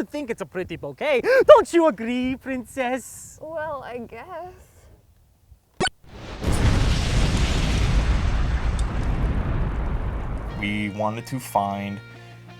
think it's a pretty bouquet. Don't you agree, princess? Well, I guess. We wanted to find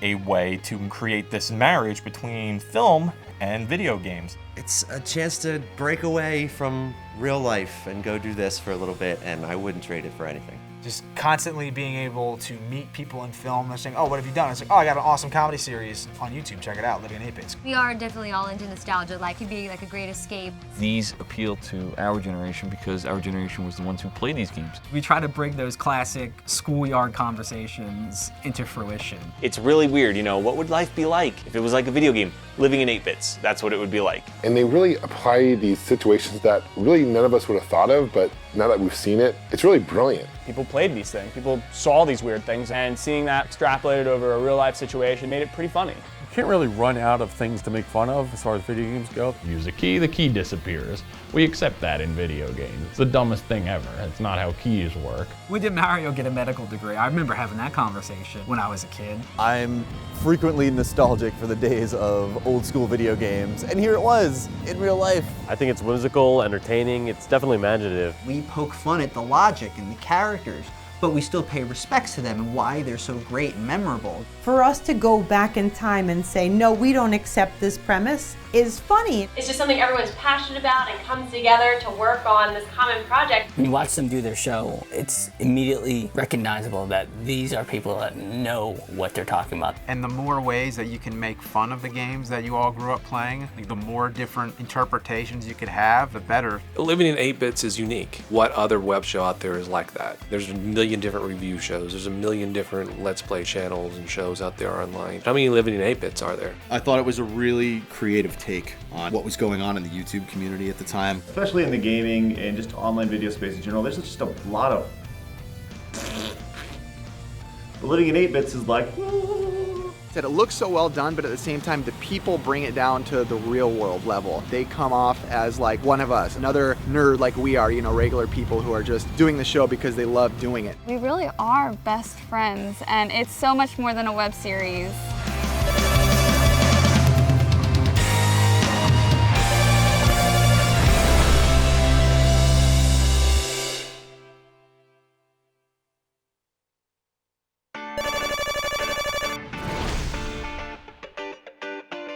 a way to create this marriage between film and video games. It's a chance to break away from real life and go do this for a little bit, and I wouldn't trade it for anything. Just constantly being able to meet people in film. They're saying, oh, what have you done? It's like, oh, I got an awesome comedy series on YouTube. Check it out, Living in 8-Bits. We are definitely all into nostalgia. Like, it'd be like a great escape. These appeal to our generation because our generation was the ones who played these games. We try to bring those classic schoolyard conversations into fruition. It's really weird, you know, what would life be like if it was like a video game? Living in 8-bits, that's what it would be like. And they really apply these situations that really none of us would have thought of, but now that we've seen it, it's really brilliant. People played these things, people saw these weird things, and seeing that extrapolated over a real life situation made it pretty funny. You can't really run out of things to make fun of as far as video games go. Use a key, the key disappears. We accept that in video games. It's the dumbest thing ever. It's not how keys work. We did Mario get a medical degree. I remember having that conversation when I was a kid. I'm frequently nostalgic for the days of old school video games, and here it was in real life. I think it's whimsical, entertaining, it's definitely imaginative. We poke fun at the logic and the characters, but we still pay respects to them and why they're so great and memorable. For us to go back in time and say, no, we don't accept this premise, is funny. It's just something everyone's passionate about and comes together to work on this common project. When you watch them do their show, it's immediately recognizable that these are people that know what they're talking about. And the more ways that you can make fun of the games that you all grew up playing, like the more different interpretations you could have, the better. Living in 8-bits is unique. What other web show out there is like that? There's a million different review shows. There's a million different Let's Play channels and shows out there online. How many Living in 8-bits are there? I thought it was a really creative take on what was going on in the YouTube community at the time. Especially in the gaming and just online video space in general, there's just a lot of... Living in 8-bits is like... That it looks so well done, but at the same time, the people bring it down to the real world level. They come off as like one of us, another nerd like we are, you know, regular people who are just doing the show because they love doing it. We really are best friends, and it's so much more than a web series.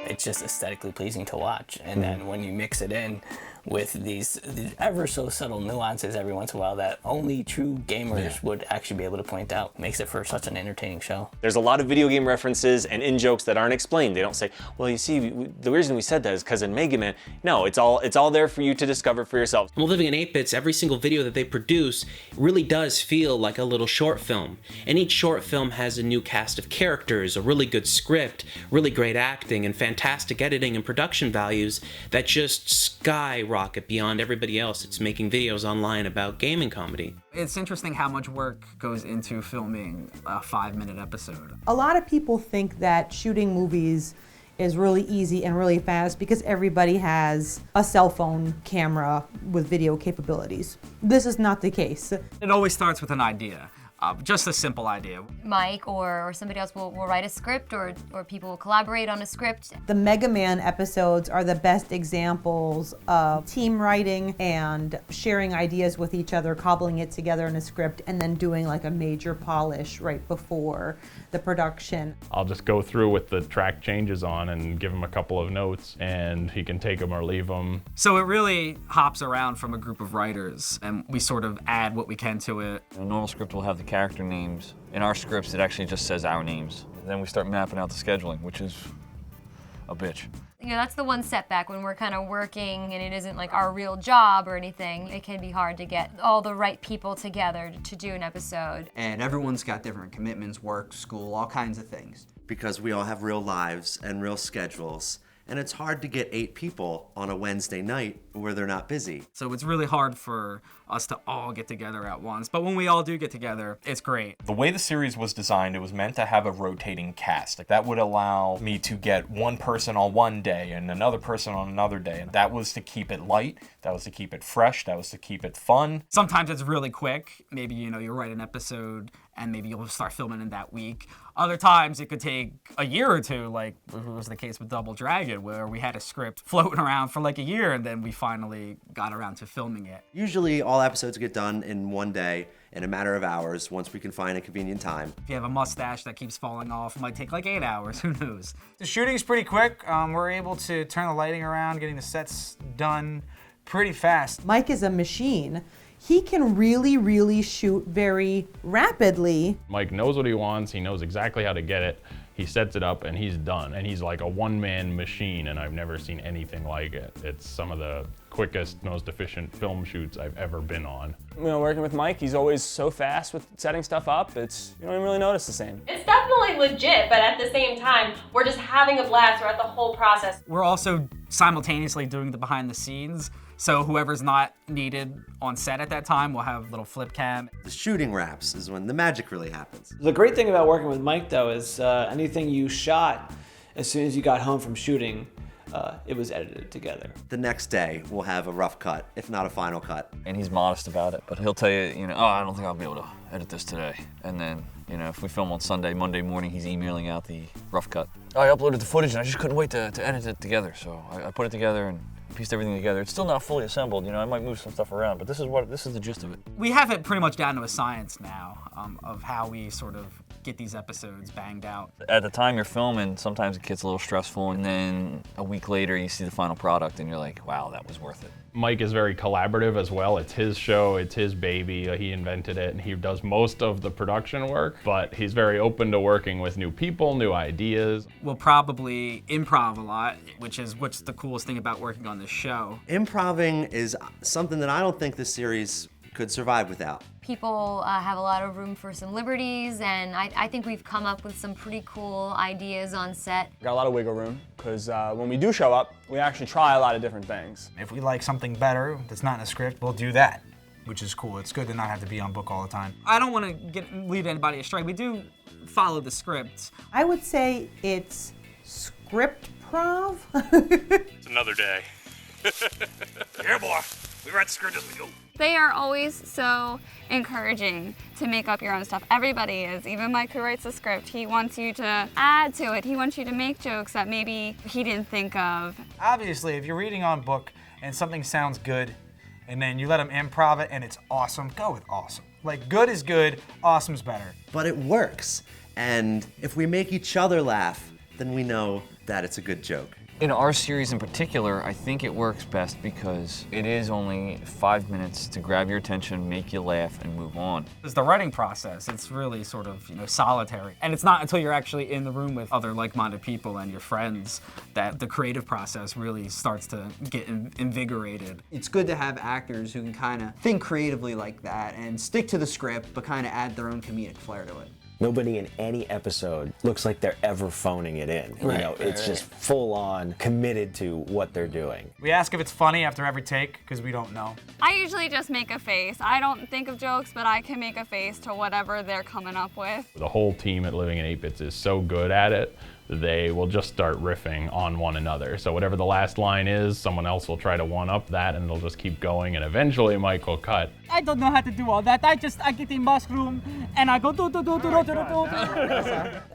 It's just aesthetically pleasing to watch, and then when you mix it in with these ever so subtle nuances every once in a while that only true gamers would actually be able to point out, makes it for such an entertaining show. There's a lot of video game references and in-jokes that aren't explained. They don't say, well, you see, the reason we said that is because in Mega Man. No, it's all there for you to discover for yourself. Well, Living in 8-bits, every single video that they produce really does feel like a little short film. And each short film has a new cast of characters, a really good script, really great acting, and fantastic editing and production values that just skyrocket beyond everybody else that's making videos online about gaming comedy. It's interesting how much work goes into filming a 5-minute episode. A lot of people think that shooting movies is really easy and really fast because everybody has a cell phone camera with video capabilities. This is not the case. It always starts with an idea. Just a simple idea. Mike or somebody else will write a script, or people will collaborate on a script. The Mega Man episodes are the best examples of team writing and sharing ideas with each other, cobbling it together in a script, and then doing like a major polish right before the production. I'll just go through with the track changes on and give him a couple of notes, and he can take them or leave them. So it really hops around from a group of writers, and we sort of add what we can to it. A normal script will have the character names. In our scripts, it actually just says our names. Then we start mapping out the scheduling, which is a bitch. You know, that's the one setback when we're kind of working and it isn't like our real job or anything. It can be hard to get all the right people together to do an episode. And everyone's got different commitments, work, school, all kinds of things. Because we all have real lives and real schedules. And it's hard to get 8 people on a Wednesday night where they're not busy. So it's really hard for us to all get together at once. But when we all do get together, it's great. The way the series was designed, it was meant to have a rotating cast. Like that would allow me to get one person on one day and another person on another day. And that was to keep it light. That was to keep it fresh. That was to keep it fun. Sometimes it's really quick. Maybe, you know, you write an episode and maybe you'll start filming in that week. Other times it could take a year or two, like was the case with Double Dragon, where we had a script floating around for like a year and then we finally got around to filming it. Usually all episodes get done in one day, in a matter of hours, once we can find a convenient time. If you have a mustache that keeps falling off, it might take like 8 hours, who knows? The shooting's pretty quick. We're able to turn the lighting around, getting the sets done pretty fast. Mike is a machine. He can really shoot very rapidly. Mike knows what he wants, he knows exactly how to get it, he sets it up and he's done. And he's like a one-man machine and I've never seen anything like it. It's some of the quickest, most efficient film shoots I've ever been on. You know, working with Mike, he's always so fast with setting stuff up, you don't even really notice the same. It's definitely legit, but at the same time, we're just having a blast throughout the whole process. We're also simultaneously doing the behind the scenes. So whoever's not needed on set at that time will have a little flip cam. The shooting wraps is when the magic really happens. The great thing about working with Mike, though, is anything you shot, as soon as you got home from shooting, it was edited together. The next day, we'll have a rough cut, if not a final cut. And he's modest about it, but he'll tell you, oh, I don't think I'll be able to edit this today. And then, if we film on Sunday, Monday morning, he's emailing out the rough cut. I uploaded the footage and I just couldn't wait to edit it together. So I put it together and pieced everything together. It's still not fully assembled, I might move some stuff around, but this is the gist of it. We have it pretty much down to a science now of how we sort of get these episodes banged out. At the time you're filming, sometimes it gets a little stressful, and then a week later you see the final product and you're like, wow, that was worth it. Mike is very collaborative as well. It's his show, it's his baby. He invented it and he does most of the production work, but he's very open to working with new people, new ideas. We'll probably improv a lot, which is what's the coolest thing about working on this show. Improving is something that I don't think this series could survive without. People have a lot of room for some liberties, and I think we've come up with some pretty cool ideas on set. Got a lot of wiggle room, because when we do show up, we actually try a lot of different things. If we like something better that's not in a script, we'll do that, which is cool. It's good to not have to be on book all the time. I don't want to lead anybody astray. We do follow the scripts. I would say it's script-prov. It's another day. Yeah, boy. We write the script as we go. They are always so encouraging to make up your own stuff. Everybody is. Even Mike, who writes the script, he wants you to add to it. He wants you to make jokes that maybe he didn't think of. Obviously, if you're reading on book and something sounds good, and then you let them improv it and it's awesome, go with awesome. Like, good is good, awesome's better. But it works. And if we make each other laugh, then we know that it's a good joke. In our series in particular, I think it works best because it is only 5 minutes to grab your attention, make you laugh, and move on. It's the writing process. It's really sort of, solitary. And it's not until you're actually in the room with other like-minded people and your friends that the creative process really starts to get invigorated. It's good to have actors who can kind of think creatively like that and stick to the script, but kind of add their own comedic flair to it. Nobody in any episode looks like they're ever phoning it in. It's just full on committed to what they're doing. We ask if it's funny after every take because we don't know. I usually just make a face. I don't think of jokes, but I can make a face to whatever they're coming up with. The whole team at Living in 8-Bits is so good at it, they will just start riffing on one another. So whatever the last line is, someone else will try to one-up that and they'll just keep going, and eventually Mike will cut. I don't know how to do all that. I get in mushroom and I go do.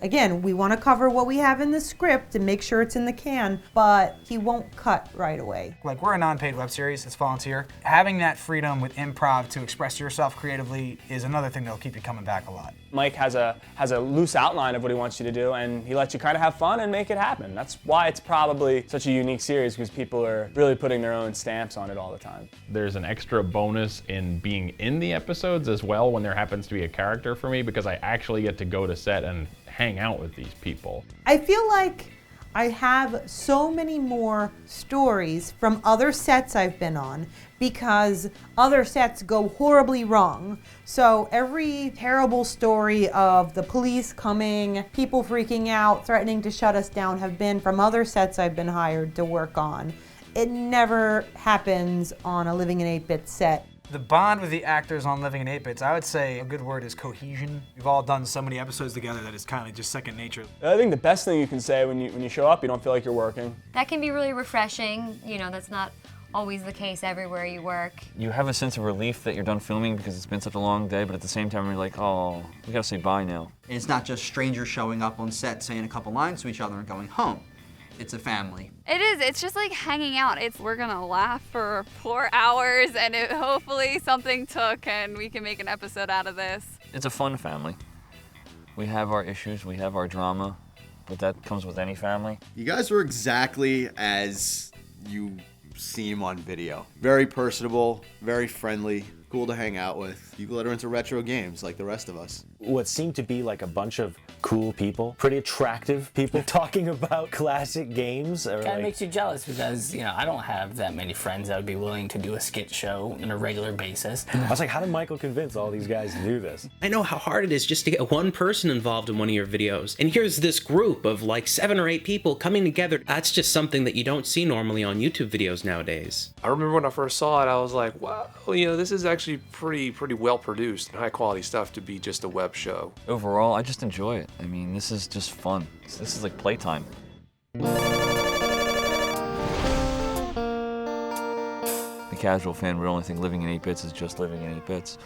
Again, we want to cover what we have in the script and make sure it's in the can, but he won't cut right away. Like, we're a non-paid web series, it's volunteer. Having that freedom with improv to express yourself creatively is another thing that'll keep you coming back a lot. Mike has a loose outline of what he wants you to do, and he lets you kind of have fun and make it happen. That's why it's probably such a unique series, because people are really putting their own stamps on it all the time. There's an extra bonus in being in the episodes as well when there happens to be a character for me, because I actually get to go to set and hang out with these people. I feel like I have so many more stories from other sets I've been on because other sets go horribly wrong. So every terrible story of the police coming, people freaking out, threatening to shut us down have been from other sets I've been hired to work on. It never happens on a Living in 8-Bit set. The bond with the actors on Living in 8-Bits, I would say a good word is cohesion. We've all done so many episodes together that it's kind of just second nature. I think the best thing you can say when you show up, you don't feel like you're working. That can be really refreshing. That's not always the case everywhere you work. You have a sense of relief that you're done filming because it's been such a long day, but at the same time you're like, oh, we gotta say bye now. And it's not just strangers showing up on set saying a couple lines to each other and going home. It's a family. It is. It's just like hanging out. We're gonna laugh for 4 hours, and hopefully something took, and we can make an episode out of this. It's a fun family. We have our issues, we have our drama, but that comes with any family. You guys were exactly as you seem on video. Very personable, very friendly, cool to hang out with. You let her into retro games like the rest of us. What seemed to be like a bunch of cool people, pretty attractive people talking about classic games. Kind of makes you jealous because, you know, I don't have that many friends that would be willing to do a skit show on a regular basis. I was like, how did Michael convince all these guys to do this? I know how hard it is just to get one person involved in one of your videos. And here's this group of like 7 or 8 people coming together. That's just something that you don't see normally on YouTube videos nowadays. I remember when I first saw it, I was like, wow, you know, this is actually pretty well produced, high quality stuff to be just a web show. Overall, I just enjoy it. I mean, this is just fun. This is like playtime. The casual fan would only think living in 8 bits is just living in 8 bits.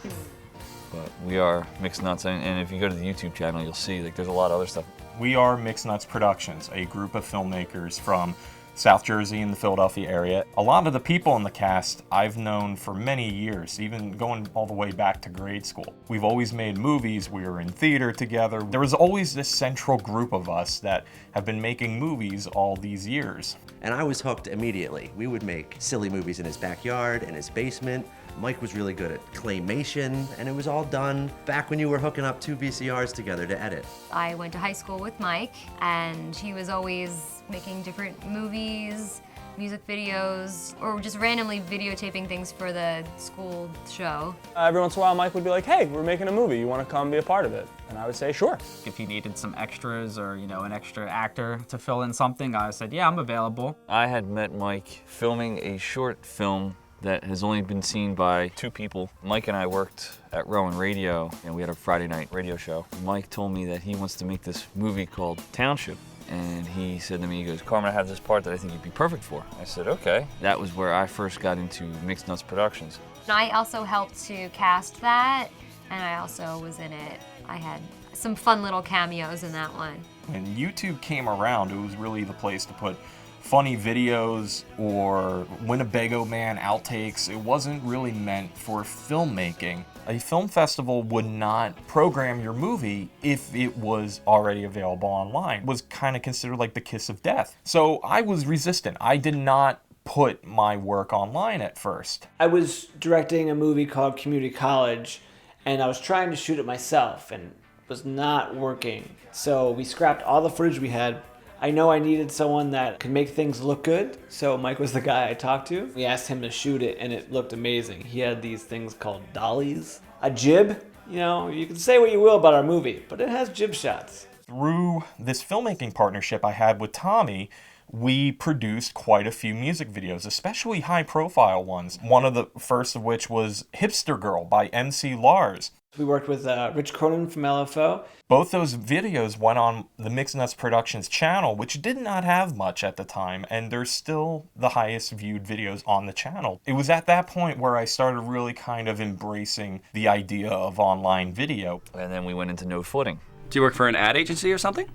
But we are Mixed Nuts, and if you go to the YouTube channel, you'll see like there's a lot of other stuff. We are Mixed Nuts Productions, a group of filmmakers from South Jersey and the Philadelphia area. A lot of the people in the cast I've known for many years, even going all the way back to grade school. We've always made movies, we were in theater together. There was always this central group of us that have been making movies all these years. And I was hooked immediately. We would make silly movies in his backyard, in his basement. Mike was really good at claymation, and it was all done back when you were hooking up 2 VCRs together to edit. I went to high school with Mike, and he was always making different movies, music videos, or just randomly videotaping things for the school show. Every once in a while, Mike would be like, hey, we're making a movie. You want to come be a part of it? And I would say, sure. If he needed some extras or, you know, an extra actor to fill in something, I said, yeah, I'm available. I had met Mike filming a short film that has only been seen by 2 people. Mike and I worked at Rowan Radio, and we had a Friday night radio show. Mike told me that he wants to make this movie called Township. And he said to me, he goes, Carmen, I have this part that I think you'd be perfect for. I said, okay. That was where I first got into Mixed Nuts Productions. I also helped to cast that, and I also was in it. I had some fun little cameos in that one. When YouTube came around, it was really the place to put funny videos or Winnebago Man outtakes. It wasn't really meant for filmmaking. A film festival would not program your movie if it was already available online. It was kind of considered like the kiss of death. So I was resistant. I did not put my work online at first. I was directing a movie called Community College, and I was trying to shoot it myself, and it was not working. So we scrapped all the footage we had. I know I needed someone that could make things look good, so Mike was the guy I talked to. We asked him to shoot it, and it looked amazing. He had these things called dollies. A jib, you know, you can say what you will about our movie, but it has jib shots. Through this filmmaking partnership I had with Tommy, we produced quite a few music videos, especially high-profile ones. One of the first of which was Hipster Girl by MC Lars. We worked with Rich Cronin from LFO. Both those videos went on the Mixed Nuts Productions channel, which did not have much at the time, and they're still the highest viewed videos on the channel. It was at that point where I started really kind of embracing the idea of online video. And then we went into No Footing. Do you work for an ad agency or something?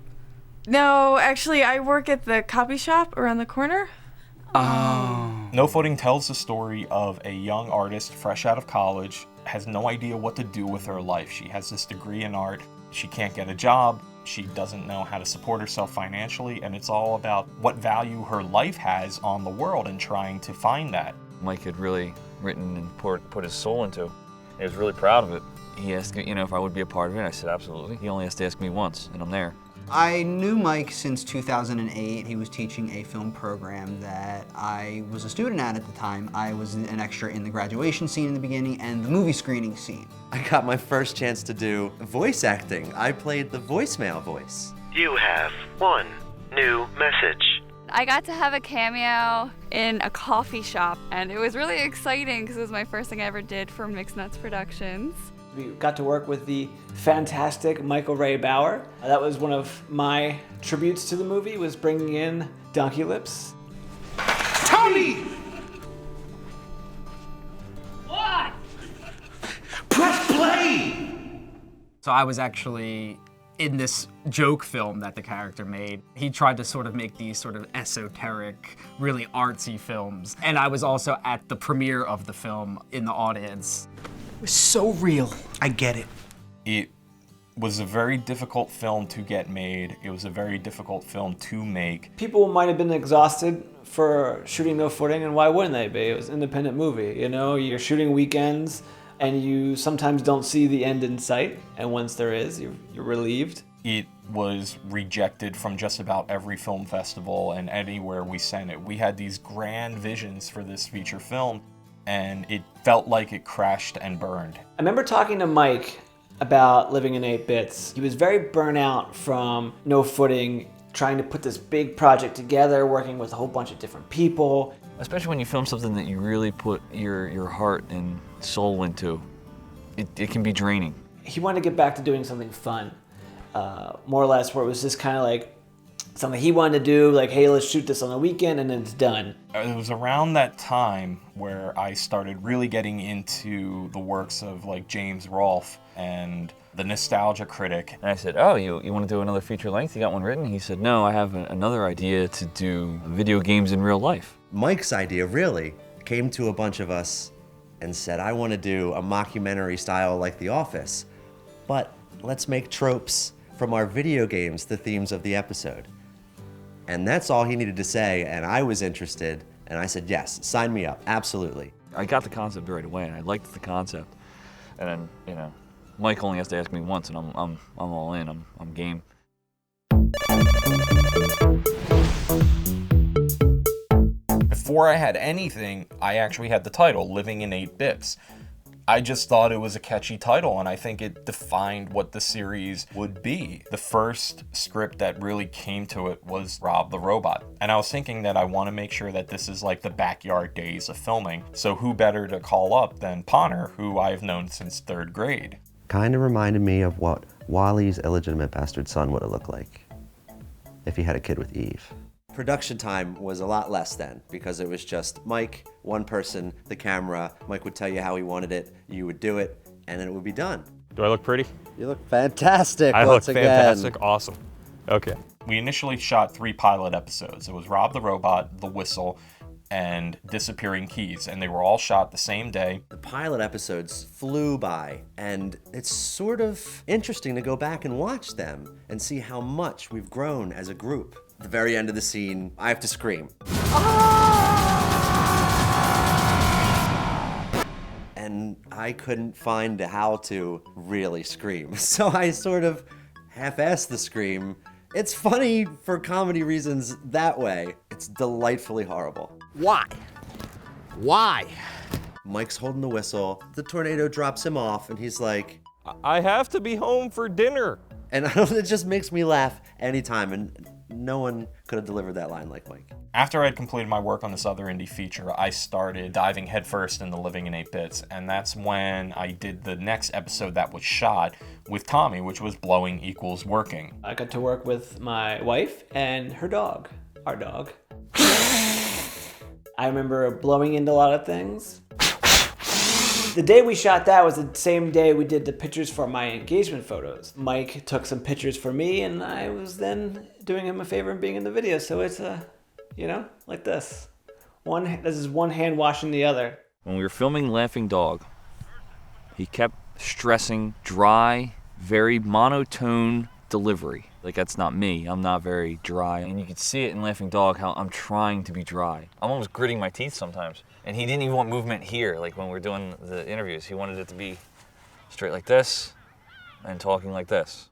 No, actually, I work at the copy shop around the corner. Oh. No Footing tells the story of a young artist fresh out of college, has no idea what to do with her life. She has this degree in art. She can't get a job. She doesn't know how to support herself financially, and it's all about what value her life has on the world and trying to find that. Mike had really written and put his soul into. He was really proud of it. He asked me, you know, if I would be a part of it. I said, absolutely. He only has to ask me once, and I'm there. I knew Mike since 2008. He was teaching a film program that I was a student at the time. I was an extra in the graduation scene in the beginning and the movie screening scene. I got my first chance to do voice acting. I played the voicemail voice. You have one new message. I got to have a cameo in a coffee shop, and it was really exciting because it was my first thing I ever did for Mixed Nuts Productions. We got to work with the fantastic Michael Ray Bauer. That was one of my tributes to the movie, was bringing in Donkey Lips. Tony! So I was actually in this joke film that the character made. He tried to sort of make these sort of esoteric, really artsy films. And I was also at the premiere of the film in the audience. It was so real. I get it. It was a very difficult film to get made. It was a very difficult film to make. People might have been exhausted for shooting No Footing, and why wouldn't they be? It was an independent movie, you know? You're shooting weekends, and you sometimes don't see the end in sight, and once there is, you're relieved. It was rejected from just about every film festival and anywhere we sent it. We had these grand visions for this feature film, and it felt like it crashed and burned. I remember talking to Mike about living in 8 bits. He was very burnt out from No Footing, trying to put this big project together, working with a whole bunch of different people. Especially when you film something that you really put your heart and soul into, it can be draining. He wanted to get back to doing something fun, more or less, where it was just kind of like something he wanted to do, like, hey, let's shoot this on the weekend and then it's done. It was around that time where I started really getting into the works of like James Rolfe and the Nostalgia Critic. And I said, oh, you want to do another feature length? You got one written? He said, no, I have another idea to do video games in real life. Mike's idea really came to a bunch of us and said, I want to do a mockumentary style like The Office, but let's make tropes from our video games the themes of the episode. And that's all he needed to say, and I was interested, and I said, yes, sign me up, absolutely. I got the concept right away, and I liked the concept. And then, you know, Mike only has to ask me once, and I'm all in, I'm game. Before I had anything, I actually had the title, Living in 8 Bits. I just thought it was a catchy title, and I think it defined what the series would be. The first script that really came to it was Rob the Robot. And I was thinking that I want to make sure that this is like the backyard days of filming. So who better to call up than Ponner, who I've known since 3rd grade. Kind of reminded me of what Wally's illegitimate bastard son would have looked like if he had a kid with Eve. Production time was a lot less then because it was just Mike, one person, the camera. Mike would tell you how he wanted it, you would do it, and then it would be done. Do I look pretty? You look fantastic I once look again. fantastic, awesome. Okay. We initially shot 3 pilot episodes. It was Rob the Robot, The Whistle, and Disappearing Keys, and they were all shot the same day. The pilot episodes flew by, and it's sort of interesting to go back and watch them and see how much we've grown as a group. At the very end of the scene, I have to scream. And I couldn't find how to really scream, so I sort of half-assed the scream. It's funny for comedy reasons that way. It's delightfully horrible. Why? Why? Mike's holding the whistle. The tornado drops him off, and he's like, I have to be home for dinner. And it just makes me laugh anytime, and no one could have delivered that line like Mike. After I'd completed my work on this other indie feature, I started diving headfirst into Living in 8 Bits, and that's when I did the next episode that was shot with Tommy, which was Blowing Equals Working. I got to work with my wife and her dog, our dog. I remember blowing into a lot of things. The day we shot that was the same day we did the pictures for my engagement photos. Mike took some pictures for me, and I was then doing him a favor and being in the video. So it's you know, like this. This is one hand washing the other. When we were filming Laughing Dog, he kept stressing dry, very monotone delivery. Like, that's not me. I'm not very dry. And you could see it in Laughing Dog how I'm trying to be dry. I'm almost gritting my teeth sometimes. And he didn't even want movement here. Like when we're doing the interviews, he wanted it to be straight like this and talking like this.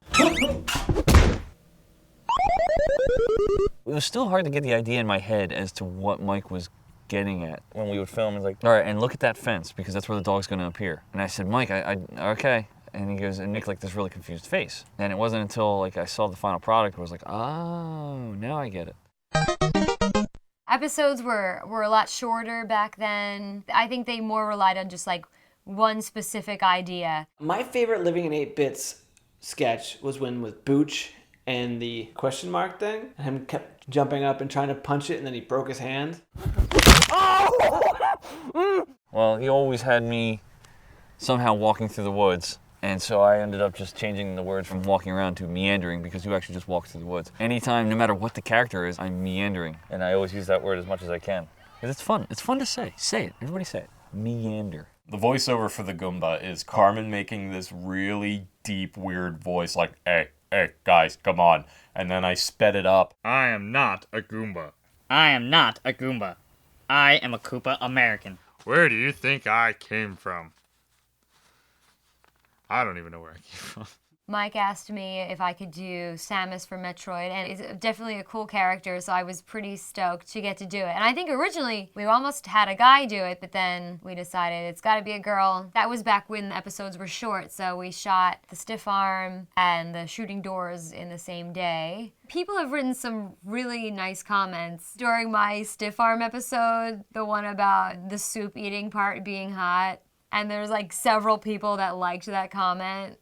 It was still hard to get the idea in my head as to what Mike was getting at. When we would film, he's like, all right, and look at that fence because that's where the dog's gonna appear. And I said, Mike, okay. And he goes, and Nick, like this really confused face. And it wasn't until like I saw the final product where I was like, oh, now I get it. Episodes were a lot shorter back then. I think they more relied on just like one specific idea. My favorite Living in 8 Bits sketch was when with Booch and the question mark thing. Him kept jumping up and trying to punch it, and then he broke his hand. Well, he always had me somehow walking through the woods, And so I ended up just changing the words from walking around to meandering, because you actually just walk through the woods. Anytime, no matter what the character is, I'm meandering. And I always use that word as much as I can. Because it's fun. It's fun to say. Say it. Everybody say it. Meander. The voiceover for the Goomba is Carmen making this really deep, weird voice like, hey, guys, come on. And then I sped it up. I am not a Goomba. I am not a Goomba. I am a Koopa American. Where do you think I came from? I don't even know where I came from. Mike asked me if I could do Samus for Metroid, and it's definitely a cool character, so I was pretty stoked to get to do it. And I think originally we almost had a guy do it, but then we decided it's gotta be a girl. That was back when the episodes were short, so we shot the stiff arm and the shooting doors in the same day. People have written some really nice comments during my stiff arm episode, the one about the soup eating part being hot, and there's like several people that liked that comment.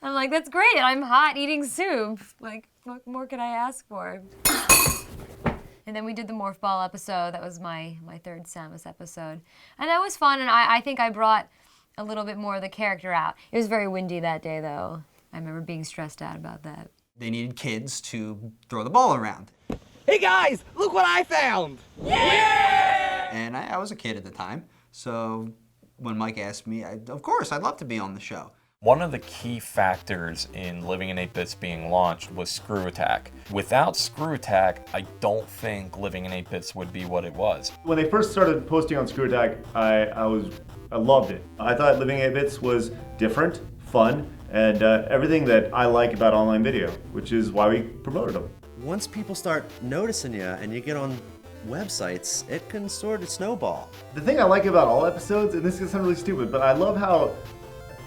I'm like, that's great, I'm hot eating soup. Like, what more could I ask for? And then we did the Morph Ball episode. That was my third Samus episode. And that was fun, and I think I brought a little bit more of the character out. It was very windy that day, though. I remember being stressed out about that. They needed kids to throw the ball around. Hey guys, look what I found! Yeah! And I was a kid at the time, so when Mike asked me, of course, I'd love to be on the show. One of the key factors in Living in 8-Bits being launched was Screw Attack. Without Screw Attack, I don't think Living in 8-Bits would be what it was. When they first started posting on Screw Attack, I loved it. I thought Living in 8-Bits was different, fun, and everything that I like about online video, which is why we promoted them. Once people start noticing you and you get on websites, it can sort of snowball. The thing I like about all episodes, and this is sound really stupid, but I love how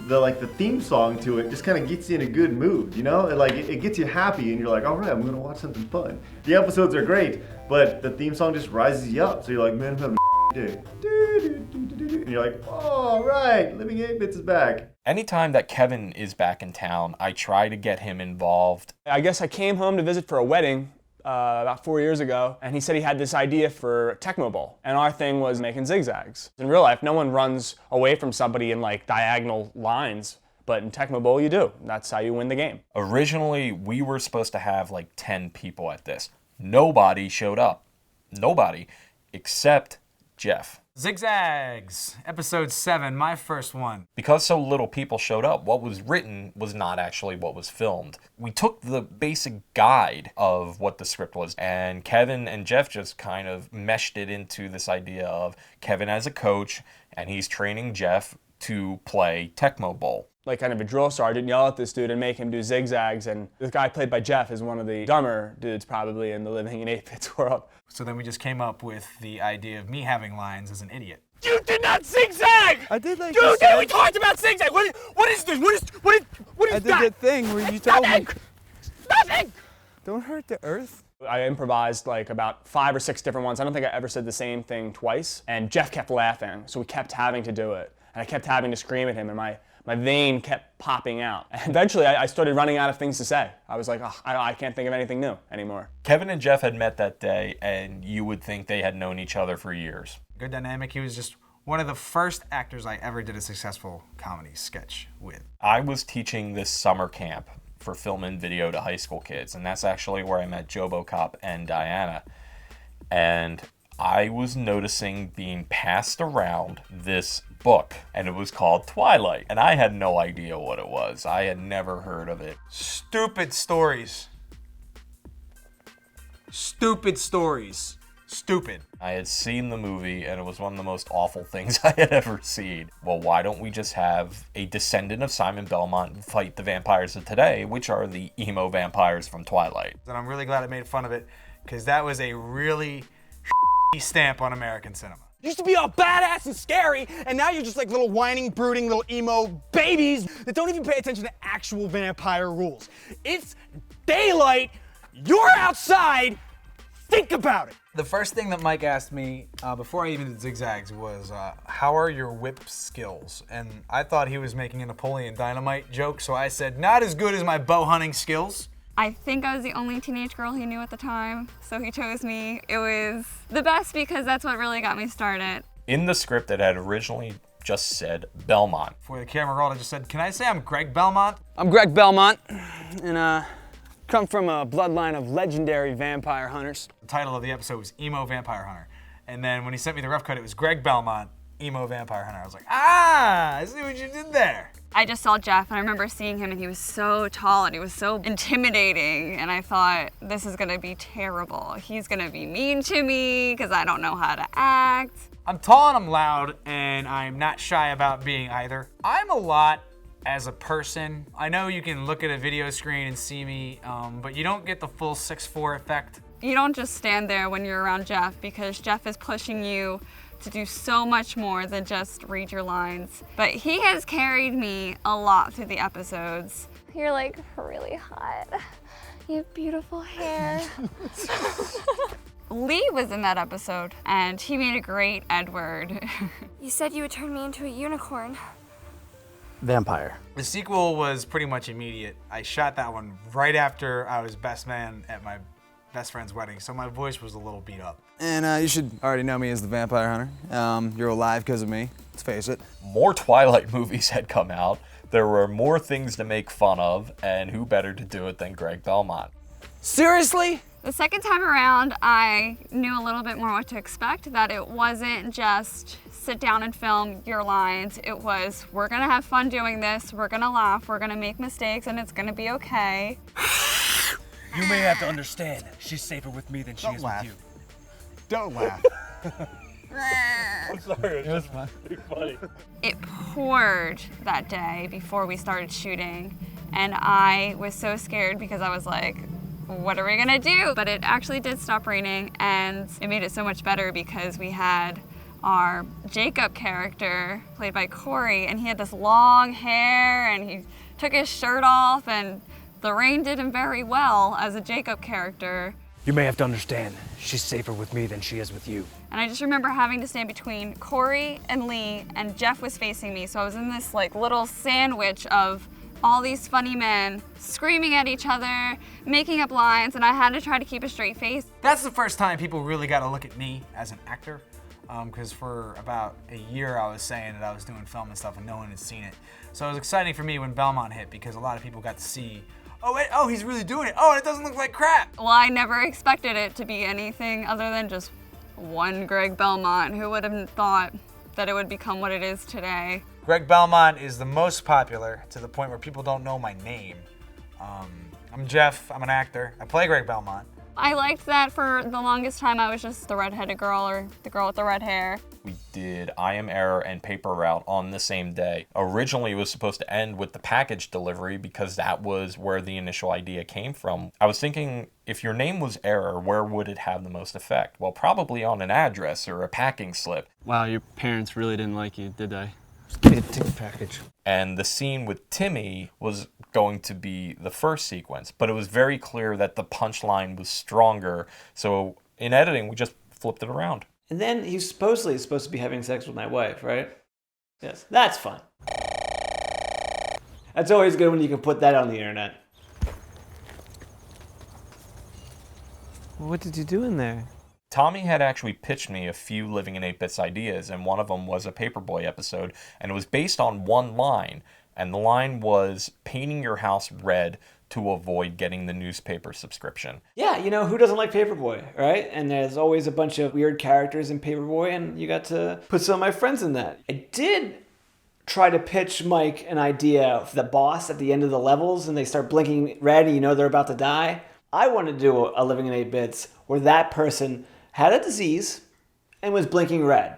the theme song to it just kind of gets you in a good mood, you know? It gets you happy and you're like, all right, I'm gonna watch something fun. The episodes are great, but the theme song just rises you up. So you're like, man, I'm having a day. And you're like, oh, all right, Living 8-Bits is back. Anytime that Kevin is back in town, I try to get him involved. I guess I came home to visit for a wedding about 4 years ago, and he said he had this idea for Tecmo Bowl, and our thing was making zigzags. In real life, no one runs away from somebody in like diagonal lines, but in Tecmo Bowl you do. That's how you win the game. Originally, we were supposed to have like 10 people at this. Nobody showed up. Nobody, except Jeff. Zigzags, episode 7, my first one. Because so little people showed up, what was written was not actually what was filmed. We took the basic guide of what the script was, and Kevin and Jeff just kind of meshed it into this idea of Kevin as a coach, and he's training Jeff to play Tecmo Bowl. Like kind of a drill sergeant, yell at this dude and make him do zigzags, and this guy played by Jeff is one of the dumber dudes probably in the Living in 8-Bits world. So then we just came up with the idea of me having lines as an idiot. You did not zigzag! I did like Dude, we talked about zigzag! What is this? What is I that? did that thing where you told me. Nothing! Don't hurt the earth. I improvised like about 5 or 6 different ones. I don't think I ever said the same thing twice, and Jeff kept laughing, so we kept having to do it. And I kept having to scream at him, and my vein kept popping out. And eventually, I started running out of things to say. I was like, oh, I can't think of anything new anymore. Kevin and Jeff had met that day, and you would think they had known each other for years. Good dynamic. He was just one of the first actors I ever did a successful comedy sketch with. I was teaching this summer camp for film and video to high school kids, and that's actually where I met Jobo Cop and Diana. And I was noticing being passed around this book, and it was called Twilight, and I had no idea what it was. I had never heard of it. Stupid stories. Stupid stories. Stupid. I had seen the movie, and it was one of the most awful things I had ever seen. Well, why don't we just have a descendant of Simon Belmont fight the vampires of today, which are the emo vampires from Twilight? And I'm really glad I made fun of it, because that was a really stamp on American cinema. You used to be all badass and scary, and now you're just like little whining, brooding, little emo babies that don't even pay attention to actual vampire rules. It's daylight, you're outside, think about it. The first thing that Mike asked me before I even did zigzags was, how are your whip skills? And I thought he was making a Napoleon Dynamite joke, so I said, not as good as my bow hunting skills. I think I was the only teenage girl he knew at the time, so he chose me. It was the best because that's what really got me started. In the script, it had originally just said Belmont. Before the camera rolled, I just said, can I say I'm Greg Belmont? I'm Greg Belmont, and come from a bloodline of legendary vampire hunters. The title of the episode was Emo Vampire Hunter. And then when he sent me the rough cut, it was Greg Belmont, Emo Vampire Hunter. I was like, I see what you did there. I just saw Jeff, and I remember seeing him, and he was so tall, and he was so intimidating, and I thought, this is gonna be terrible. He's gonna be mean to me, because I don't know how to act. I'm tall and I'm loud, and I'm not shy about being either. I'm a lot as a person. I know you can look at a video screen and see me, but you don't get the full 6'4" effect. You don't just stand there when you're around Jeff, because Jeff is pushing you to do so much more than just read your lines. But he has carried me a lot through the episodes. You're like really hot. You have beautiful hair. Lee was in that episode, and he made a great Edward. You said you would turn me into a unicorn. Vampire. The sequel was pretty much immediate. I shot that one right after I was best man at my best friend's wedding, so my voice was a little beat up. And you should already know me as the Vampire Hunter. You're alive because of me, let's face it. More Twilight movies had come out. There were more things to make fun of, and who better to do it than Greg Belmont? Seriously? The second time around, I knew a little bit more what to expect, that it wasn't just sit down and film your lines. It was, we're gonna have fun doing this, we're gonna laugh, we're gonna make mistakes, and it's gonna be okay. You may have to understand, she's safer with me than she is with you. Don't laugh. I'm sorry, it was just funny. It poured that day before we started shooting, and I was so scared because I was like, what are we gonna do? But it actually did stop raining, and it made it so much better because we had our Jacob character, played by Corey, and he had this long hair, and he took his shirt off, and the rain did him very well as a Jacob character. You may have to understand, she's safer with me than she is with you. And I just remember having to stand between Corey and Lee, and Jeff was facing me, so I was in this like little sandwich of all these funny men screaming at each other, making up lines, and I had to try to keep a straight face. That's the first time people really got to look at me as an actor, because for about a year I was saying that I was doing film and stuff and no one had seen it. So it was exciting for me when Belmont hit because a lot of people got to see, oh wait, oh he's really doing it, oh and it doesn't look like crap. Well, I never expected it to be anything other than just one Greg Belmont. Who would have thought that it would become what it is today? Greg Belmont is the most popular to the point where people don't know my name. I'm Jeff, I'm an actor. I play Greg Belmont. I liked that for the longest time I was just the redheaded girl or the girl with the red hair. We did I Am Error and Paper Route on the same day. Originally, it was supposed to end with the package delivery because that was where the initial idea came from. I was thinking, if your name was Error, where would it have the most effect? Well, probably on an address or a packing slip. Wow, your parents really didn't like you, did they? Just give me the ticket package. And the scene with Timmy was going to be the first sequence, but it was very clear that the punchline was stronger. So in editing, we just flipped it around. And then he's supposed to be having sex with my wife, right? Yes, that's fun. That's always good when you can put that on the internet. What did you do in there? Tommy had actually pitched me a few Living in 8-Bits ideas, and one of them was a Paperboy episode, and it was based on one line, and the line was painting your house red to avoid getting the newspaper subscription. Yeah, you know, who doesn't like Paperboy, right? And there's always a bunch of weird characters in Paperboy, and you got to put some of my friends in that. I did try to pitch Mike an idea of the boss at the end of the levels, and they start blinking red, and you know they're about to die. I wanted to do a Living in 8-Bits where that person had a disease and was blinking red.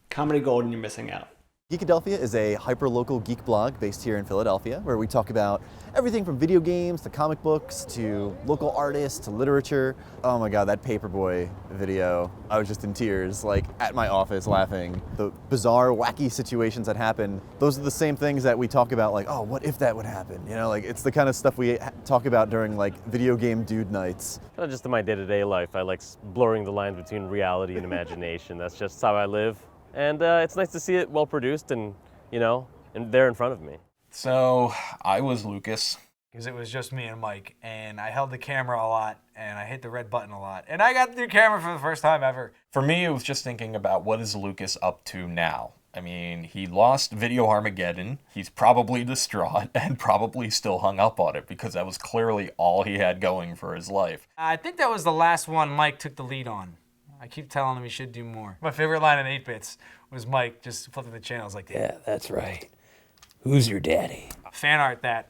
Comedy gold, and you're missing out. Geekadelphia is a hyper-local geek blog based here in Philadelphia, where we talk about everything from video games to comic books to local artists to literature. Oh my god, that Paperboy video, I was just in tears, like at my office laughing. The bizarre, wacky situations that happen, those are the same things that we talk about, like, oh, what if that would happen? You know, like, it's the kind of stuff we talk about during, like, video game dude nights. Not just in my day-to-day life, I like blurring the lines between reality and imagination. That's just how I live. And it's nice to see it well produced and, you know, and there in front of me. So I was Lucas. Because it was just me and Mike, and I held the camera a lot, and I hit the red button a lot, and I got the camera for the first time ever. For me, it was just thinking about what is Lucas up to now. I mean, he lost Video Armageddon. He's probably distraught and probably still hung up on it because that was clearly all he had going for his life. I think that was the last one Mike took the lead on. I keep telling him he should do more. My favorite line in 8-Bits was Mike just flipping the channels like, yeah, that's right. Who's your daddy? Fan art that.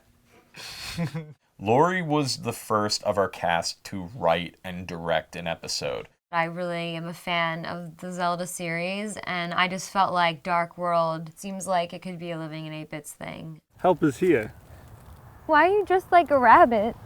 Lori was the first of our cast to write and direct an episode. I really am a fan of the Zelda series, and I just felt like Dark World seems like it could be a Living in 8-Bits thing. Help is here. Why are you just like a rabbit?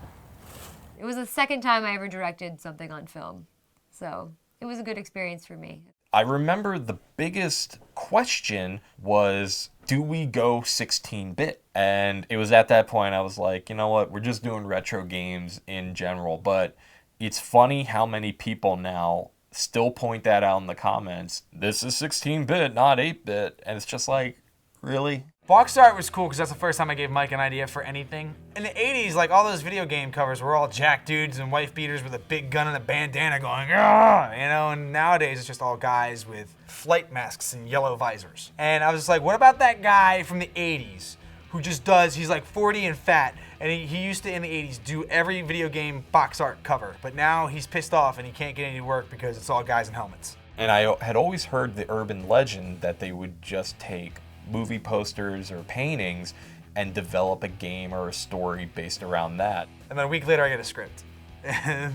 It was the second time I ever directed something on film, so it was a good experience for me. I remember the biggest question was, do we go 16-bit? And it was at that point I was like, you know what, we're just doing retro games in general, but it's funny how many people now still point that out in the comments. This is 16-bit, not 8-bit. And it's just like, really? Box art was cool because that's the first time I gave Mike an idea for anything. In the 80s, like all those video game covers were all jack dudes and wife beaters with a big gun and a bandana going, "Argh!" You know, and nowadays it's just all guys with flight masks and yellow visors. And I was just like, what about that guy from the 80s who just does, he's like 40 and fat, and he used to, in the 80s, do every video game box art cover, but now he's pissed off and he can't get any work because it's all guys in helmets. And I had always heard the urban legend that they would just take movie posters or paintings and develop a game or a story based around that. And then a week later I get a script. And,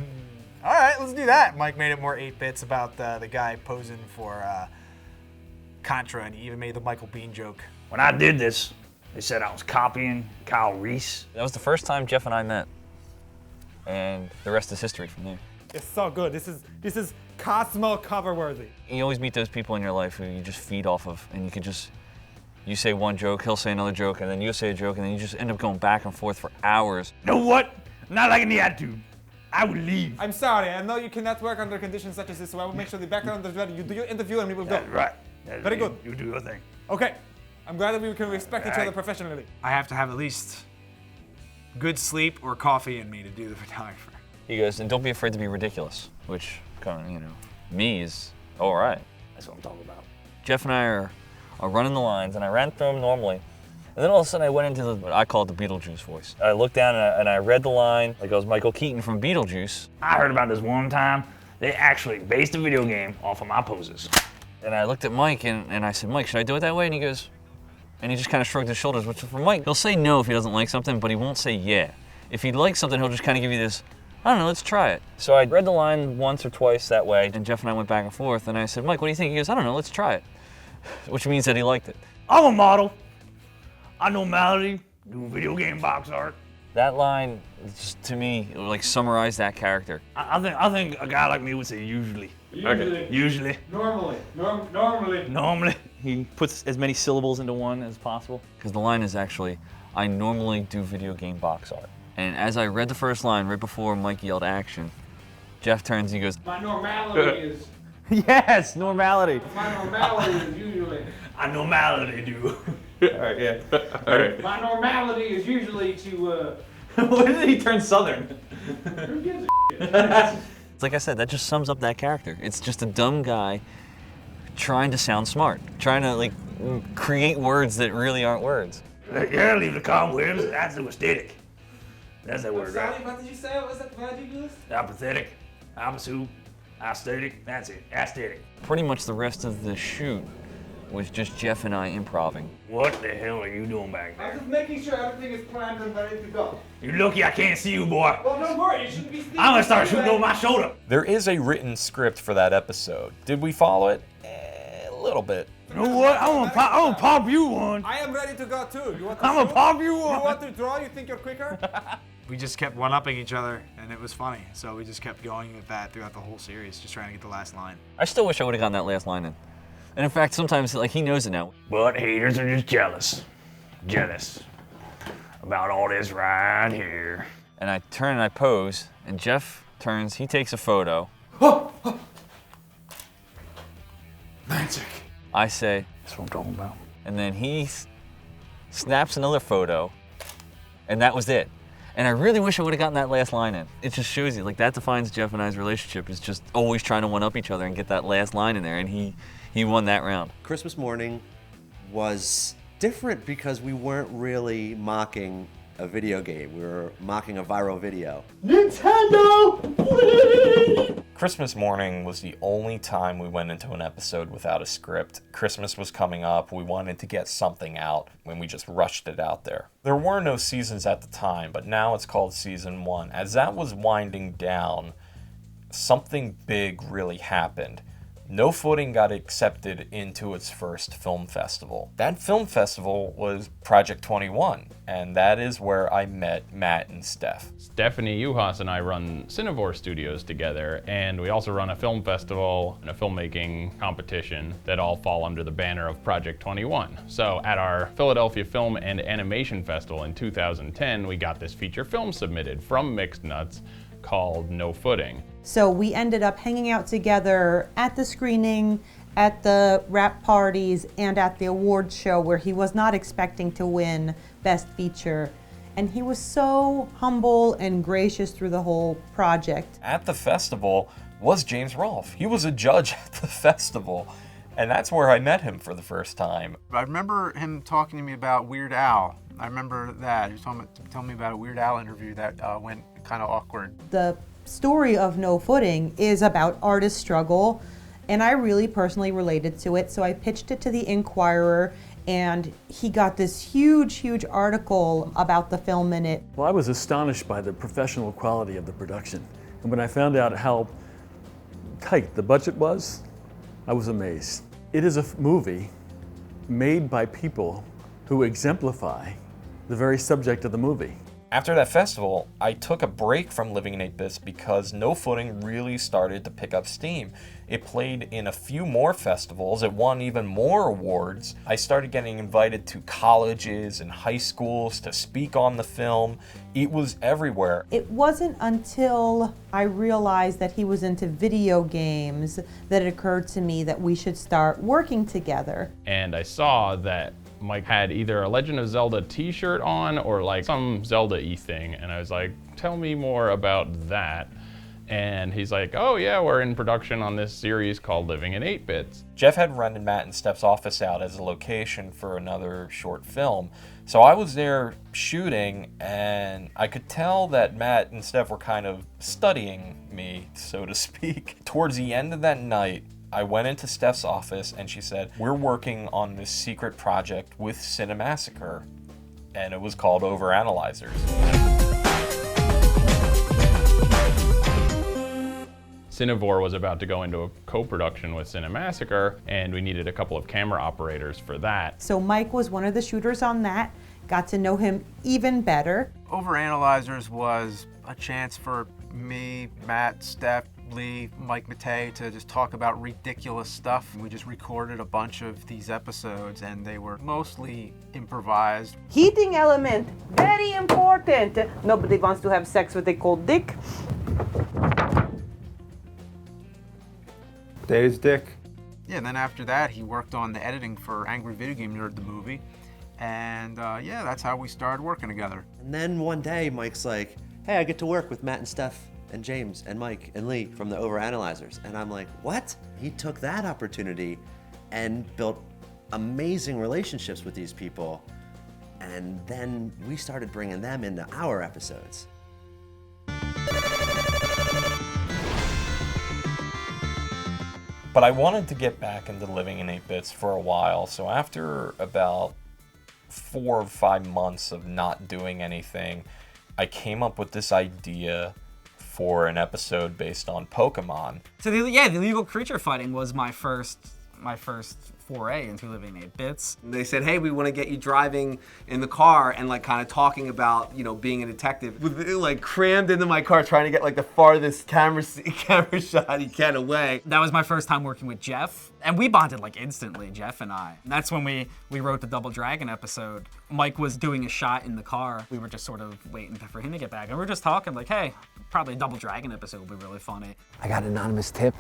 all right, let's do that. Mike made it more 8-Bits about the guy posing for Contra, and he even made the Michael Biehn joke. When I did this, they said I was copying Kyle Reese. That was the first time Jeff and I met, and the rest is history from there. It's so good. This is Cosmo cover worthy. You always meet those people in your life who you just feed off of, and you can just, you say one joke, he'll say another joke, and then you say a joke, and then you just end up going back and forth for hours. You know what? I'm not liking the attitude. I will leave. I'm sorry. I know you cannot work under conditions such as this, so I will make sure the background is ready. You do your interview and we will go. That's right. Very good. You do your thing. Okay. I'm glad that we can respect each other professionally. I have to have at least good sleep or coffee in me to do the photographer. He goes, and don't be afraid to be ridiculous, which, kind of, you know, me is all right. That's what I'm talking about. Jeff and I are running the lines, and I ran through them normally. And then all of a sudden I went into what I call the Beetlejuice voice. I looked down and I read the line, like it was Michael Keaton from Beetlejuice. I heard about this one time. They actually based a video game off of my poses. And I looked at Mike and I said, Mike, should I do it that way? And he goes, and he just kind of shrugged his shoulders, which for Mike, he'll say no if he doesn't like something, but he won't say yeah. If he likes something, he'll just kind of give you this, I don't know, let's try it. So I read the line once or twice that way, and Jeff and I went back and forth, and I said, Mike, what do you think? He goes, I don't know, let's try it. Which means that he liked it. I'm a model. I know melody, do video game box art. That line, just, to me, it like summarized that character. I think a guy like me would say usually. Usually. Usually. Normally. Normally. Normally. He puts as many syllables into one as possible. Because the line is actually, I normally do video game box art. And as I read the first line, right before Mike yelled action, Jeff turns and he goes, My normality is... Yes, normality. My normality is usually... I normality do. All right, yeah. All right. My normality is usually to... When did he turn Southern? Who gives a It's like I said, that just sums up that character. It's just a dumb guy trying to sound smart, trying to like create words that really aren't words. Yeah, leave the cobwebs. That's the aesthetic. That's that word, right? What did you say? What's that word you used? Apathetic, opposite, aesthetic. That's it, aesthetic. Pretty much the rest of the shoot was just Jeff and I improvising. What the hell are you doing back there? I'm just making sure everything is planned and ready to go. You're lucky I can't see you, boy. Well, don't worry. You shouldn't be sneaking. I'm gonna start shooting over my shoulder. There is a written script for that episode. Did we follow it? A little bit. You know what? I'm gonna pop you one. I am ready to go too. You want to I'm gonna pop you one. You want to draw? You think you're quicker? We just kept one-upping each other, and it was funny. So we just kept going with that throughout the whole series, just trying to get the last line. I still wish I would have gotten that last line in. And in fact, sometimes like he knows it now. But haters are just jealous. Jealous about all this right here. And I turn and I pose, and Jeff turns, he takes a photo. Magic. I say, that's what I'm talking about. And then he snaps another photo, and that was it. And I really wish I would have gotten that last line in. It just shows you, like that defines Jeff and I's relationship, is just always trying to one-up each other and get that last line in there, and he won that round. Christmas morning, was different because we weren't really mocking a video game. We were mocking a viral video. Nintendo! Christmas morning was the only time we went into an episode without a script. Christmas was coming up, we wanted to get something out, and we just rushed it out there. There were no seasons at the time, but now it's called Season 1. As that was winding down, something big really happened. No Footing got accepted into its first film festival. That film festival was Project 21, and that is where I met Matt and Steph. Stephanie Uhas and I run Cinevore Studios together, and we also run a film festival and a filmmaking competition that all fall under the banner of Project 21. So at our Philadelphia Film and Animation Festival in 2010, we got this feature film submitted from Mixed Nuts called No Footing. So we ended up hanging out together at the screening, at the wrap parties, and at the awards show where he was not expecting to win Best Feature. And he was so humble and gracious through the whole project. At the festival was James Rolfe. He was a judge at the festival, and that's where I met him for the first time. I remember him talking to me about Weird Al. I remember that. He was telling me about a Weird Al interview that went kind of awkward. The story of No Footing is about artist struggle, and I really personally related to it, so I pitched it to the Inquirer, and he got this huge article about the film in it. Well, I was astonished by the professional quality of the production, and when I found out how tight the budget was, I was amazed. It is a movie made by people who exemplify the very subject of the movie. After that festival, I took a break from Living in 8 Bits because No Footing really started to pick up steam. It played in a few more festivals, it won even more awards. I started getting invited to colleges and high schools to speak on the film. It was everywhere. It wasn't until I realized that he was into video games that it occurred to me that we should start working together. And I saw that Mike had either a Legend of Zelda t-shirt on or like some Zelda-y thing, and I was like, tell me more about that. And he's like, oh yeah, we're in production on this series called Living in 8 Bits. Jeff had rented Matt and Steph's office out as a location for another short film. So I was there shooting, and I could tell that Matt and Steph were kind of studying me, so to speak. Towards the end of that night, I went into Steph's office and she said, we're working on this secret project with Cinemassacre, and it was called Overanalyzers. Cinevore was about to go into a co-production with Cinemassacre, and we needed a couple of camera operators for that. So Mike was one of the shooters on that, got to know him even better. Overanalyzers was a chance for me, Matt, Steph, Lee, Mike Matei to just talk about ridiculous stuff. We just recorded a bunch of these episodes and they were mostly improvised. Heating element, very important. Nobody wants to have sex with a cold dick. Dave's dick. Yeah, and then after that he worked on the editing for Angry Video Game Nerd, the movie. And yeah, that's how we started working together. And then one day Mike's like, hey, I get to work with Matt and Steph and James and Mike and Lee from the Overanalyzers. And I'm like, what? He took that opportunity and built amazing relationships with these people. And then we started bringing them into our episodes. But I wanted to get back into Living in 8 Bits for a while, so after about 4 or 5 months of not doing anything, I came up with this idea for an episode based on Pokemon. So the illegal creature fighting was my first foray into Living in 8 Bits. They said, hey, we want to get you driving in the car and like kind of talking about, you know, being a detective. With like crammed into my car trying to get like the farthest camera shot he can away. That was my first time working with Jeff, and we bonded like instantly, Jeff and I. And that's when we wrote the Double Dragon episode. Mike was doing a shot in the car. We were just sort of waiting for him to get back, and we were just talking like, hey, probably a Double Dragon episode would be really funny. I got an anonymous tip.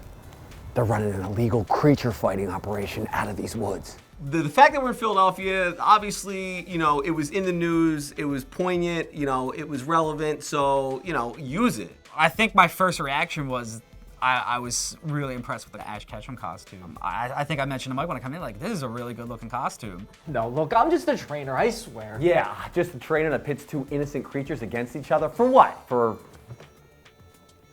They're running an illegal creature fighting operation out of these woods. The fact that we're in Philadelphia, obviously, you know, it was in the news, it was poignant, you know, it was relevant, so, you know, use it. I think my first reaction was, I was really impressed with the Ash Ketchum costume. I think I mentioned to Mike when I come in, like, this is a really good looking costume. No, look, I'm just a trainer, I swear. Yeah, just a trainer that pits two innocent creatures against each other. For what? For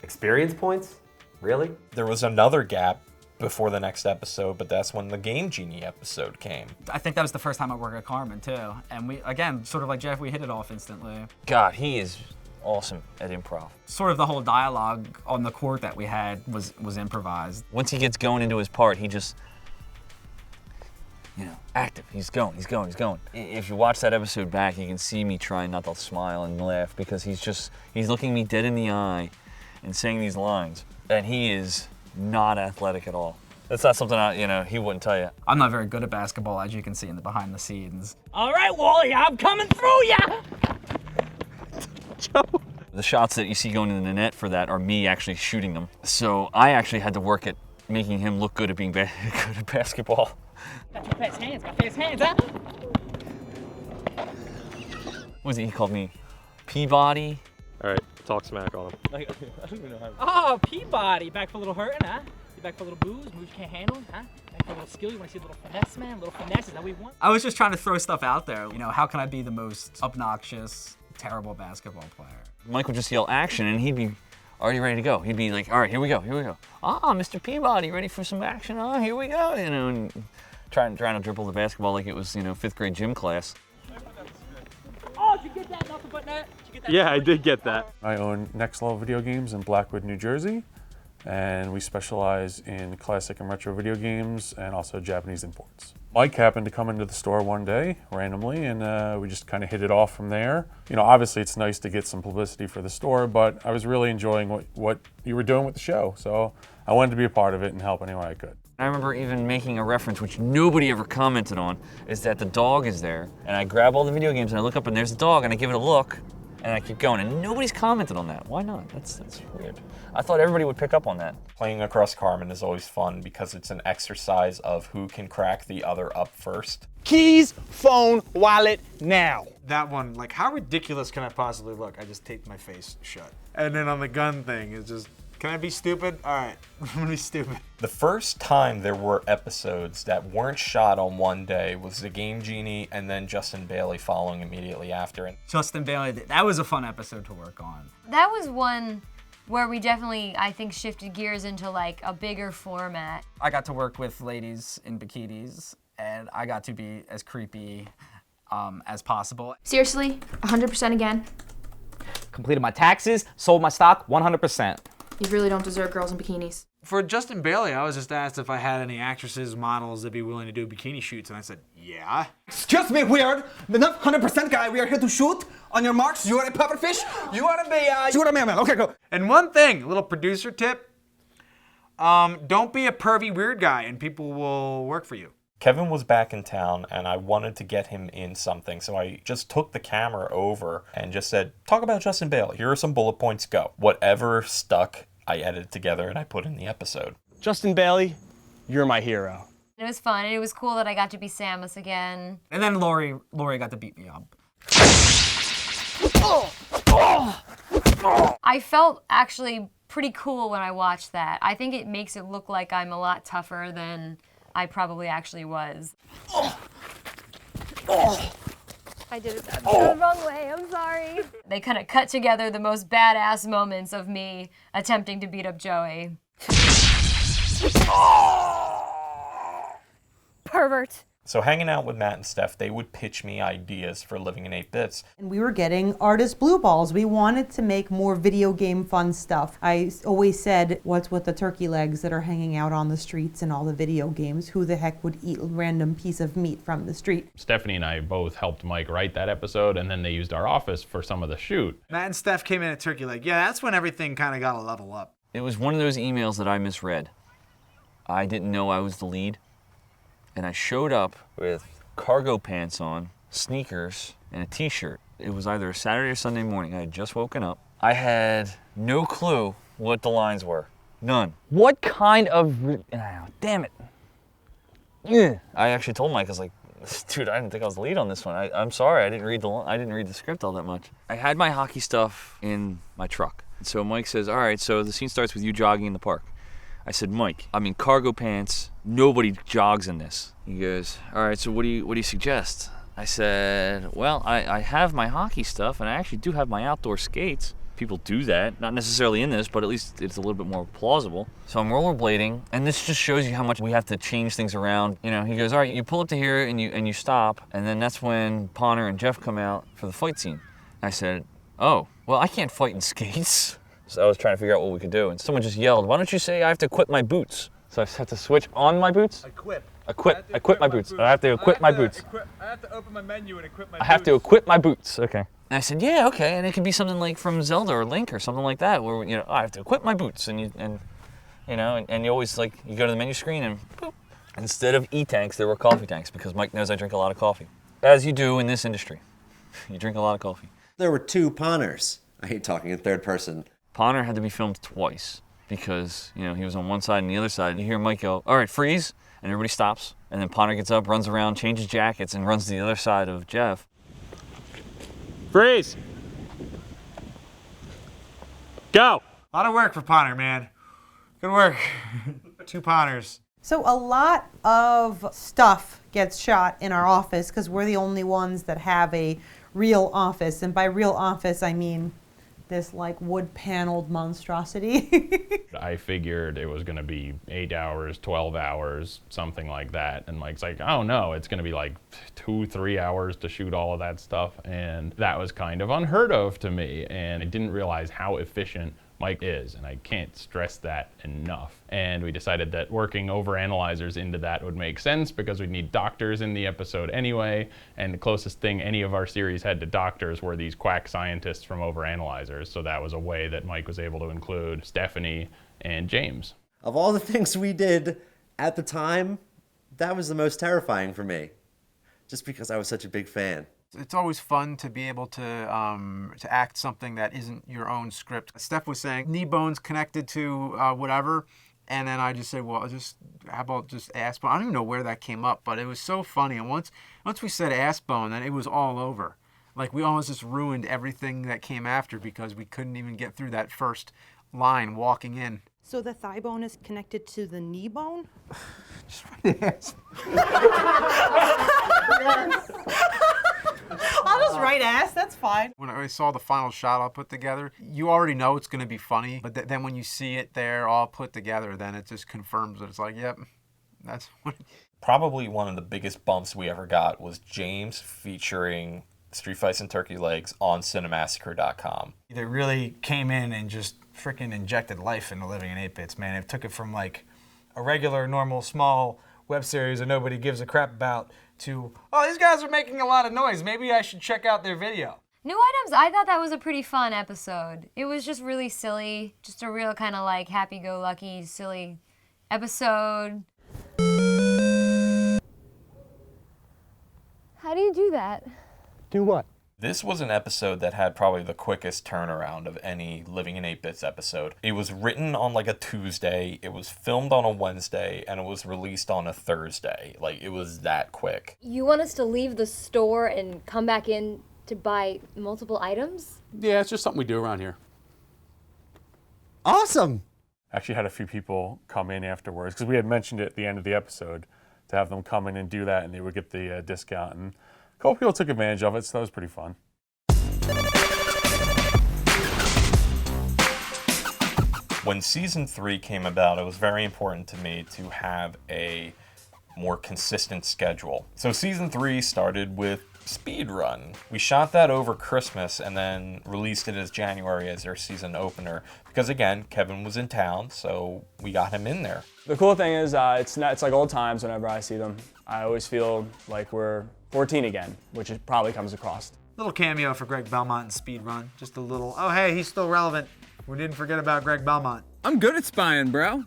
experience points? Really? There was another gap before the next episode, but that's when the Game Genie episode came. I think that was the first time I worked at Carmen too. And we, again, sort of like Jeff, we hit it off instantly. God, he is awesome at improv. Sort of the whole dialogue on the court that we had was improvised. Once he gets going into his part, he just, active. He's going. If you watch that episode back, you can see me trying not to smile and laugh because he's looking me dead in the eye and saying these lines. And he is not athletic at all. That's not something he wouldn't tell you. I'm not very good at basketball, as you can see in the behind the scenes. All right, Wally, I'm coming through ya! The shots that you see going into the net for that are me actually shooting them. So I actually had to work at making him look good at being good at basketball. Got fast hands, huh? What was it? He called me Peabody. All right, talk smack on him. I don't even know how. Oh, Peabody, back for a little hurting, huh? You back for a little booze, moves you can't handle, huh? Back for a little skill, you want to see a little finesse, man? A little finesse, is that what we want? I was just trying to throw stuff out there. How can I be the most obnoxious, terrible basketball player? Mike would just yell action and he'd be already ready to go. He'd be like, all right, here we go. Mr. Peabody, ready for some action? Oh, here we go. And trying to dribble the basketball like it was, 5th grade gym class. Oh, did you get that? Nothing but net? Yeah, I did get that. I own Next Level Video Games in Blackwood, New Jersey, and we specialize in classic and retro video games and also Japanese imports. Mike happened to come into the store one day randomly, and we just kind of hit it off from there. Obviously it's nice to get some publicity for the store, but I was really enjoying what you were doing with the show, so I wanted to be a part of it and help any way I could. I remember even making a reference, which nobody ever commented on, is that the dog is there, and I grab all the video games and I look up and there's the dog and I give it a look, and I keep going, and nobody's commented on that. Why not? That's weird. I thought everybody would pick up on that. Playing across Carmen is always fun because it's an exercise of who can crack the other up first. Keys, phone, wallet, now. That one, like, how ridiculous can I possibly look? I just taped my face shut. And then on the gun thing, it's just, can I be stupid? All right, I'm gonna be stupid. The first time there were episodes that weren't shot on one day was the Game Genie and then Justin Bailey following immediately after. And Justin Bailey, that was a fun episode to work on. That was one where we definitely, I think, shifted gears into like a bigger format. I got to work with ladies in bikinis, and I got to be as creepy as possible. Seriously, 100% again? Completed my taxes, sold my stock, 100%. You really don't deserve girls in bikinis. For Justin Bailey, I was just asked if I had any actresses, models that'd be willing to do bikini shoots, and I said, yeah. Excuse me, weird. The not 100% guy. We are here to shoot. On your marks, you are a pufferfish. You are a shoot a mammal. Okay, go. And one thing, a little producer tip, don't be a pervy weird guy and people will work for you. Kevin was back in town and I wanted to get him in something, so I just took the camera over and just said, talk about Justin Bailey. Here are some bullet points, go. Whatever stuck, I edited together and I put in the episode. Justin Bailey, you're my hero. It was fun, and it was cool that I got to be Samus again. And then Lori got to beat me up. I felt actually pretty cool when I watched that. I think it makes it look like I'm a lot tougher than I probably actually was. I did it the wrong way, I'm sorry. They kind of cut together the most badass moments of me attempting to beat up Joey. Pervert. So hanging out with Matt and Steph, they would pitch me ideas for Living in 8 Bits. And we were getting artist blue balls. We wanted to make more video game fun stuff. I always said, what's with the turkey legs that are hanging out on the streets in all the video games? Who the heck would eat a random piece of meat from the street? Stephanie and I both helped Mike write that episode, and then they used our office for some of the shoot. Matt and Steph came in at turkey leg. Yeah, that's when everything kind of got a level up. It was one of those emails that I misread. I didn't know I was the lead. And I showed up with cargo pants on, sneakers, and a t-shirt. It was either a Saturday or Sunday morning. I had just woken up. I had no clue what the lines were. None. What kind of... damn it. Yeah. I actually told Mike, I was like, dude, I didn't think I was the lead on this one. I'm sorry, I didn't read the script all that much. I had my hockey stuff in my truck. So Mike says, all right, so the scene starts with you jogging in the park. I said, Mike, I'm in cargo pants. Nobody jogs in this. He goes, all right, so what do you suggest? I said, well, I have my hockey stuff, and I actually do have my outdoor skates. People do that, not necessarily in this, but at least it's a little bit more plausible. So I'm rollerblading, and this just shows you how much we have to change things around. You know, he goes, all right, you pull up to here and you stop, and then that's when Ponner and Jeff come out for the fight scene. I said, oh, well, I can't fight in skates. So I was trying to figure out what we could do, and someone just yelled, why don't you say I have to equip my boots? So I had to switch on my boots. Equip my boots. I have to equip my boots. I have to open my menu and equip my I have to equip my boots. Okay. And I said, yeah, okay, and it could be something like from Zelda or Link or something like that, where I have to equip my boots, and you always like you go to the menu screen and boop. Instead of e-tanks, there were coffee tanks because Mike knows I drink a lot of coffee, as you do in this industry. You drink a lot of coffee. There were 2 Ponners. I hate talking in third person. Ponner had to be filmed twice because he was on one side and the other side. And you hear Mike go, all right, freeze, and everybody stops. And then Ponner gets up, runs around, changes jackets, and runs to the other side of Jeff. Freeze! Go! A lot of work for Ponner, man. Good work. 2 Ponners. So a lot of stuff gets shot in our office because we're the only ones that have a real office. And by real office, I mean this like wood-paneled monstrosity. I figured it was going to be 8 hours, 12 hours, something like that. And Mike's like, oh no, it's going to be like 2-3 hours to shoot all of that stuff. And that was kind of unheard of to me. And I didn't realize how efficient Mike is, and I can't stress that enough. And we decided that working overanalyzers into that would make sense because we'd need doctors in the episode anyway, and the closest thing any of our series had to doctors were these quack scientists from overanalyzers, so that was a way that Mike was able to include Stephanie and James. Of all the things we did at the time, that was the most terrifying for me, just because I was such a big fan. It's always fun to be able to act something that isn't your own script. Steph was saying knee bone's connected to whatever, and then I just said, well, how about just ass bone? I don't even know where that came up, but it was so funny. And once we said ass bone, then it was all over. Like we almost just ruined everything that came after because we couldn't even get through that first line walking in. So the thigh bone is connected to the knee bone? Just write ass. I'll just write ass, that's fine. When I saw the final shot all put together, you already know it's going to be funny, but then when you see it there all put together, then it just confirms that it's like, yep, that's what Probably one of the biggest bumps we ever got was James featuring Street Fights and Turkey Legs on Cinemassacre.com. They really came in and just freaking injected life into Living in 8-Bits, man. It took it from like a regular, normal, small web series that nobody gives a crap about to, oh, these guys are making a lot of noise. Maybe I should check out their video. New items, I thought that was a pretty fun episode. It was just really silly, just a real kind of like happy-go-lucky, silly episode. How do you do that? Do what? This was an episode that had probably the quickest turnaround of any Living in 8-Bits episode. It was written on like a Tuesday, it was filmed on a Wednesday, and it was released on a Thursday. Like, it was that quick. You want us to leave the store and come back in to buy multiple items? Yeah, it's just something we do around here. Awesome! Actually had a few people come in afterwards, because we had mentioned it at the end of the episode, to have them come in and do that, and they would get the discount. And a couple people took advantage of it, so that was pretty fun. When season 3 came about, it was very important to me to have a more consistent schedule. So season 3 started with Speed Run. We shot that over Christmas and then released it as January as our season opener because, again, Kevin was in town, so we got him in there. The cool thing is it's like old times whenever I see them. I always feel like we're 14 again, which it probably comes across. Little cameo for Greg Belmont in Speed Run. Just a little, oh hey, he's still relevant. We didn't forget about Greg Belmont. I'm good at spying, bro.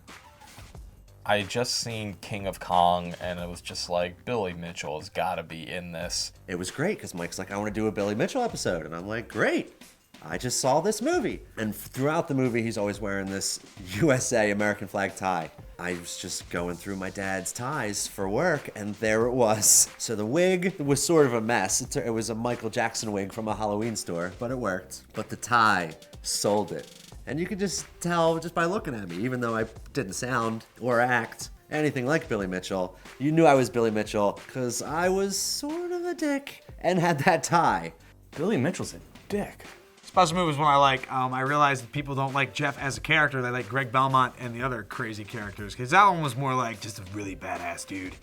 I had just seen King of Kong, and it was just like, Billy Mitchell has got to be in this. It was great, because Mike's like, I want to do a Billy Mitchell episode. And I'm like, great. I just saw this movie. And throughout the movie, he's always wearing this USA American flag tie. I was just going through my dad's ties for work, and there it was. So the wig was sort of a mess. It was a Michael Jackson wig from a Halloween store, but it worked. But the tie sold it. And you could just tell just by looking at me, even though I didn't sound or act anything like Billy Mitchell. You knew I was Billy Mitchell because I was sort of a dick and had that tie. Billy Mitchell's a dick. Special move was one I realized that people don't like Jeff as a character. They like Greg Belmont and the other crazy characters, because that one was more like just a really badass dude,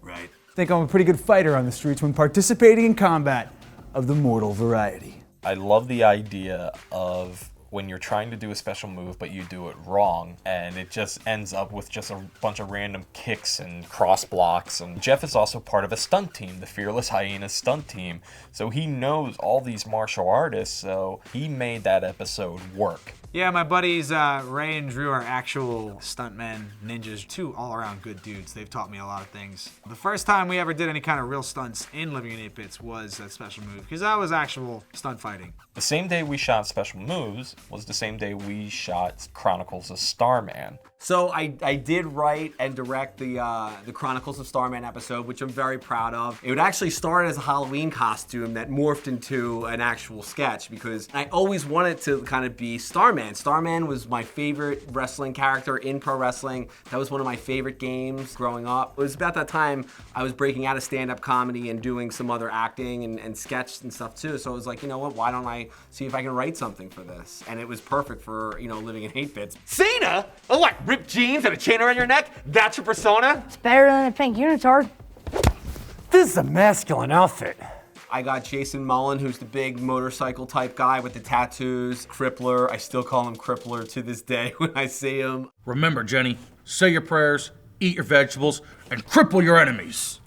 right? I think I'm a pretty good fighter on the streets when participating in combat of the mortal variety. I love the idea of when you're trying to do a special move but you do it wrong and it just ends up with just a bunch of random kicks and cross blocks. And Jeff is also part of a stunt team, the Fearless Hyenas stunt team, so he knows all these martial artists, so he made that episode work. Yeah, my buddies Ray and Drew are actual stuntmen, ninjas, two all-around good dudes. They've taught me a lot of things. The first time we ever did any kind of real stunts in Living in 8 Bits was that special move, because that was actual stunt fighting. The same day we shot Special Moves was the same day we shot Chronicles of Starman. So I did write and direct the Chronicles of Starman episode, which I'm very proud of. It would actually start as a Halloween costume that morphed into an actual sketch, because I always wanted to kind of be Starman. Starman was my favorite wrestling character in pro wrestling. That was one of my favorite games growing up. It was about that time I was breaking out of stand-up comedy and doing some other acting and sketch and stuff too. So I was like, you know what, why don't I see if I can write something for this? And it was perfect for, Living in 8 Bits. Cena? Oh, what, ripped jeans and a chain around your neck? That's your persona? It's better than a pink unitard. This is a masculine outfit. I got Jason Mullen, who's the big motorcycle type guy with the tattoos. Crippler, I still call him Crippler to this day when I see him. Remember, Jenny, say your prayers, eat your vegetables, and cripple your enemies.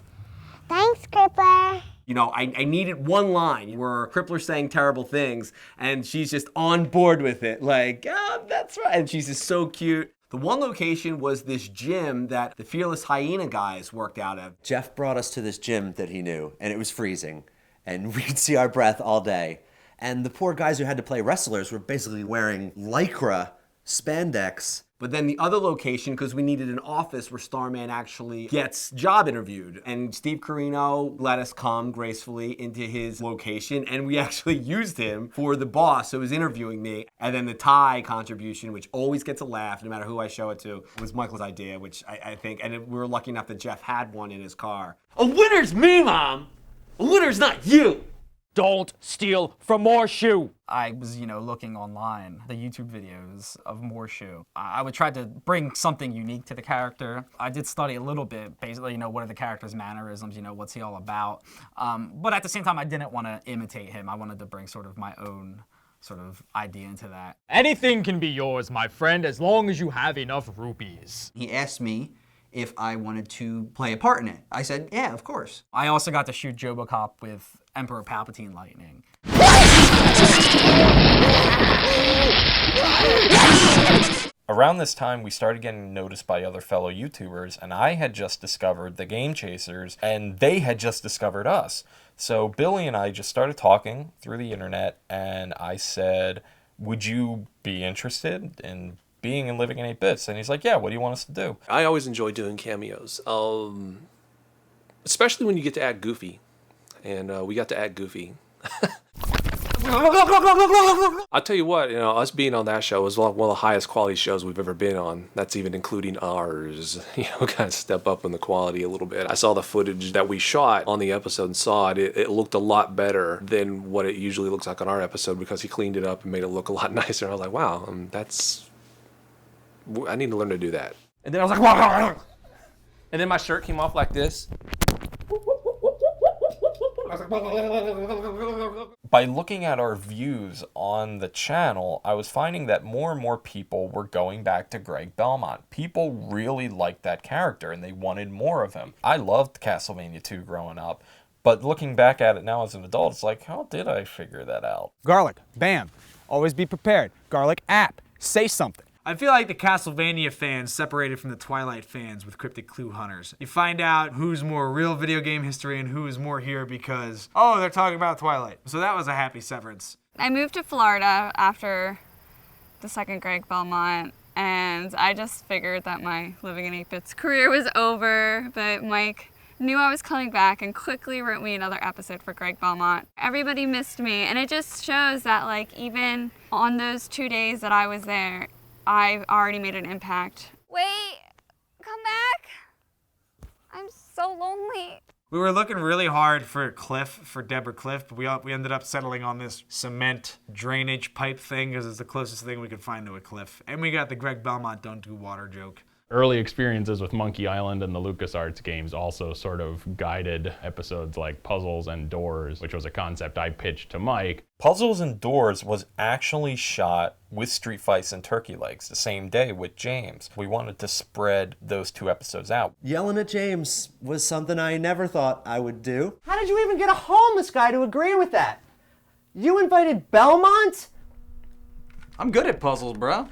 Thanks, Crippler. I needed one line where Crippler's saying terrible things, and she's just on board with it. Like, oh, that's right. And she's just so cute. The one location was this gym that the Fearless Hyena guys worked out of. Jeff brought us to this gym that he knew, and it was freezing. And we could see our breath all day. And the poor guys who had to play wrestlers were basically wearing Lycra spandex. But then the other location, because we needed an office where Starman actually gets job interviewed. And Steve Carino let us come gracefully into his location, and we actually used him for the boss who was interviewing me. And then the tie contribution, which always gets a laugh no matter who I show it to, was Michael's idea, which I think, and we were lucky enough that Jeff had one in his car. A winner's me, Mom! A winner's not you! Don't steal from Morshoe! I was, looking online, the YouTube videos of Morshoe. I would try to bring something unique to the character. I did study a little bit, basically, what are the character's mannerisms, what's he all about. But at the same time, I didn't want to imitate him. I wanted to bring sort of my own sort of idea into that. Anything can be yours, my friend, as long as you have enough rupees. He asked me if I wanted to play a part in it. I said, yeah, of course. I also got to shoot Jobocop with Emperor Palpatine lightning. Around this time, we started getting noticed by other fellow YouTubers, and I had just discovered the Game Chasers, and they had just discovered us. So Billy and I just started talking through the internet, and I said, would you be interested in being and living in 8 Bits? And he's like, yeah, what do you want us to do? I always enjoy doing cameos, especially when you get to add Goofy. And we got to add Goofy. I'll tell you what, us being on that show was one of the highest quality shows we've ever been on. That's even including ours. Kind of step up in the quality a little bit. I saw the footage that we shot on the episode and saw it. It looked a lot better than what it usually looks like on our episode, because he cleaned it up and made it look a lot nicer. And I was like, wow, I need to learn to do that. And then I was like, wah! And then my shirt came off like this. By looking at our views on the channel, I was finding that more and more people were going back to Greg Belmont. People really liked that character and they wanted more of him. I loved Castlevania 2 growing up, but looking back at it now as an adult, it's like, how did I figure that out? Garlic, bam. Always be prepared. Garlic app. Say something. I feel like the Castlevania fans separated from the Twilight fans with Cryptic Clue Hunters. You find out who's more real video game history and who is more here because, oh, they're talking about Twilight. So that was a happy severance. I moved to Florida after the second Greg Belmont, and I just figured that my Living in 8 Bits career was over, but Mike knew I was coming back and quickly wrote me another episode for Greg Belmont. Everybody missed me, and it just shows that like even on those 2 days that I was there, I already made an impact. Wait, come back. I'm so lonely. We were looking really hard for Deborah Cliff, but we ended up settling on this cement drainage pipe thing because it's the closest thing we could find to a cliff. And we got the Greg Belmont don't do water joke. Early experiences with Monkey Island and the LucasArts games also sort of guided episodes like Puzzles and Doors, which was a concept I pitched to Mike. Puzzles and Doors was actually shot with Street Fights and Turkey Legs the same day with James. We wanted to spread those 2 episodes out. Yelling at James was something I never thought I would do. How did you even get a homeless guy to agree with that? You invited Belmont? I'm good at puzzles, bro.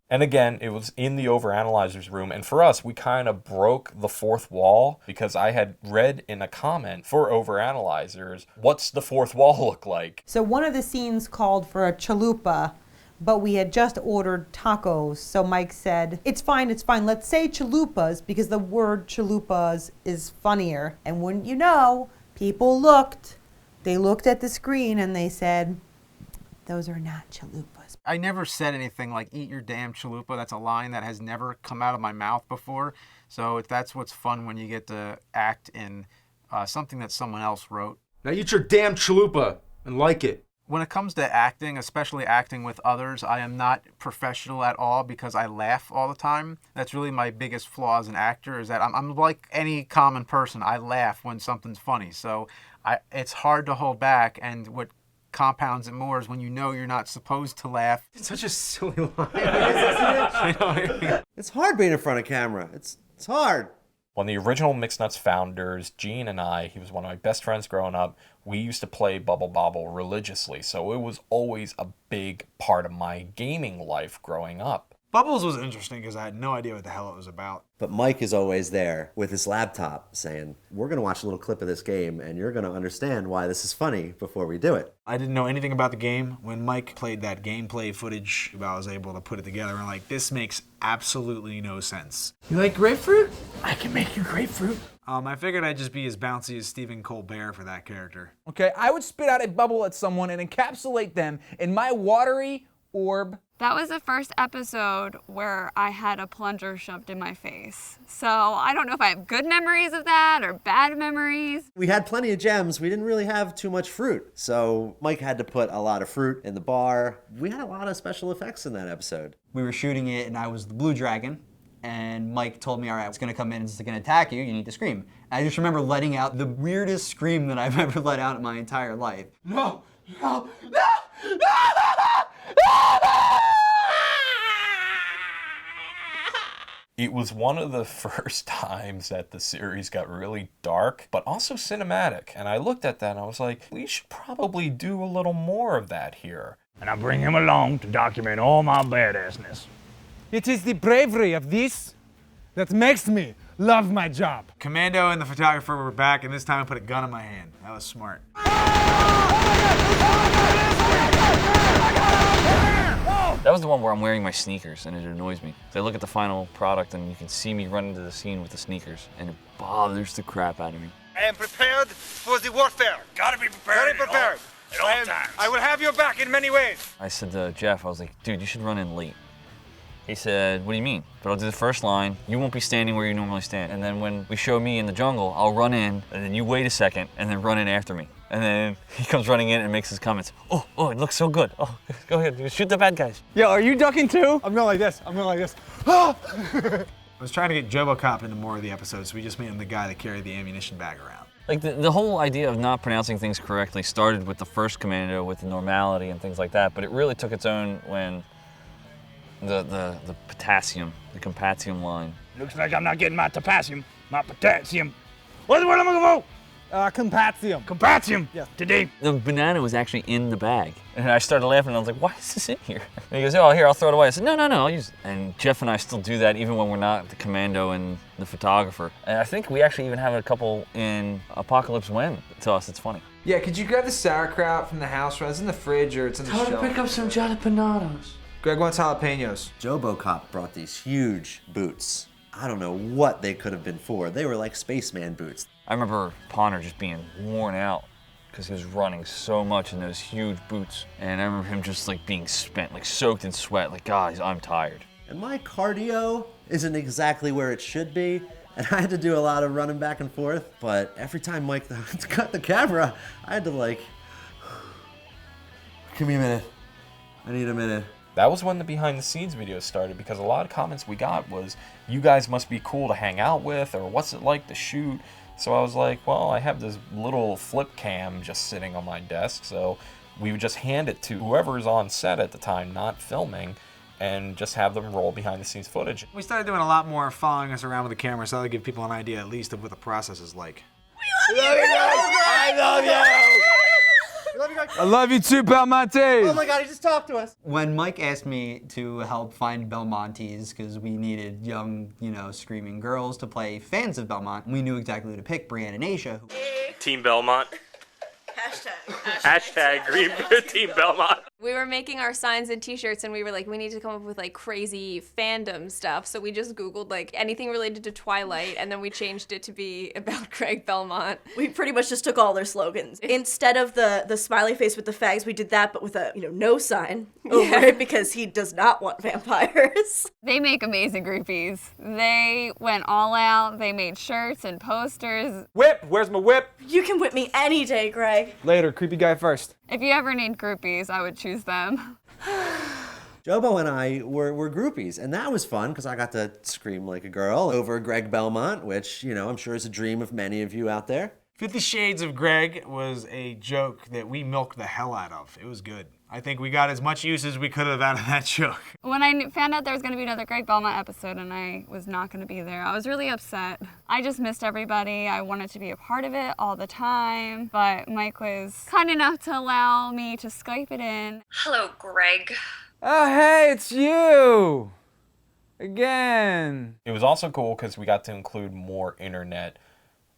And again, it was in the Overanalyzers room, and for us, we kind of broke the 4th wall because I had read in a comment for Overanalyzers, what's the 4th wall look like? So one of the scenes called for a chalupa, but we had just ordered tacos. So Mike said, it's fine, let's say chalupas because the word chalupas is funnier. And wouldn't you know, people looked at the screen and they said, those are not chalupas. I never said anything like, eat your damn chalupa. That's a line that has never come out of my mouth before. So that's what's fun when you get to act in something that someone else wrote. Now eat your damn chalupa and like it. When it comes to acting, especially acting with others, I am not professional at all because I laugh all the time. That's really my biggest flaw as an actor, is that I'm like any common person. I laugh when something's funny. So it's hard to hold back, and what compounds it more is when you know you're not supposed to laugh. It's such a silly line. It's hard being in front of camera. It's hard. When the original Mixed Nuts founders, Gene and I, he was one of my best friends growing up, we used to play Bubble Bobble religiously, so it was always a big part of my gaming life growing up. Bubbles was interesting because I had no idea what the hell it was about. But Mike is always there with his laptop saying, we're going to watch a little clip of this game and you're going to understand why this is funny before we do it. I didn't know anything about the game. When Mike played that gameplay footage, I was able to put it together and like, this makes absolutely no sense. You like grapefruit? I can make you grapefruit. I figured I'd just be as bouncy as Stephen Colbert for that character. Okay, I would spit out a bubble at someone and encapsulate them in my watery orb. That was the first episode where I had a plunger shoved in my face. So I don't know if I have good memories of that or bad memories. We had plenty of gems. We didn't really have too much fruit. So Mike had to put a lot of fruit in the bar. We had a lot of special effects in that episode. We were shooting it and I was the blue dragon. And Mike told me, all right, it's gonna come in and it's gonna attack you, you need to scream. And I just remember letting out the weirdest scream that I've ever let out in my entire life. No, no, no, no, no, no, It was one of the first times that the series got really dark, but also cinematic. And I looked at that and I was like, we should probably do a little more of that here. And I bring him along to document all my badassness. It is the bravery of this that makes me love my job. Commando and the photographer were back, and this time I put a gun in my hand. That was smart. That was the one where I'm wearing my sneakers and it annoys me. So I look at the final product and you can see me run into the scene with the sneakers and it bothers the crap out of me. I am prepared for the warfare. Gotta be prepared. Very prepared. At all times. I will have your back in many ways. I said to Jeff, I was like, dude, you should run in late. He said, what do you mean? But I'll do the first line, you won't be standing where you normally stand. And then when we show me in the jungle, I'll run in, and then you wait a second, and then run in after me. And then he comes running in and makes his comments. Oh, it looks so good. Oh, go ahead, shoot the bad guys. Yo, are you ducking too? I'm going like this, I'm going like this. I was trying to get JoboCop into more of the episodes, so we just made him the guy that carried the ammunition bag around. Like the whole idea of not pronouncing things correctly started with the first Commando, with the normality and things like that, but it really took its own when the potassium, the compatium line. Looks like I'm not getting my potassium, my potassium. What's the word I'm looking for? Compatium. Compatium. Yeah. Today. The banana was actually in the bag. And I started laughing and I was like, why is this in here? And he goes, oh, here, I'll throw it away. I said, no, I'll use it. And Jeff and I still do that even when we're not the Commando and the photographer. And I think we actually even have a couple in Apocalypse When. To us, it's funny. Yeah, could you grab the sauerkraut from the house? It's in the fridge or it's in the shelf. Tell her to pick up some jalapenos. Greg wants jalapenos. JoboCop brought these huge boots. I don't know what they could have been for. They were like spaceman boots. I remember Ponder just being worn out because he was running so much in those huge boots. And I remember him just like being spent, like soaked in sweat, like, God, I'm tired. And my cardio isn't exactly where it should be. And I had to do a lot of running back and forth. But every time Mike cut the camera, I had to like, give me a minute. I need a minute. That was when the behind the scenes videos started, because a lot of comments we got was, you guys must be cool to hang out with, or what's it like to shoot? So I was like, well, I have this little flip cam just sitting on my desk, so we would just hand it to whoever's on set at the time, not filming, and just have them roll behind the scenes footage. We started doing a lot more following us around with the camera, so that would give people an idea at least of what the process is like. We love you, I love you! I love you too, Belmonte! Oh my God, he just talked to us. When Mike asked me to help find Belmontes, because we needed young, screaming girls to play fans of Belmont, we knew exactly who to pick, Brianne and Asia. Team Belmont. Hashtag Green Team Belmont. We were making our signs and t-shirts and we were like, we need to come up with like crazy fandom stuff. So we just Googled like anything related to Twilight and then we changed it to be about Craig Belmont. We pretty much just took all their slogans. Instead of the smiley face with the fags, we did that but with a, no sign over it because he does not want vampires. They make amazing groupies. They went all out. They made shirts and posters. Whip! Where's my whip? You can whip me any day, Greg. Later, creepy guy first. If you ever need groupies, I would choose them. Jobo and I were groupies, and that was fun because I got to scream like a girl over Greg Belmont, which, I'm sure is a dream of many of you out there. 50 Shades of Greg was a joke that we milked the hell out of. It was good. I think we got as much use as we could have out of that joke. When I found out there was going to be another Greg Belmont episode and I was not going to be there, I was really upset. I just missed everybody. I wanted to be a part of it all the time, but Mike was kind enough to allow me to Skype it in. Hello, Greg. Oh, hey, it's you! Again. It was also cool because we got to include more internet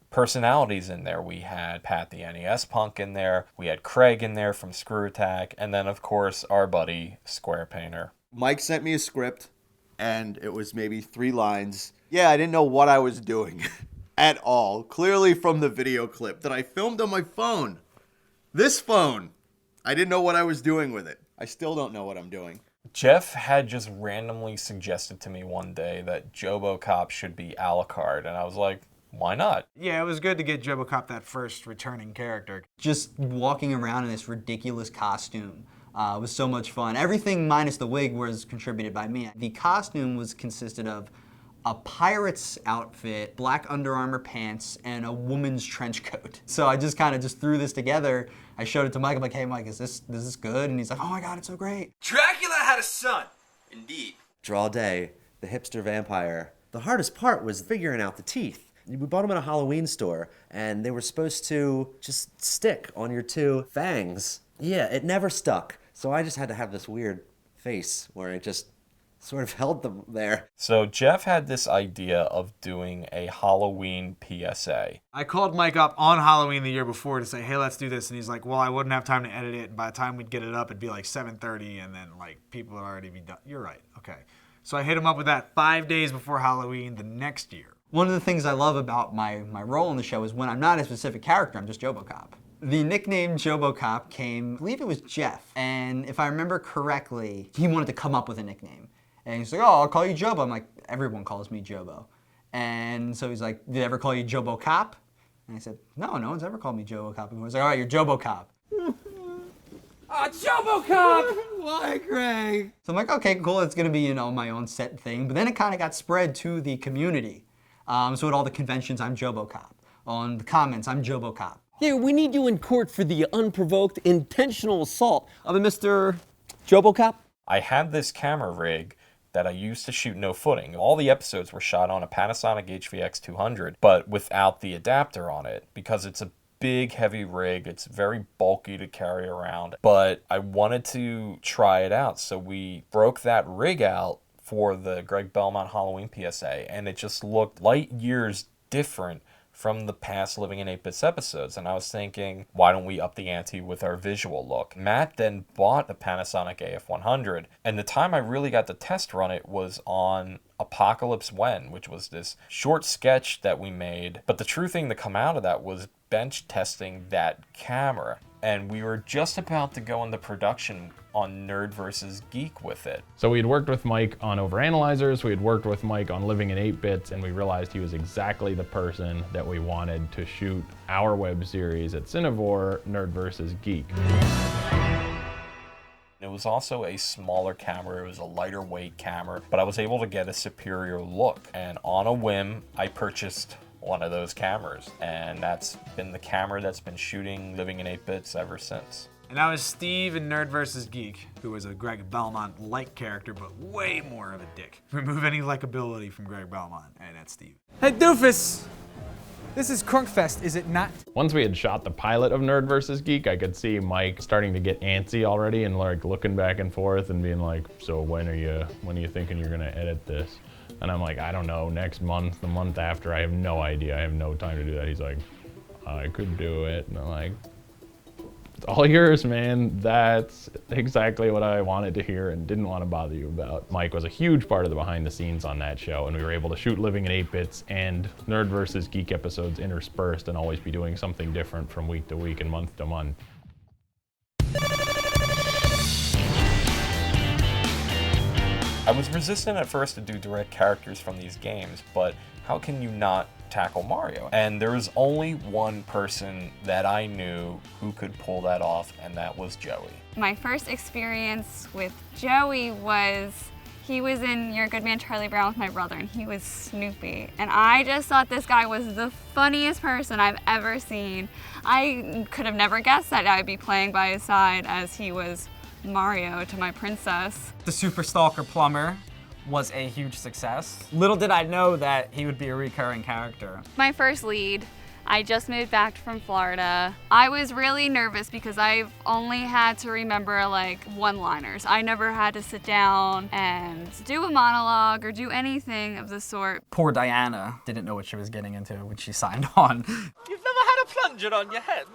personalities in there. We had Pat the NES Punk in there, we had Craig in there from Screw Attack, and then of course our buddy Square Painter. Mike sent me a script and it was maybe 3 lines. Yeah, I didn't know what I was doing at all. Clearly from the video clip that I filmed on my phone. This phone. I didn't know what I was doing with it. I still don't know what I'm doing. Jeff had just randomly suggested to me one day that Jobo Cop should be Alucard, and I was like, why not? Yeah, it was good to get Jobo Cop that first returning character. Just walking around in this ridiculous costume was so much fun. Everything minus the wig was contributed by me. The costume consisted of a pirate's outfit, black Under Armour pants, and a woman's trench coat. So I just kind of threw this together. I showed it to Mike. I'm like, hey, Mike, is this good? And he's like, oh my God, it's so great. Dracula had a son. Indeed. Draw Day, the hipster vampire. The hardest part was figuring out the teeth. We bought them at a Halloween store, and they were supposed to just stick on your 2 fangs. Yeah, it never stuck. So I just had to have this weird face where it just sort of held them there. So Jeff had this idea of doing a Halloween PSA. I called Mike up on Halloween the year before to say, hey, let's do this. And he's like, well, I wouldn't have time to edit it. And by the time we'd get it up, it'd be like 7:30, and then people would already be done. You're right. Okay. So I hit him up with that 5 days before Halloween the next year. One of the things I love about my role in the show is when I'm not a specific character, I'm just Jobo Cop. The nickname Jobo Cop came, I believe it was Jeff, and if I remember correctly, he wanted to come up with a nickname. And he's like, oh, I'll call you Jobo. I'm like, everyone calls me Jobo. And so he's like, did they ever call you Jobo Cop? And I said, no one's ever called me Jobo Cop. And he was like, all right, you're Jobo Cop. Jobo Cop! Why, Greg? So I'm like, okay, cool, it's gonna be, my own set thing. But then it kind of got spread to the community. So at all the conventions, I'm Jobo Cop. On the comments, I'm Jobo Cop. Yeah, we need you in court for the unprovoked intentional assault of a Mr. Jobo Cop. I had this camera rig that I used to shoot no footing. All the episodes were shot on a Panasonic HVX 200, but without the adapter on it because it's a big, heavy rig. It's very bulky to carry around, but I wanted to try it out. So we broke that rig out for the Greg Belmont Halloween PSA, and it just looked light years different from the past Living in 8-Bits episodes, and I was thinking, why don't we up the ante with our visual look? Matt then bought a Panasonic AF100, and the time I really got to test run it was on Apocalypse When, which was this short sketch that we made, but the true thing to come out of that was bench testing that camera, and we were just about to go into production on Nerd vs. Geek with it. So we had worked with Mike on Overanalyzers, we had worked with Mike on Living in 8-Bits, and we realized he was exactly the person that we wanted to shoot our web series at Cinevore, Nerd vs. Geek. It was also a smaller camera, it was a lighter weight camera, but I was able to get a superior look, and on a whim, I purchased one of those cameras, and that's been the camera that's been shooting Living in 8-Bits ever since. And that was Steve in Nerd vs. Geek, who was a Greg Belmont-like character, but way more of a dick. Remove any likability from Greg Belmont, and that's Steve. Hey, Doofus! This is Crunkfest, is it not? Once we had shot the pilot of Nerd vs. Geek, I could see Mike starting to get antsy already and like looking back and forth and being like, so when are you thinking you're gonna edit this? And I'm like, I don't know, next month, the month after, I have no idea, I have no time to do that. He's like, I could do it. And I'm like, it's all yours, man. That's exactly what I wanted to hear and didn't want to bother you about. Mike was a huge part of the behind the scenes on that show, and we were able to shoot Living in 8-Bits and Nerd vs. Geek episodes interspersed and always be doing something different from week to week and month to month. I was resistant at first to do direct characters from these games, but how can you not tackle Mario? And there was only one person that I knew who could pull that off, and that was Joey. My first experience with Joey was, he was in You're a Good Man, Charlie Brown with my brother, and he was Snoopy. And I just thought this guy was the funniest person I've ever seen. I could have never guessed that I'd be playing by his side as he was Mario to my princess. The Super Stalker Plumber was a huge success. Little did I know that he would be a recurring character. My first lead, I just moved back from Florida. I was really nervous because I've only had to remember like one-liners. I never had to sit down and do a monologue or do anything of the sort. Poor Diana didn't know what she was getting into when she signed on. You've never had a plunger on your head?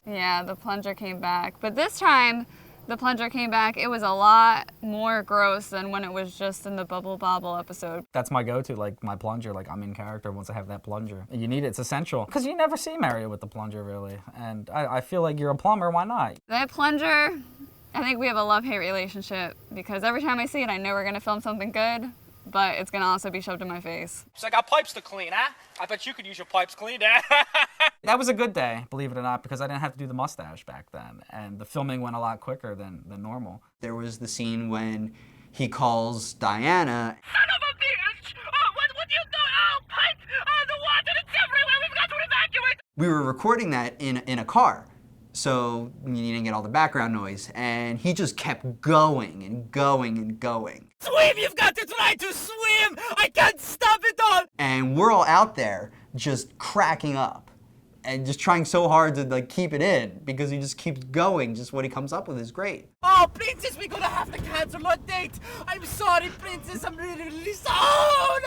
Yeah, the plunger came back. But this time, the plunger came back, it was a lot more gross than when it was just in the Bubble Bobble episode. That's my go-to, like my plunger, like I'm in character once I have that plunger. You need it, it's essential. Because you never see Mario with the plunger really. And I feel like you're a plumber, why not? That plunger, I think we have a love-hate relationship because every time I see it, I know we're gonna film something good, but it's gonna also be shoved in my face. So I got pipes to clean, huh? I bet you could use your pipes cleaned, huh? That was a good day, believe it or not, because I didn't have to do the mustache back then, and the filming went a lot quicker than normal. There was the scene when he calls Diana. Son of a bitch! Oh, what you do? Oh, pipe! Oh, the water, it's everywhere! We've got to evacuate! We were recording that in a car, so you didn't get all the background noise, and he just kept going and going and going. Swim! You've got to try to swim! I can't stop it all! And we're all out there just cracking up and just trying so hard to like keep it in because he just keeps going. Just what he comes up with is great. Oh, Princess, we're gonna have to cancel our date! I'm sorry, Princess, I'm really sorry! Oh,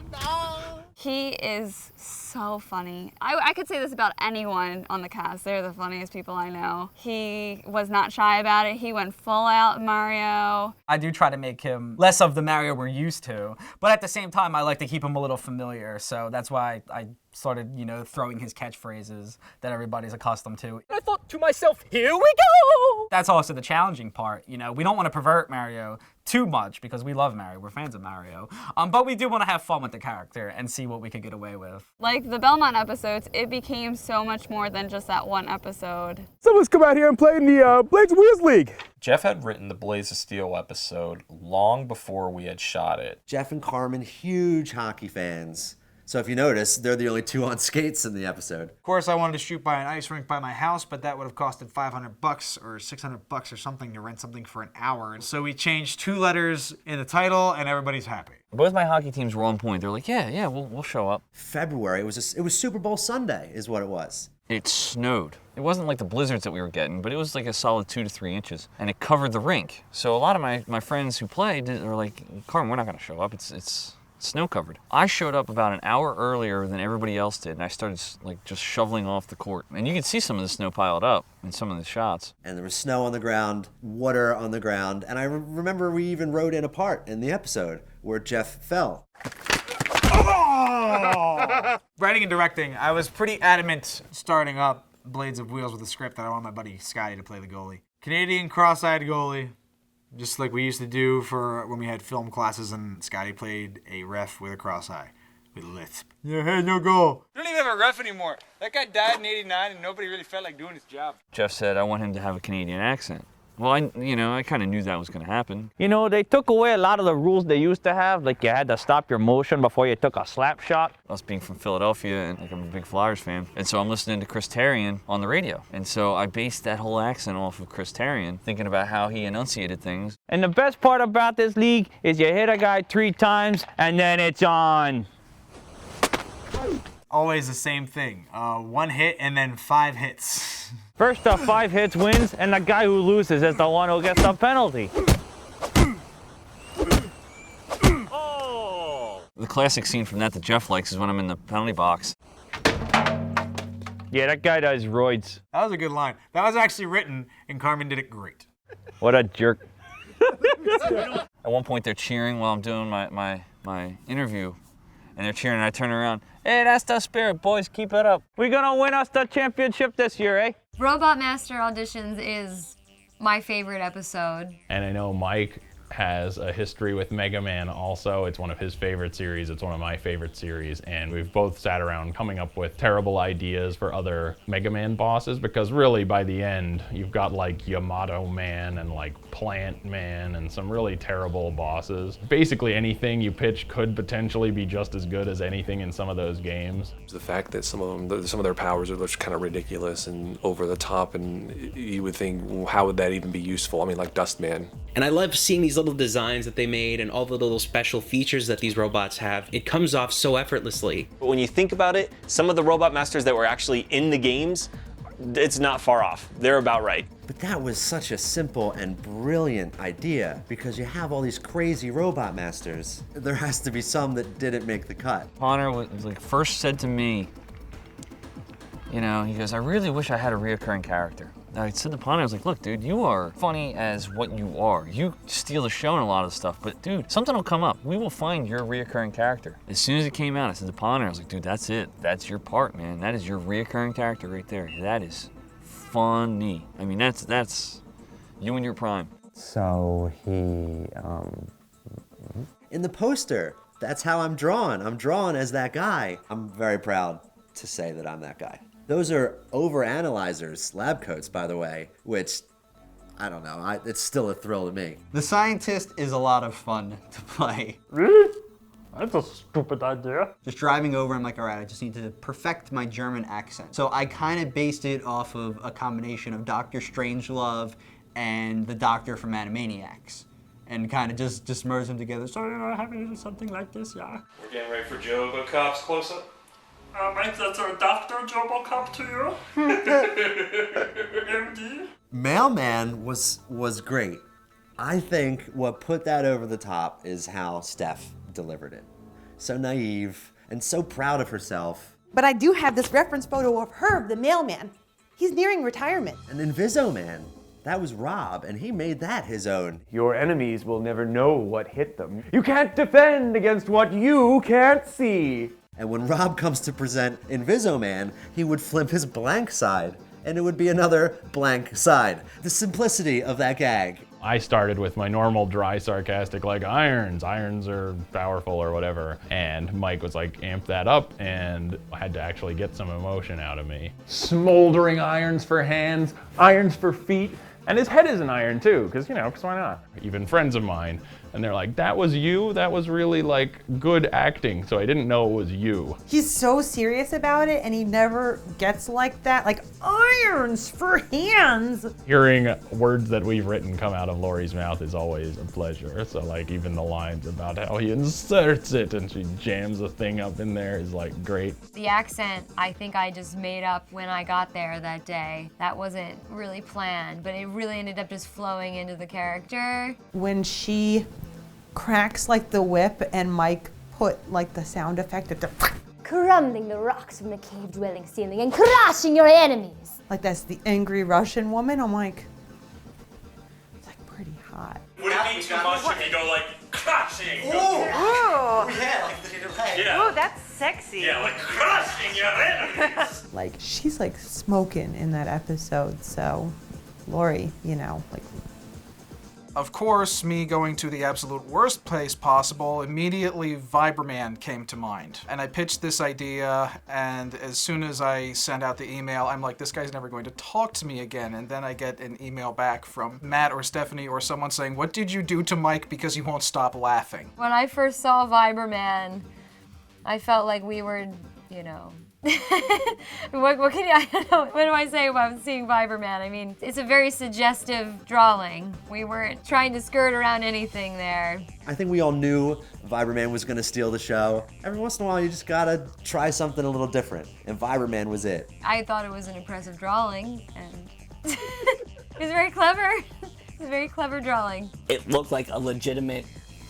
no! He is so funny. I could say this about anyone on the cast. They're the funniest people I know. He was not shy about it. He went full out Mario. I do try to make him less of the Mario we're used to, but at the same time, I like to keep him a little familiar. So that's why I started, throwing his catchphrases that everybody's accustomed to. I thought to myself, here we go! That's also the challenging part. We don't want to pervert Mario too much because we love Mario. We're fans of Mario. But we do want to have fun with the character and see what we could get away with. Like the Belmont episodes, it became so much more than just that one episode. Someone's come out here and played in the Blades of Wheels League. Jeff had written the Blaze of Steel episode long before we had shot it. Jeff and Carmen, huge hockey fans. So if you notice, they're the only two on skates in the episode. Of course, I wanted to shoot by an ice rink by my house, but that would have costed $500 or $600 or something to rent something for an hour. And so we changed 2 letters in the title, and everybody's happy. Both my hockey teams were on point. They're like, yeah, we'll show up. February, it was Super Bowl Sunday is what it was. It snowed. It wasn't like the blizzards that we were getting, but it was like a solid 2 to 3 inches, and it covered the rink. So a lot of my friends who played were like, Carmen, we're not gonna show up. It's snow covered. I showed up about an hour earlier than everybody else did, and I started like just shoveling off the court. And you can see some of the snow piled up in some of the shots. And there was snow on the ground, water on the ground, and I remember we even wrote in a part in the episode where Jeff fell. Writing and directing, I was pretty adamant starting up Blades of Wheels with a script that I want my buddy Scotty to play the goalie. Canadian cross-eyed goalie, just like we used to do for when we had film classes, and Scotty played a ref with a cross-eye, with a lisp. Yeah, hey, no goal. We don't even have a ref anymore. That guy died in '89 and nobody really felt like doing his job. Jeff said, I want him to have a Canadian accent. Well, I kind of knew that was going to happen. You know, they took away a lot of the rules they used to have, like you had to stop your motion before you took a slap shot. Us being from Philadelphia, and like I'm a big Flyers fan, and so I'm listening to Chris Therien on the radio. And so I based that whole accent off of Chris Therien, thinking about how he enunciated things. And the best part about this league is you hit a guy 3 times, and then it's on. Always the same thing. 1 hit and then 5 hits. First 5 hits wins, and the guy who loses is the one who gets the penalty. The classic scene from that Jeff likes is when I'm in the penalty box. Yeah, that guy does roids. That was a good line. That was actually written, and Carmen did it great. What a jerk. At one point they're cheering while I'm doing my interview, and they're cheering, and I turn around, hey, that's the spirit, boys, keep it up. We're gonna win us the championship this year, eh? Robot Master Auditions is my favorite episode. And I know Mike has a history with Mega Man also. It's one of his favorite series. It's one of my favorite series. And we've both sat around coming up with terrible ideas for other Mega Man bosses, because really by the end, you've got like Yamato Man and like Plant Man and some really terrible bosses. Basically anything you pitch could potentially be just as good as anything in some of those games. The fact that some of their powers are just kind of ridiculous and over the top, and you would think, well, how would that even be useful? I mean, like Dustman. And I love seeing these little designs that they made and all the little special features that these robots have. It comes off so effortlessly. But when you think about it, some of the Robot Masters that were actually in the games, it's not far off. They're about right. But that was such a simple and brilliant idea, because you have all these crazy Robot Masters. There has to be some that didn't make the cut. Connor was like first said to me, you know, he goes, I really wish I had a reoccurring character. I said to Connor, I was like, look, dude, you are funny as what you are. You steal the show in a lot of stuff, but dude, something will come up. We will find your reoccurring character. As soon as it came out, I said to Connor, I was like, dude, that's it. That's your part, man. That is your reoccurring character right there. That is funny. I mean, that's you in your prime. So he, In the poster, that's how I'm drawn. I'm drawn as that guy. I'm very proud to say that I'm that guy. Those are overanalyzers lab coats, by the way, which, I don't know, it's still a thrill to me. The scientist is a lot of fun to play. Really? That's a stupid idea. Just driving over, I'm like, all right, I just need to perfect my German accent. So I kind of based it off of a combination of Dr. Strangelove and the Doctor from Animaniacs, and kind of just merge them together. So, you know, having something like this, yeah. We're getting ready for Joe Cop's close-up. Mate, that's a Dr. Jobocop to you. MD. Mailman was great. I think what put that over the top is how Steph delivered it. So naive and so proud of herself. But I do have this reference photo of Herb, the mailman. He's nearing retirement. And Inviso-Man, that was Rob, and he made that his own. Your enemies will never know what hit them. You can't defend against what you can't see. And when Rob comes to present Inviso-Man, he would flip his blank side, and it would be another blank side. The simplicity of that gag. I started with my normal dry sarcastic like irons are powerful or whatever, and Mike was like, amp that up, and I had to actually get some emotion out of me. Smoldering irons for hands, irons for feet, and his head is an iron too, because why not? Even friends of mine, and they're like, that was you? That was really like good acting, so I didn't know it was you. He's so serious about it, and he never gets like that, like irons for hands. Hearing words that we've written come out of Laurie's mouth is always a pleasure. So like even the lines about how he inserts it and she jams the thing up in there is like great. The accent, I think I just made up when I got there that day. That wasn't really planned, but it really ended up just flowing into the character. When she cracks like the whip and Mike put like the sound effect of the Crumbling the rocks from the cave-dwelling ceiling and crushing your enemies. like that's the angry Russian woman. I'm like, it's like pretty hot. Would it be too much if you go like crushing? Ooh. Yeah, like the delay. Yeah. Ooh, that's sexy. Yeah, like crushing your enemies. Like she's like smoking in that episode. So, Lori, you know, like. Of course, me going to the absolute worst place possible, immediately Viberman came to mind. And I pitched this idea, and as soon as I send out the email, I'm like, this guy's never going to talk to me again. And then I get an email back from Matt or Stephanie or someone saying, what did you do to Mike because he won't stop laughing? When I first saw Viberman, I felt like we were, you know, what can you, I don't know, what do I say about seeing Viberman? I mean, it's a very suggestive drawing. We weren't trying to skirt around anything there. I think we all knew Viberman was gonna steal the show. Every once in a while, you just gotta try something a little different, and Viberman was it. I thought it was an impressive drawing, and it was very clever. It was a very clever drawing. It looked like a legitimate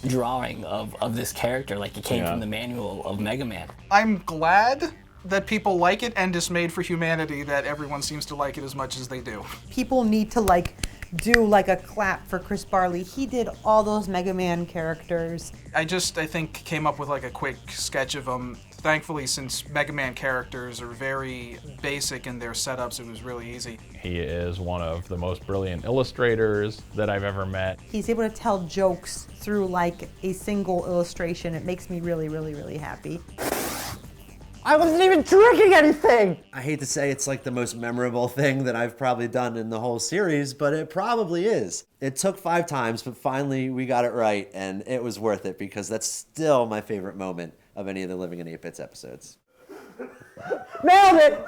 drawing of this character, like it came from the manual of Mega Man. I'm glad that people like it, and Dismayed for Humanity that everyone seems to like it as much as they do. People need to like do like a clap for Chris Farley. He did all those Mega Man characters. I think came up with like a quick sketch of them. Thankfully, since Mega Man characters are very basic in their setups, it was really easy. He is one of the most brilliant illustrators that I've ever met. He's able to tell jokes through like a single illustration. It makes me really, really, really happy. I wasn't even drinking anything! I hate to say it's like the most memorable thing that I've probably done in the whole series, but it probably is. It took 5 times, but finally we got it right, and it was worth it because that's still my favorite moment of any of the Living in 8-Bits episodes. Nailed it!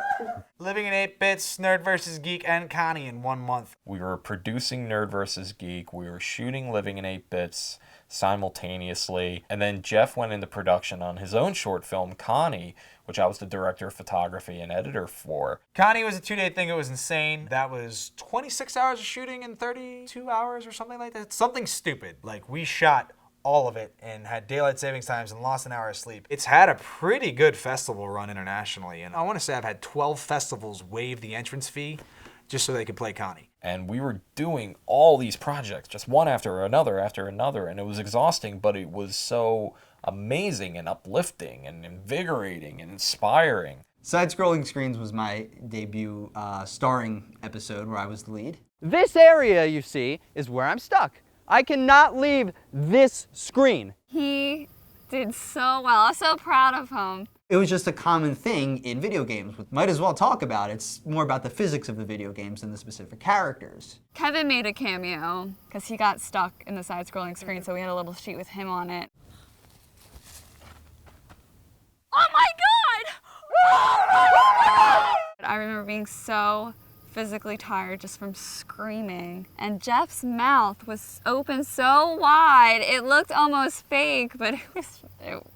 Living in 8-Bits, Nerd vs. Geek, and Connie in 1 month. We were producing Nerd vs. Geek, we were shooting Living in 8-Bits simultaneously, and then Jeff went into production on his own short film, Connie, which I was the director of photography and editor for. Connie was a 2-day thing. It was insane. That was 26 hours of shooting in 32 hours or something like that. Something stupid. Like, we shot all of it and had daylight savings times and lost an hour of sleep. It's had a pretty good festival run internationally, and I want to say I've had 12 festivals waive the entrance fee just so they could play Connie. And we were doing all these projects, just one after another, and it was exhausting, but it was so amazing and uplifting and invigorating and inspiring. Side-Scrolling Screens was my debut starring episode where I was the lead. This area you see is where I'm stuck. I cannot leave this screen. He did so well. I'm so proud of him. It was just a common thing in video games. Might as well talk about it. It's more about the physics of the video games than the specific characters. Kevin made a cameo because he got stuck in the side-scrolling screen, so we had a little sheet with him on it. Oh my God! I remember being so physically tired just from screaming. And Jeff's mouth was open so wide, it looked almost fake, but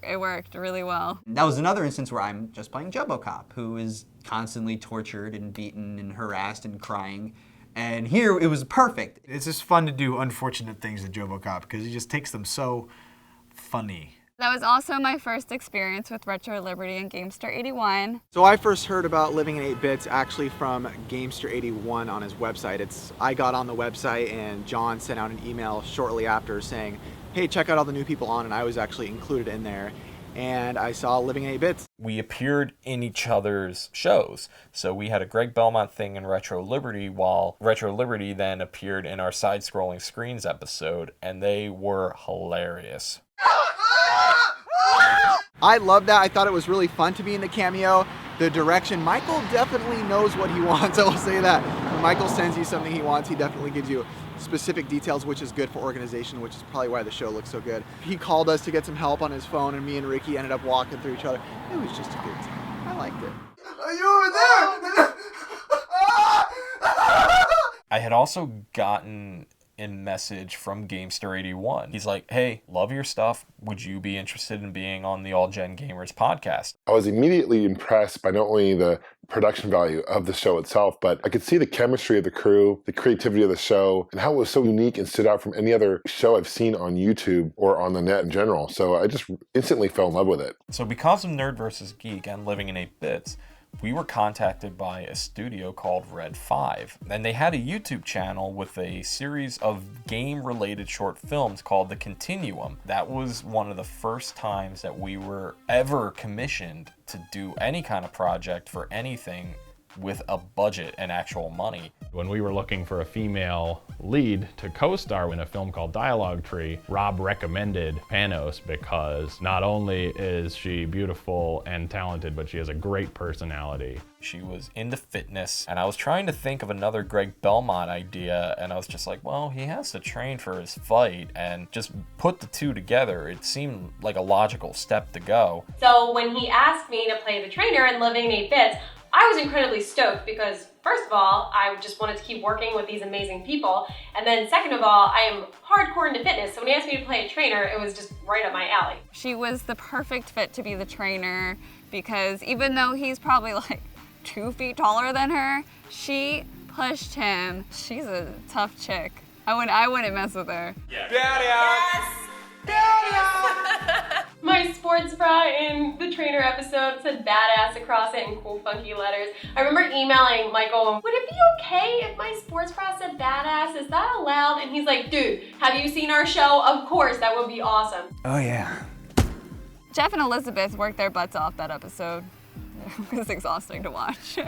it worked really well. That was another instance where I'm just playing JoboCop, who is constantly tortured and beaten and harassed and crying. And here it was perfect. It's just fun to do unfortunate things with JoboCop because he just takes them so funny. That was also my first experience with Retro Liberty and Gamester 81. So I first heard about Living in 8-Bits actually from Gamester 81 on his website. I got on the website and John sent out an email shortly after saying, hey, check out all the new people on, and I was actually included in there. And I saw Living in 8-Bits. We appeared in each other's shows. So we had a Greg Belmont thing in Retro Liberty, while Retro Liberty then appeared in our Side-Scrolling Screens episode, and they were hilarious. I love that. I thought it was really fun to be in the cameo. The direction, Michael definitely knows what he wants, I will say that. When Michael sends you something he wants, he definitely gives you specific details, which is good for organization, which is probably why the show looks so good. He called us to get some help on his phone, and me and Ricky ended up walking through each other. It was just a good time. I liked it. Are you over there? I had also gotten in message from Gamester81. He's like, hey, love your stuff. Would you be interested in being on the All Gen Gamers podcast? I was immediately impressed by not only the production value of the show itself, but I could see the chemistry of the crew, the creativity of the show, and how it was so unique and stood out from any other show I've seen on YouTube or on the net in general. So I just instantly fell in love with it. So because of Nerd vs. Geek and Living in 8 Bits, we were contacted by a studio called Red 5, and they had a YouTube channel with a series of game-related short films called The Continuum. That was one of the first times that we were ever commissioned to do any kind of project for anything with a budget and actual money. When we were looking for a female lead to co-star in a film called Dialogue Tree, Rob recommended Panos because not only is she beautiful and talented, but she has a great personality. She was into fitness, and I was trying to think of another Greg Belmont idea, and I was just like, well, he has to train for his fight, and just put the two together. It seemed like a logical step to go. So when he asked me to play the trainer in Living in 8 Bits, I was incredibly stoked because, first of all, I just wanted to keep working with these amazing people. And then second of all, I am hardcore into fitness. So when he asked me to play a trainer, it was just right up my alley. She was the perfect fit to be the trainer because even though he's probably like 2 feet taller than her, she pushed him. She's a tough chick. I wouldn't mess with her. Yeah. Yes! My sports bra in the trainer episode said badass across it in cool funky letters. I remember emailing Michael, would it be okay if my sports bra said badass? Is that allowed? And he's like, dude, have you seen our show? Of course, that would be awesome. Oh yeah. Jeff and Elizabeth worked their butts off that episode. It was exhausting to watch.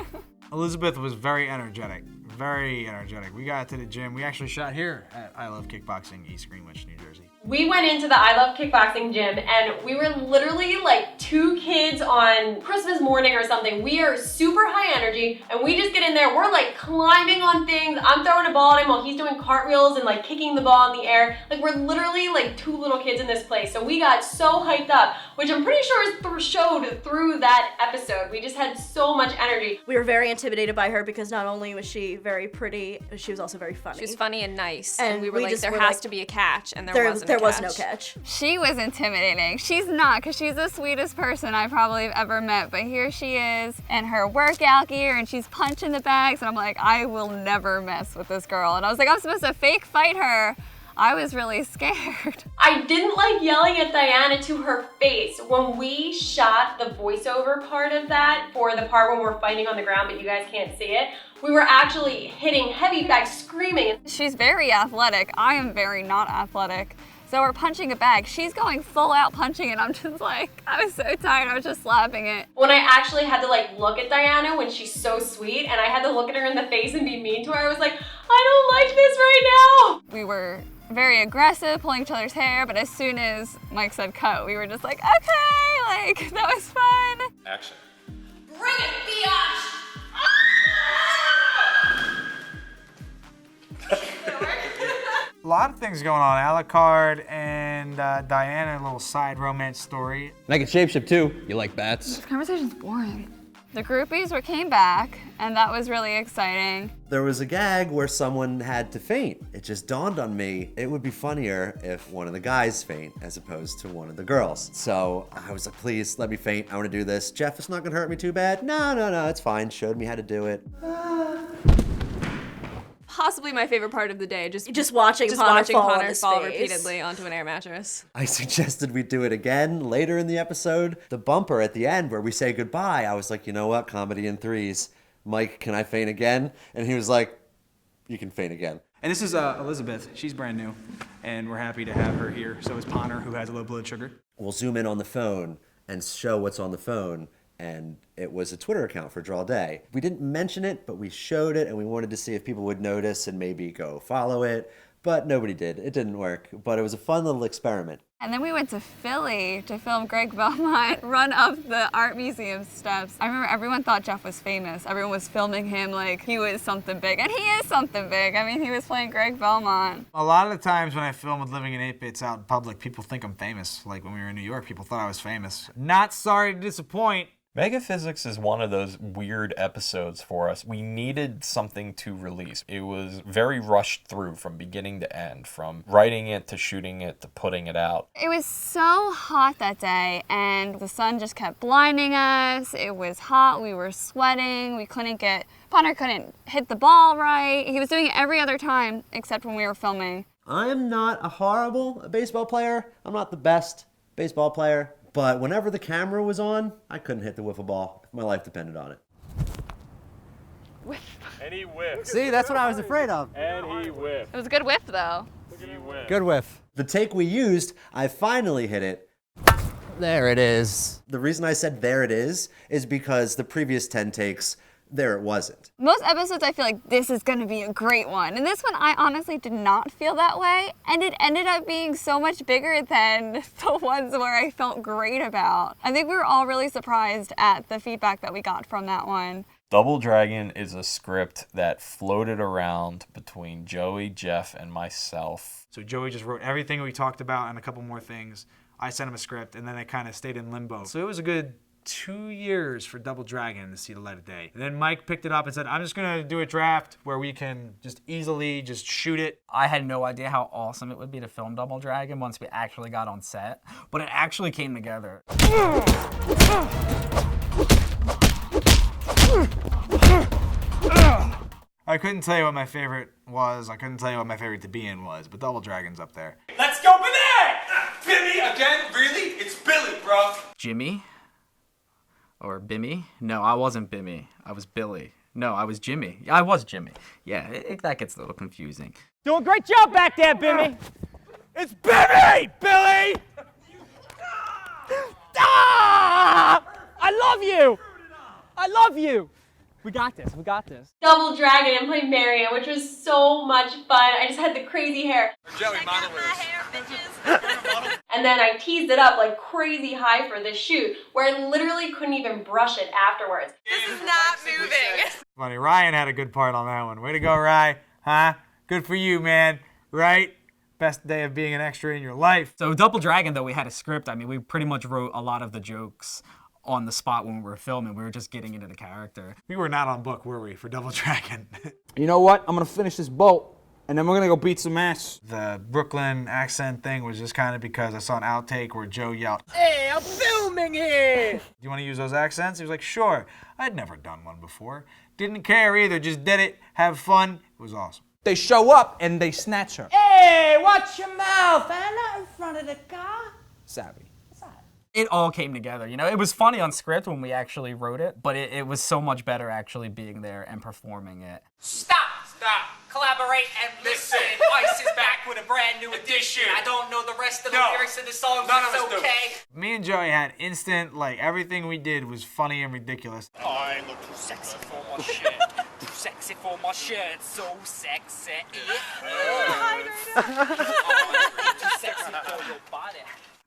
Elizabeth was very energetic. Very energetic. We got to the gym. We actually shot here at I Love Kickboxing, East Greenwich, New Jersey. We went into the I Love Kickboxing gym and we were literally like 2 kids on Christmas morning or something. We are super high energy and we just get in there. We're like climbing on things. I'm throwing a ball at him while he's doing cartwheels and like kicking the ball in the air. Like we're literally like 2 little kids in this place. So we got so hyped up, which I'm pretty sure showed through that episode. We just had so much energy. We were very intimidated by her because not only was she very pretty, she was also very funny. She was funny and nice. And we were like, there has to be a catch, and there wasn't. There was no catch. She was intimidating. She's not, because she's the sweetest person I probably have ever met, but here she is in her workout gear and she's punching the bags and I'm like, I will never mess with this girl. And I was like, I'm supposed to fake fight her. I was really scared. I didn't like yelling at Diana to her face. When we shot the voiceover part of that for the part when we're fighting on the ground but you guys can't see it, we were actually hitting heavy bags, screaming. She's very athletic. I am very not athletic. So we're punching a bag. She's going full out punching it. I'm just like, I was so tired. I was just slapping it. When I actually had to like look at Diana when she's so sweet and I had to look at her in the face and be mean to her, I was like, I don't like this right now. We were very aggressive, pulling each other's hair, but as soon as Mike said cut, we were just like, okay, like that was fun. Action. Bring it, biatch! A lot of things going on. Alucard and Diana, a little side romance story. And I can shapeshift too. You like bats? This conversation's boring. The groupies came back, and that was really exciting. There was a gag where someone had to faint. It just dawned on me, it would be funnier if one of the guys faint as opposed to one of the girls. So I was like, please let me faint. I want to do this. Jeff, it's not going to hurt me too bad. No, it's fine. Showed me how to do it. Possibly my favorite part of the day, just watching Connor fall repeatedly onto an air mattress. I suggested we do it again later in the episode. The bumper at the end where we say goodbye, I was like, you know what, comedy in threes. Mike, can I faint again? And he was like, you can faint again. And this is Elizabeth. She's brand new, and we're happy to have her here. So is Ponnor, who has low blood sugar. We'll zoom in on the phone and show what's on the phone. And it was a Twitter account for Draw Day. We didn't mention it, but we showed it, and we wanted to see if people would notice and maybe go follow it. But nobody did. It didn't work. But it was a fun little experiment. And then we went to Philly to film Greg Belmont run up the art museum steps. I remember everyone thought Jeff was famous. Everyone was filming him like he was something big. And he is something big. I mean, he was playing Greg Belmont. A lot of the times when I film with Living in 8 Bits out in public, people think I'm famous. Like when we were in New York, people thought I was famous. Not sorry to disappoint. Megaphysics is one of those weird episodes for us. We needed something to release. It was very rushed through from beginning to end, from writing it to shooting it to putting it out. It was so hot that day, and the sun just kept blinding us. It was hot, we were sweating, Punter couldn't hit the ball right. He was doing it every other time except when we were filming. I'm not a horrible baseball player. I'm not the best baseball player. But whenever the camera was on, I couldn't hit the wiffle ball. My life depended on it. And he whiffed. See, that's what I was afraid of. And he whiffed. It was a good whiff, though. He whiffed. Good whiff. The take we used, I finally hit it. There it is. The reason I said there it is because the previous 10 takes, there it wasn't. Most episodes I feel like this is going to be a great one. And this one I honestly did not feel that way. And it ended up being so much bigger than the ones where I felt great about. I think we were all really surprised at the feedback that we got from that one. Double Dragon is a script that floated around between Joey, Jeff, and myself. So Joey just wrote everything we talked about and a couple more things. I sent him a script, and then it kind of stayed in limbo. So it was a good 2 years for Double Dragon to see the light of day. And then Mike picked it up and said, I'm just gonna do a draft where we can just easily just shoot it. I had no idea how awesome it would be to film Double Dragon once we actually got on set, but it actually came together. I couldn't tell you what my favorite was. I couldn't tell you what my favorite to be in was, but Double Dragon's up there. Let's go, Billy! Billy again? Really? It's Billy, bro. Jimmy? Or Bimmy? No, I wasn't Bimmy. I was Billy. No, I was Jimmy. I was Jimmy. Yeah, that gets a little confusing. Doing a great job back there, Bimmy. It's Bimmy, Billy! Ah! I love you! I love you! We got this, we got this. Double Dragon and played Marion, which was so much fun. I just had the crazy hair. Joey, model And then I teased it up like crazy high for this shoot, where I literally couldn't even brush it afterwards. This is not moving. Funny, Ryan had a good part on that one. Way to go, Ryan. Huh? Good for you, man. Right? Best day of being an extra in your life. So Double Dragon, though, we had a script. I mean, we pretty much wrote a lot of the jokes on the spot when we were filming. We were just getting into the character. We were not on book, were we, for Double Dragon? You know what? I'm gonna finish this boat, and then we're gonna go beat some ass. The Brooklyn accent thing was just kind of because I saw an outtake where Joe yelled, Hey, I'm filming here! Do you want to use those accents? He was like, sure. I'd never done one before. Didn't care either, just did it, have fun. It was awesome. They show up and they snatch her. Hey, watch your mouth, and not in front of the car. Savvy. It all came together, you know? It was funny on script when we actually wrote it, but it was so much better actually being there and performing it. Stop! Collaborate and listen. Ice is back with a brand new edition. I don't know the rest of the lyrics of the song, but it's okay. Me and Joey had instant, like, everything we did was funny and ridiculous. I look too sexy for my shirt. Too sexy for my shirt. So sexy. Too sexy for your body.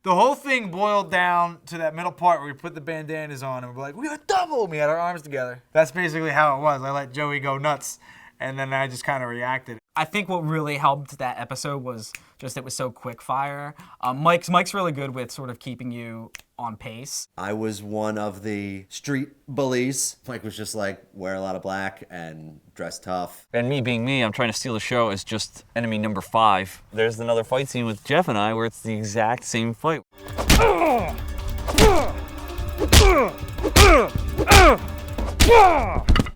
The whole thing boiled down to that middle part where we put the bandanas on and we're like, we got double! And we had our arms together. That's basically how it was. I let Joey go nuts, and then I just kind of reacted. I think what really helped that episode was just it was so quick fire. Mike's really good with sort of keeping you on pace. I was one of the street bullies. Mike was just like, wear a lot of black and dress tough. And me being me, I'm trying to steal the show as just enemy number 5. There's another fight scene with Jeff and I where it's the exact same fight.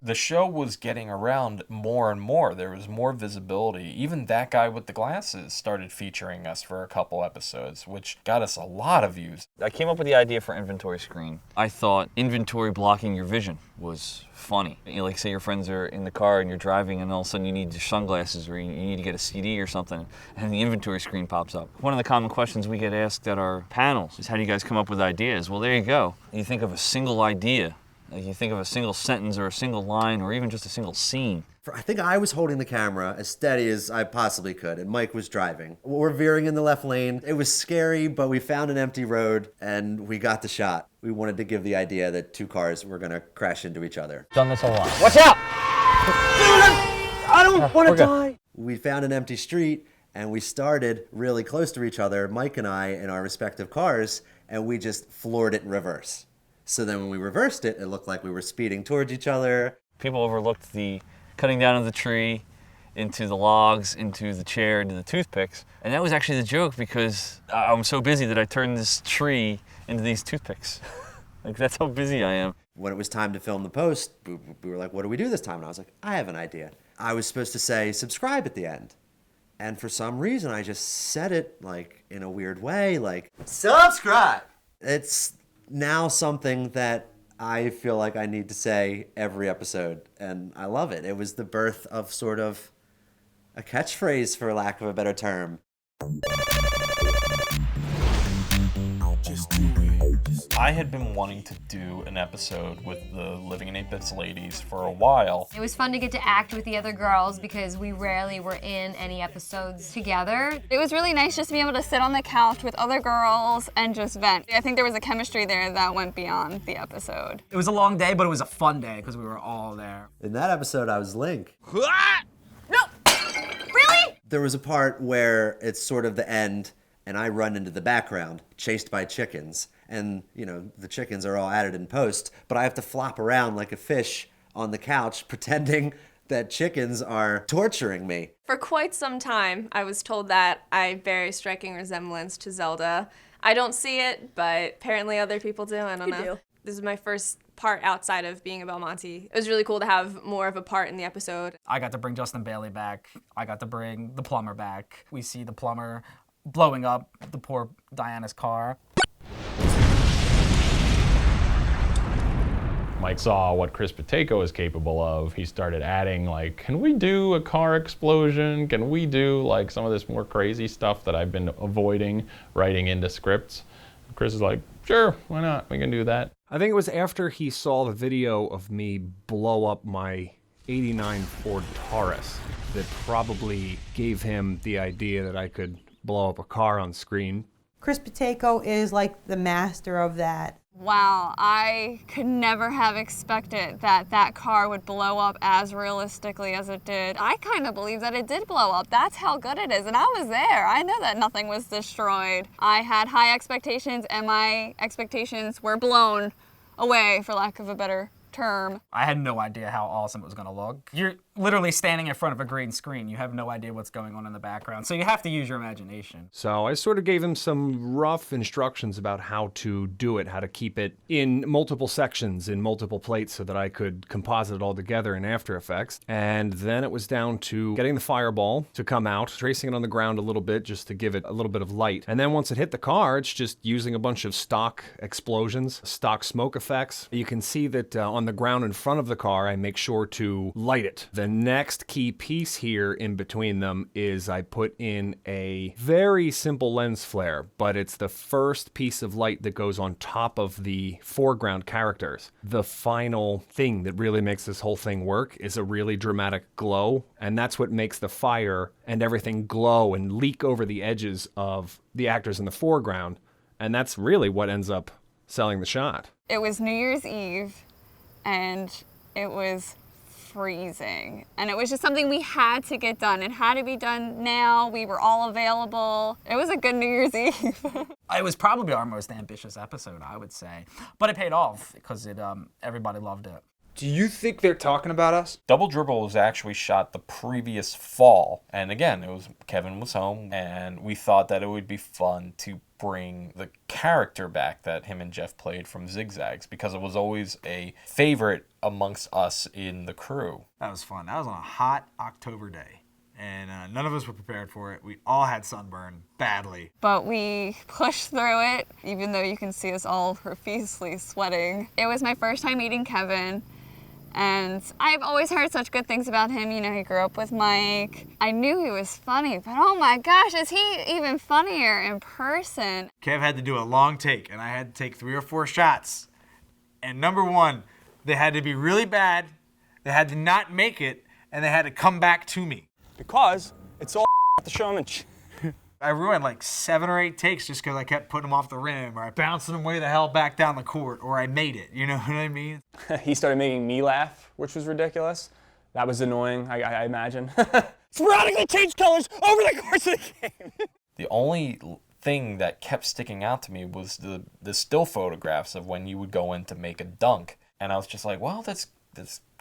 The show was getting around more and more. There was more visibility. Even that guy with the glasses started featuring us for a couple episodes, which got us a lot of views. I came up with the idea for inventory screen. I thought inventory blocking your vision was funny. You know, like say your friends are in the car and you're driving and all of a sudden you need your sunglasses or you need to get a CD or something and the inventory screen pops up. One of the common questions we get asked at our panels is how do you guys come up with ideas? Well, there you go. You think of a single idea. Like you think of a single sentence or a single line or even just a single scene. I think I was holding the camera as steady as I possibly could, and Mike was driving. We're veering in the left lane. It was scary, but we found an empty road, and we got the shot. We wanted to give the idea that 2 cars were going to crash into each other. Done this a lot. Watch out! I don't want to die! We found an empty street, and we started really close to each other, Mike and I, in our respective cars, and we just floored it in reverse. So then when we reversed it, it looked like we were speeding towards each other. People overlooked the cutting down of the tree into the logs, into the chair, into the toothpicks. And that was actually the joke because I'm so busy that I turned this tree into these toothpicks. Like, that's how busy I am. When it was time to film the post, we were like, what do we do this time? And I was like, I have an idea. I was supposed to say subscribe at the end. And for some reason, I just said it like in a weird way, like, subscribe. It's now something that I feel like I need to say every episode, and I love it. It was the birth of sort of a catchphrase, for lack of a better term. I had been wanting to do an episode with the Living in 8 Bits ladies for a while. It was fun to get to act with the other girls because we rarely were in any episodes together. It was really nice just to be able to sit on the couch with other girls and just vent. I think there was a chemistry there that went beyond the episode. It was a long day, but it was a fun day because we were all there. In that episode, I was Link. No! Really? There was a part where it's sort of the end, and I run into the background, chased by chickens. And, you know, the chickens are all added in post, but I have to flop around like a fish on the couch pretending that chickens are torturing me. For quite some time, I was told that I bear a striking resemblance to Zelda. I don't see it, but apparently other people do. I don't know. This is my first part outside of being a Belmonte. It was really cool to have more of a part in the episode. I got to bring Justin Bailey back. I got to bring the plumber back. We see the plumber blowing up the poor Diana's car. Mike saw what Chris Pateco is capable of. He started adding, like, can we do a car explosion? Can we do like some of this more crazy stuff that I've been avoiding writing into scripts? Chris is like, sure, why not? We can do that. I think it was after he saw the video of me blow up my '89 Ford Taurus that probably gave him the idea that I could blow up a car on screen. Chris Pateco is like the master of that. Wow, I could never have expected that that car would blow up as realistically as it did. I kind of believe that it did blow up. That's how good it is, and I was there. I know that nothing was destroyed. I had high expectations, and my expectations were blown away, for lack of a better term. I had no idea how awesome it was going to look. You're literally standing in front of a green screen. You have no idea what's going on in the background, so you have to use your imagination. So I sort of gave him some rough instructions about how to do it, how to keep it in multiple sections, in multiple plates, so that I could composite it all together in After Effects. And then it was down to getting the fireball to come out, tracing it on the ground a little bit just to give it a little bit of light. And then once it hit the car, it's just using a bunch of stock explosions, stock smoke effects. You can see that on the ground in front of the car, I make sure to light it. The next key piece here in between them is I put in a very simple lens flare, but it's the first piece of light that goes on top of the foreground characters. The final thing that really makes this whole thing work is a really dramatic glow, and that's what makes the fire and everything glow and leak over the edges of the actors in the foreground, and that's really what ends up selling the shot. It was New Year's Eve, and it was freezing. And it was just something we had to get done. It had to be done now. We were all available. It was a good New Year's Eve. It was probably our most ambitious episode, I would say. But it paid off because everybody loved it. Do you think they're talking about us? Double Dribble was actually shot the previous fall. And again, Kevin was home, and we thought that it would be fun to bring the character back that him and Jeff played from Zigzags, because it was always a favorite amongst us in the crew. That was fun. That was on a hot October day. And none of us were prepared for it. We all had sunburn badly. But we pushed through it, even though you can see us all profusely sweating. It was my first time meeting Kevin. And I've always heard such good things about him. You know, he grew up with Mike. I knew he was funny, but oh my gosh, is he even funnier in person? Kev had to do a long take, and I had to take 3 or 4 shots. And number one, they had to be really bad, they had to not make it, and they had to come back to me. Because it's all the showmanship. I ruined like 7 or 8 takes just because I kept putting them off the rim, or I bounced them way the hell back down the court, or I made it. You know what I mean? He started making me laugh, which was ridiculous. That was annoying, I imagine. Sporadically change colors over the course of the game. The only thing that kept sticking out to me was the still photographs of when you would go in to make a dunk. And I was just like, well, that's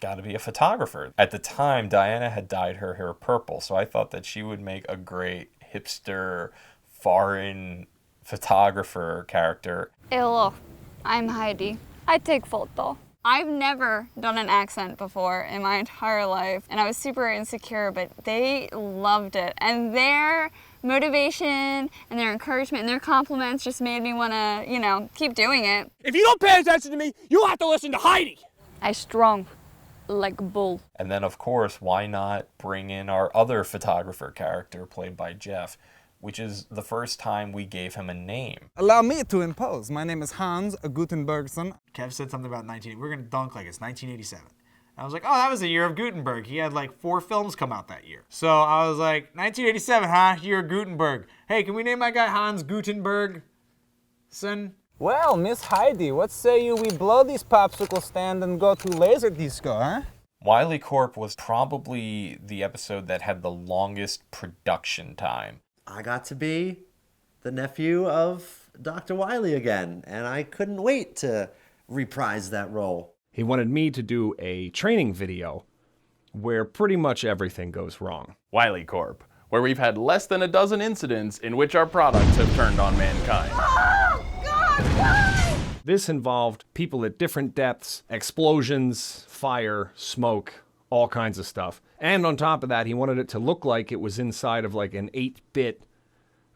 got to be a photographer. At the time, Diana had dyed her hair purple, so I thought that she would make a great hipster, foreign photographer character. Hello, I'm Heidi. I take photo. I've never done an accent before in my entire life, and I was super insecure, but they loved it. And their motivation and their encouragement and their compliments just made me want to, keep doing it. If you don't pay attention to me, you'll have to listen to Heidi. I strong like a bull. And then, of course, why not bring in our other photographer character played by Jeff, which is the first time we gave him a name. Allow me to impose. My name is Hans Gutenbergson. Kev said something about we're going to dunk like it's 1987. I was like, oh, that was the year of Gutenberg. He had like 4 films come out that year. So I was like, 1987, huh? Year of Gutenberg. Hey, can we name my guy Hans Gutenbergson? Well, Miss Heidi, what say you we blow this popsicle stand and go to laser disco, huh? Wile E. Corp was probably the episode that had the longest production time. I got to be the nephew of Dr. Wily again, and I couldn't wait to reprise that role. He wanted me to do a training video where pretty much everything goes wrong. Wile E. Corp, where we've had less than a dozen incidents in which our products have turned on mankind. This involved people at different depths, explosions, fire, smoke, all kinds of stuff. And on top of that, he wanted it to look like it was inside of like an 8-bit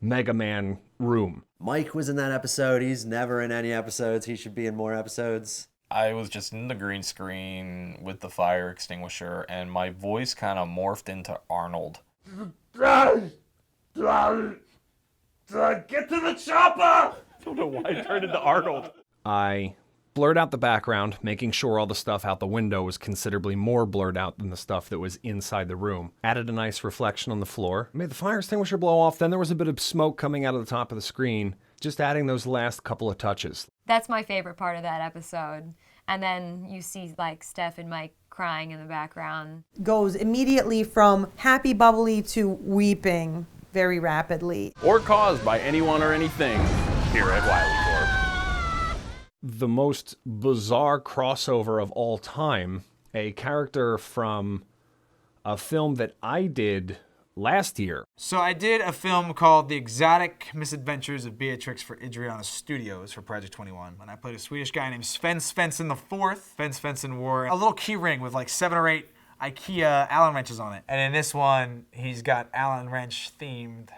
Mega Man room. Mike was in that episode. He's never in any episodes. He should be in more episodes. I was just in the green screen with the fire extinguisher, and my voice kind of morphed into Arnold. Get to the chopper! I don't know why I turned into Arnold. I blurred out the background, making sure all the stuff out the window was considerably more blurred out than the stuff that was inside the room. Added a nice reflection on the floor. Made the fire extinguisher blow off. Then there was a bit of smoke coming out of the top of the screen. Just adding those last couple of touches. That's my favorite part of that episode. And then you see like Steph and Mike crying in the background. Goes immediately from happy bubbly to weeping very rapidly. Or caused by anyone or anything here at Wile E. Corp. The most bizarre crossover of all time, a character from a film that I did last year. So I did a film called The Exotic Misadventures of Beatrix for Adriana Studios for Project 21. And I played a Swedish guy named Sven Svensson IV. Sven Svensson wore a little key ring with like 7 or 8 IKEA Allen wrenches on it. And in this one, he's got Allen wrench themed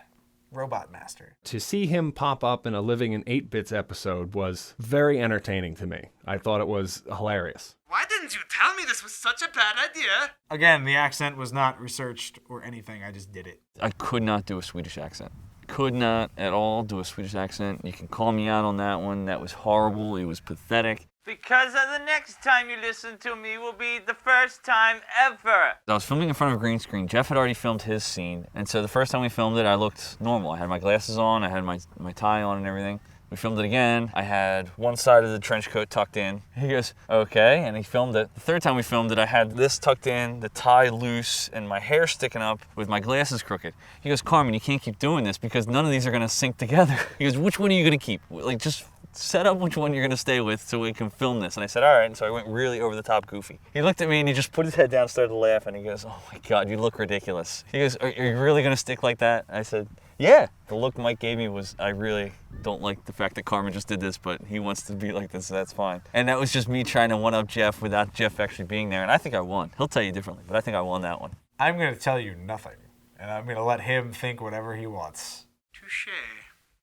Robot Master. To see him pop up in a Living in 8-Bits episode was very entertaining to me. I thought it was hilarious. Why didn't you tell me this was such a bad idea? Again, the accent was not researched or anything. I just did it. I could not do a Swedish accent. Could not at all do a Swedish accent. You can call me out on that one. That was horrible. It was pathetic. Because the next time you listen to me will be the first time ever. I was filming in front of a green screen. Jeff had already filmed his scene. And so the first time we filmed it, I looked normal. I had my glasses on. I had my tie on and everything. We filmed it again. I had one side of the trench coat tucked in. He goes, okay, and he filmed it. The third time we filmed it, I had this tucked in, the tie loose, and my hair sticking up with my glasses crooked. He goes, Carmen, you can't keep doing this because none of these are gonna sync together. He goes, which one are you gonna keep? Like, just set up which one you're gonna stay with so we can film this. And I said, all right, and so I went really over the top goofy. He looked at me and he just put his head down and started to laugh, and he goes, oh my God, you look ridiculous. He goes, are you really gonna stick like that? I said, yeah. The look Mike gave me was, I really don't like the fact that Carmen just did this, but he wants to be like this, so that's fine. And that was just me trying to one-up Jeff without Jeff actually being there, and I think I won. He'll tell you differently, but I think I won that one. I'm going to tell you nothing, and I'm going to let him think whatever he wants. Touché.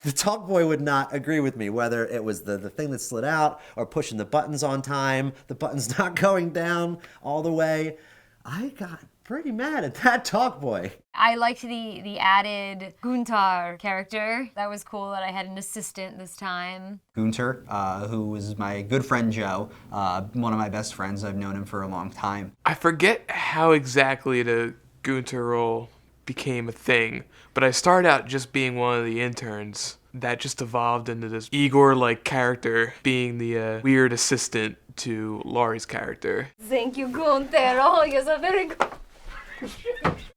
The talk boy would not agree with me, whether it was the thing that slid out or pushing the buttons on time, the buttons not going down all the way. I got pretty mad at that talk boy. I liked the added Guntar character. That was cool that I had an assistant this time. Gunter, who was my good friend Joe, one of my best friends. I've known him for a long time. I forget how exactly the Gunter role became a thing, but I started out just being one of the interns that just evolved into this Igor-like character, being the weird assistant to Laurie's character. Thank you, Gunter. Oh, you're so very good.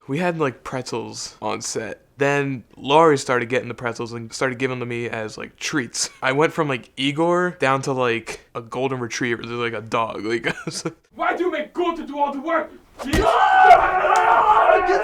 We had like pretzels on set. Then Laurie started getting the pretzels and started giving them to me as like treats. I went from like Igor down to like a golden retriever, like a dog. Like, I was like, Why do you make Gunther do all the work? Get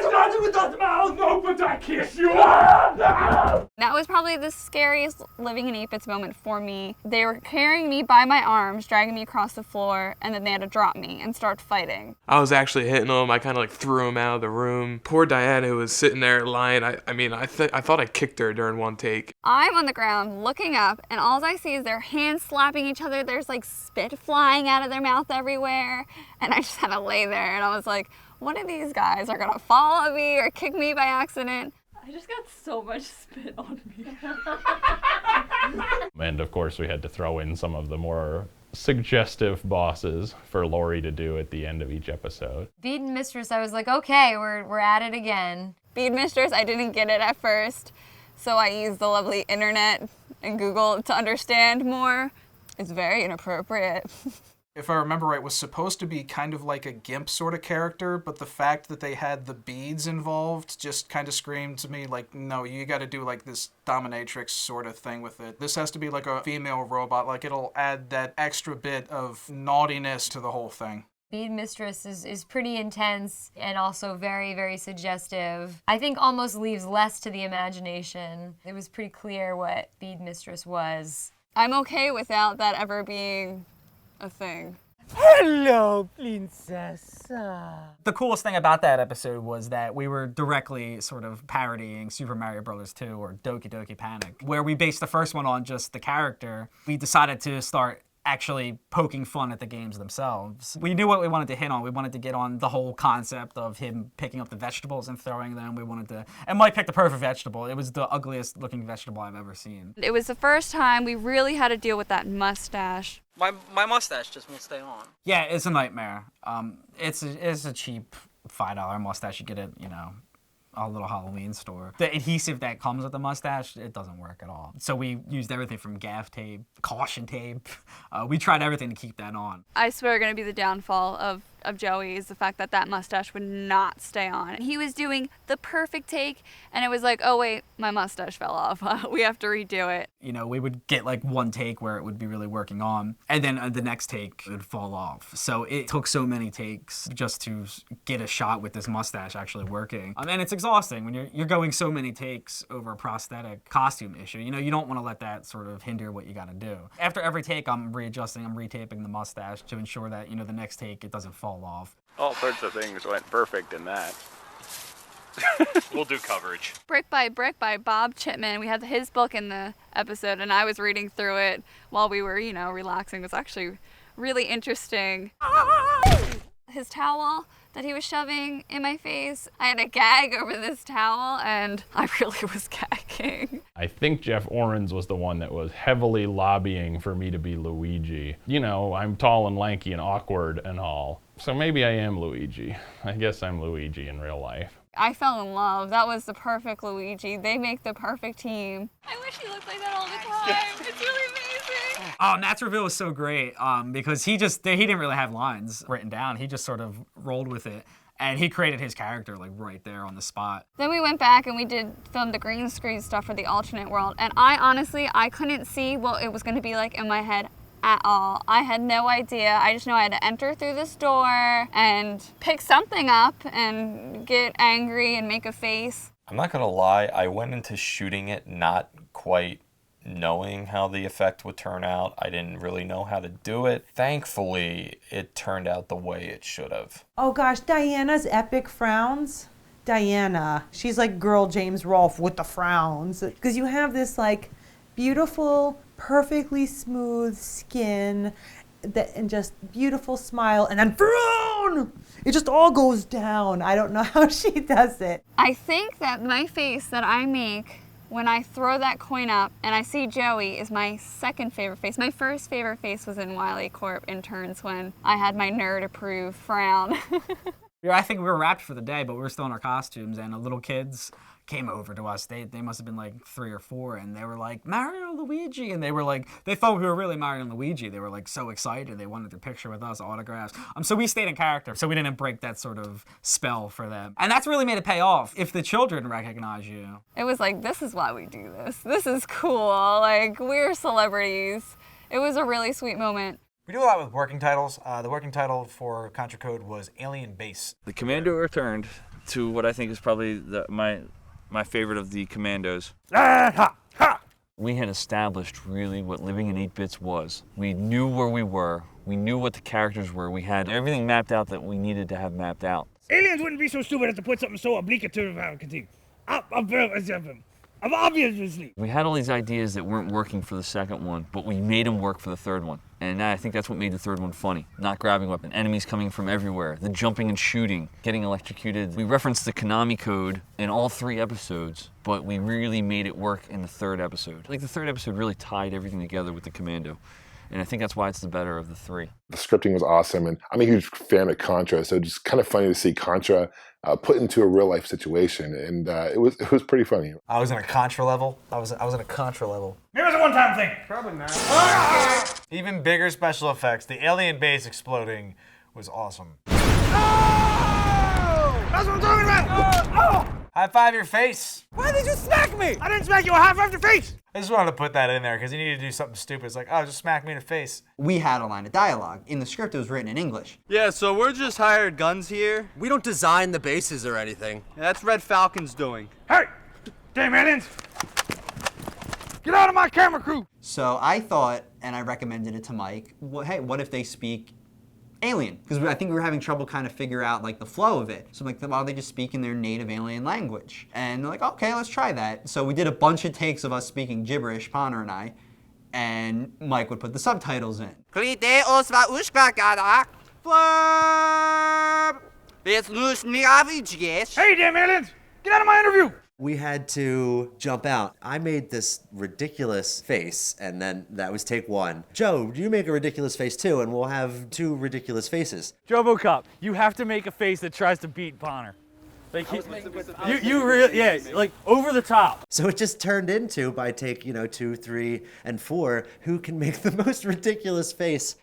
some with that mouth! No, but I kiss you! That was probably the scariest living in 8-Bits moment for me. They were carrying me by my arms, dragging me across the floor, and then they had to drop me and start fighting. I was actually hitting them. I kind of like threw him out of the room. Poor Diana, who was sitting there lying. I thought I kicked her during one take. I'm on the ground looking up, and all I see is their hands slapping each other. There's like spit flying out of their mouth everywhere. And I just had to lay there, and I was like, one of these guys are gonna fall on me or kick me by accident. I just got so much spit on me. And of course, we had to throw in some of the more suggestive bosses for Laurie to do at the end of each episode. Bead Mistress, I was like, okay, we're at it again. Bead Mistress, I didn't get it at first, so I used the lovely internet and Google to understand more. It's very inappropriate. If I remember right, was supposed to be kind of like a GIMP sort of character, but the fact that they had the beads involved just kind of screamed to me like, no, you got to do like this dominatrix sort of thing with it. This has to be like a female robot, like it'll add that extra bit of naughtiness to the whole thing. Bead Mistress is pretty intense and also very, very suggestive. I think almost leaves less to the imagination. It was pretty clear what Bead Mistress was. I'm okay without that ever being a thing. Hello, princess. The coolest thing about that episode was that we were directly sort of parodying Super Mario Bros. 2 or Doki Doki Panic, where we based the first one on just the character. We decided to start actually poking fun at the games themselves. We knew what we wanted to hit on. We wanted to get on the whole concept of him picking up the vegetables and throwing them. We wanted to, and Mike picked the perfect vegetable. It was the ugliest looking vegetable I've ever seen. It was the first time we really had to deal with that mustache. My mustache just won't stay on. Yeah, it's a nightmare. It's a cheap $5 mustache. You get it, a little Halloween store. The adhesive that comes with the mustache, it doesn't work at all. So we used everything from gaff tape, caution tape. We tried everything to keep that on. I swear going to be the downfall of Joey is the fact that mustache would not stay on. He was doing the perfect take, and it was like, oh wait, my mustache fell off. We have to redo it. We would get like one take where it would be really working on, and then the next take would fall off. So it took so many takes just to get a shot with this mustache actually working. And it's exhausting when you're going so many takes over a prosthetic costume issue. You don't want to let that sort of hinder what you got to do. After every take, I'm readjusting, I'm retaping the mustache to ensure that, the next take, it doesn't fall off. All sorts of things went perfect in that. We'll do coverage. Brick by Brick by Bob Chipman. We had his book in the episode, and I was reading through it while we were, relaxing. It was actually really interesting. His towel that he was shoving in my face, I had a gag over this towel, and I really was gagging. I think Jeff Orens was the one that was heavily lobbying for me to be Luigi. I'm tall and lanky and awkward and all. So maybe I am Luigi. I guess I'm Luigi in real life. I fell in love. That was the perfect Luigi. They make the perfect team. I wish he looked like that all the time. It's really amazing. Oh, Nat's reveal was so great because he didn't really have lines written down. He just sort of rolled with it. And he created his character like right there on the spot. Then we went back and we did film the green screen stuff for the alternate world. And I couldn't see what it was going to be like in my head at all. I had no idea. I just know I had to enter through this door and pick something up and get angry and make a face. I'm not gonna lie, I went into shooting it not quite knowing how the effect would turn out. I didn't really know how to do it. Thankfully, it turned out the way it should have. Oh gosh, Diana's epic frowns. Diana, she's like girl James Rolfe with the frowns. Because you have this like beautiful, perfectly smooth skin and just beautiful smile, and then frown! It just all goes down. I don't know how she does it. I think that my face that I make when I throw that coin up and I see Joey is my second favorite face. My first favorite face was in Wile E. Corp Interns when I had my nerd-approved frown. Yeah, I think we were wrapped for the day, but we were still in our costumes, and the little kids came over to us. They must have been like 3 or 4, and they were like, Mario and Luigi, and they were like, they thought we were really Mario and Luigi. They were like so excited. They wanted their picture with us, autographs. So we stayed in character, so we didn't break that sort of spell for them. And that's really made it pay off if the children recognize you. It was like, this is why we do this. This is cool. Like, we're celebrities. It was a really sweet moment. We do a lot with working titles. The working title for Contra Code was Alien Base. The Commando returned to what I think is probably my favorite of the Commandos. We had established really what living in 8-bits was. We knew where we were. We knew what the characters were. We had everything mapped out that we needed to have mapped out. Aliens wouldn't be so stupid as to put something so obligatory to continue. Obviously. We had all these ideas that weren't working for the second one, but we made them work for the third one. And I think that's what made the third one funny. Not grabbing weapon, enemies coming from everywhere, the jumping and shooting, getting electrocuted. We referenced the Konami code in all 3 episodes, but we really made it work in the 3rd episode. Like the 3rd episode really tied everything together with the Commando. And I think that's why it's the better of the 3. The scripting was awesome, and I'm a huge fan of Contra, so it's just kind of funny to see Contra put into a real life situation, and it was pretty funny. I was in a Contra level. I was in a Contra level. Maybe it was a one-time thing. Probably not. Even bigger special effects. The alien base exploding was awesome. Oh! That's what I'm talking about! High five your face. Why did you smack me? I didn't smack you, I high-fived your face! I just wanted to put that in there because you need to do something stupid. It's like, oh, just smack me in the face. We had a line of dialogue. In the script, it was written in English. Yeah, so we're just hired guns here. We don't design the bases or anything. Yeah, that's Red Falcon's doing. Hey! Damn aliens! Get out of my camera crew! So I thought, and I recommended it to Mike, well, hey, what if they speak alien? Because I think we were having trouble kind of figure out like the flow of it. So I'm like, why don't they just speak in their native alien language? And they're like, okay, let's try that. So we did a bunch of takes of us speaking gibberish, Ponnor and I, and Mike would put the subtitles in. Hey, damn aliens! Get out of my interview! We had to jump out. I made this ridiculous face, and then that was take 1. Joe, you make a ridiculous face too, and we'll have 2 ridiculous faces. JoboCop, you have to make a face that tries to beat Ponnor. Like you really, yeah, like over the top. So it just turned into, by take 2, 3, and 4, who can make the most ridiculous face.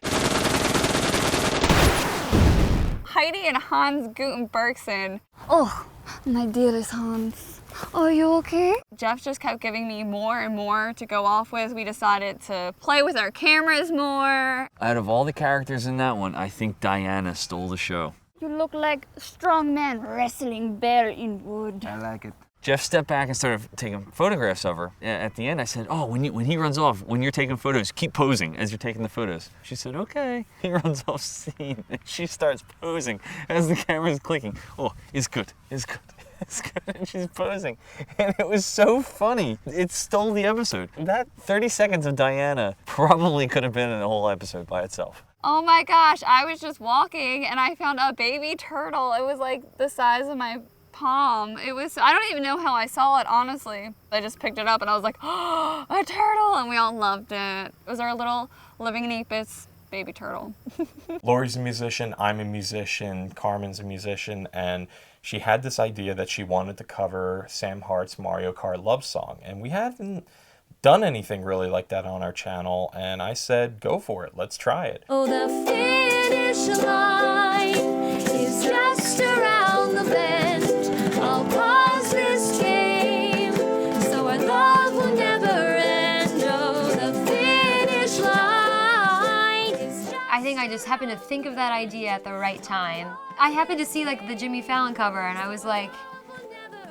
Heidi and Hans Guten Bergson. Oh, my dearest Hans. Are you okay? Jeff just kept giving me more and more to go off with. We decided to play with our cameras more. Out of all the characters in that one, I think Diana stole the show. You look like a strong man wrestling bear in wood. I like it. Jeff stepped back and started taking photographs of her. At the end, I said, oh, when he runs off, when you're taking photos, keep posing as you're taking the photos. She said, okay. He runs off scene, and she starts posing as the camera's clicking. Oh, it's good, it's good. It's good, and she's posing. And it was so funny. It stole the episode. That 30 seconds of Diana probably could have been a whole episode by itself. Oh my gosh, I was just walking and I found a baby turtle. It was like the size of my palm. I don't even know how I saw it, honestly. I just picked it up and I was like, oh, a turtle, and we all loved it. It was our little living in 8-bits baby turtle. Lori's a musician, I'm a musician, Carmen's a musician, and she had this idea that she wanted to cover Sam Hart's Mario Kart love song, and we haven't done anything really like that on our channel, and I said, go for it, let's try it. Oh, the finish line is just around the bend. I'll pause this game so our love will never end. Oh, the finish line is just... I think I just happened to think of that idea at the right time. I happened to see like the Jimmy Fallon cover and I was like,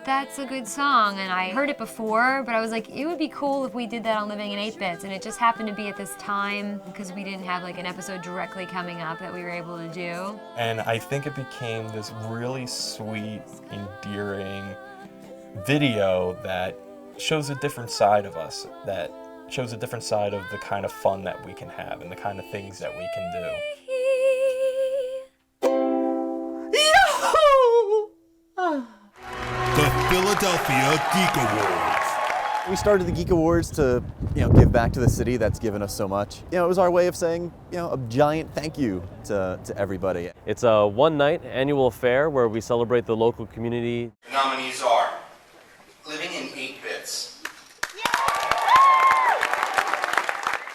that's a good song, and I heard it before, but I was like, it would be cool if we did that on Living in 8-bits, and it just happened to be at this time because we didn't have like an episode directly coming up that we were able to do. And I think it became this really sweet, endearing video that shows a different side of us, that shows a different side of the kind of fun that we can have and the kind of things that we can do. The Philadelphia Geek Awards. We started the Geek Awards to, give back to the city that's given us so much. It was our way of saying, a giant thank you to everybody. It's a one-night annual affair where we celebrate the local community. The nominees are Living in 8 Bits.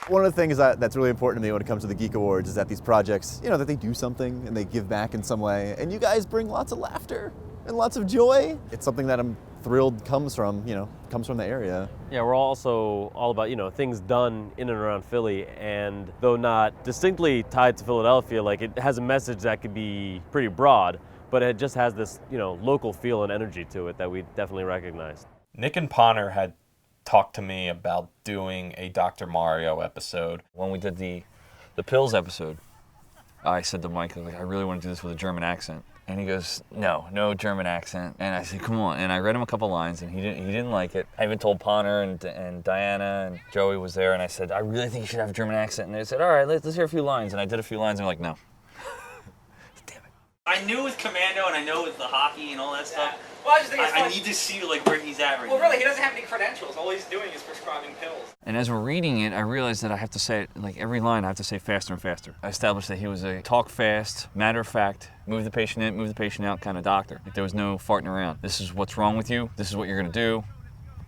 One of the things that's really important to me when it comes to the Geek Awards is that these projects, that they do something and they give back in some way. And you guys bring lots of laughter and lots of joy. It's something that I'm thrilled comes from the area. Yeah, we're also all about, things done in and around Philly, and though not distinctly tied to Philadelphia, like it has a message that could be pretty broad, but it just has this, local feel and energy to it that we definitely recognize. Nick and Ponner had talked to me about doing a Dr. Mario episode. When we did the Pills episode, I said to Mike, I really want to do this with a German accent. And he goes, no German accent. And I said, come on. And I read him a couple lines, and he didn't like it. I even told Ponner and Diana and Joey was there, and I said, I really think you should have a German accent. And they said, all right, let's hear a few lines. And I did a few lines, and they're like, no. I knew with Commando and I know with the hockey and all that stuff. Well, I just think it's I fun. need to see where he's at right now. Well, really, he doesn't have any credentials. All he's doing is prescribing pills. And as we're reading it, I realized that I have to say it, every line I have to say faster and faster. I established that he was a talk fast, matter of fact, move the patient in, move the patient out kind of doctor. There was no farting around. This is what's wrong with you. This is what you're going to do.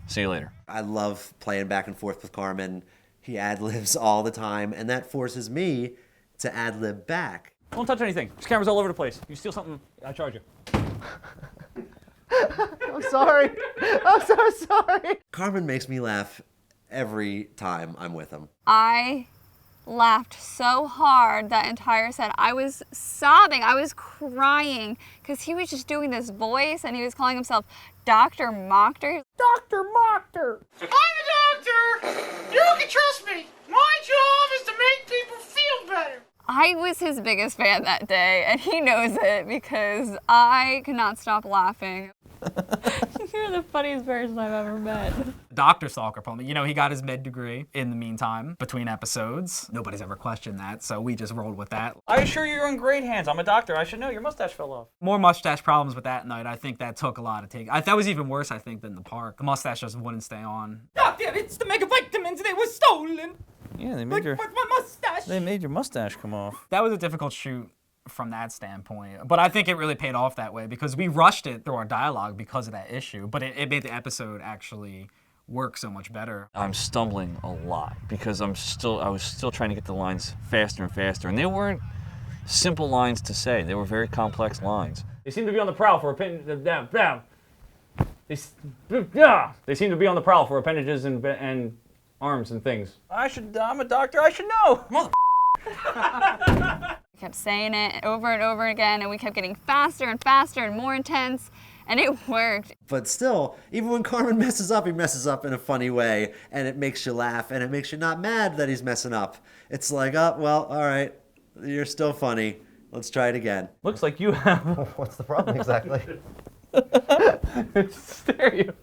See you later. I love playing back and forth with Carmen. He ad-libs all the time, and that forces me to ad-lib back. Don't touch anything. There's cameras all over the place. You steal something, I charge you. I'm sorry. I'm so sorry. Carmen makes me laugh every time I'm with him. I laughed so hard that entire set. I was sobbing. I was crying because he was just doing this voice and he was calling himself Dr. Mochter. Dr. Mochter. I'm a doctor. You can trust me. My job is to make people feel better. I was his biggest fan that day, and he knows it because I could not stop laughing. You're the funniest person I've ever met. Dr. Stalker Pullman, he got his med degree in the meantime between episodes. Nobody's ever questioned that, so we just rolled with that. I assure you, you're in great hands. I'm a doctor. I should know. Your mustache fell off. More mustache problems with that night. I think that took a lot of take. That was even worse, I think, than the park. The mustache just wouldn't stay on. Doctor, it's the mega vitamins. They were stolen. Yeah, they made my mustache. They made your mustache come off. That was a difficult shoot from that standpoint, but I think it really paid off that way because we rushed it through our dialogue because of that issue, but it made the episode actually work so much better. I'm stumbling a lot because I was still trying to get the lines faster and faster, and they weren't simple lines to say. They were very complex lines. They seem to be on the prowl for They seem to be on the prowl for appendages and arms and things. I'm a doctor. I should know. Mother. We kept saying it over and over again, and we kept getting faster and faster and more intense, and it worked. But still, even when Carmen messes up, he messes up in a funny way, and it makes you laugh, and it makes you not mad that he's messing up. It's like, oh, well, all right, you're still funny. Let's try it again. Looks like you have... What's the problem exactly? Stereo.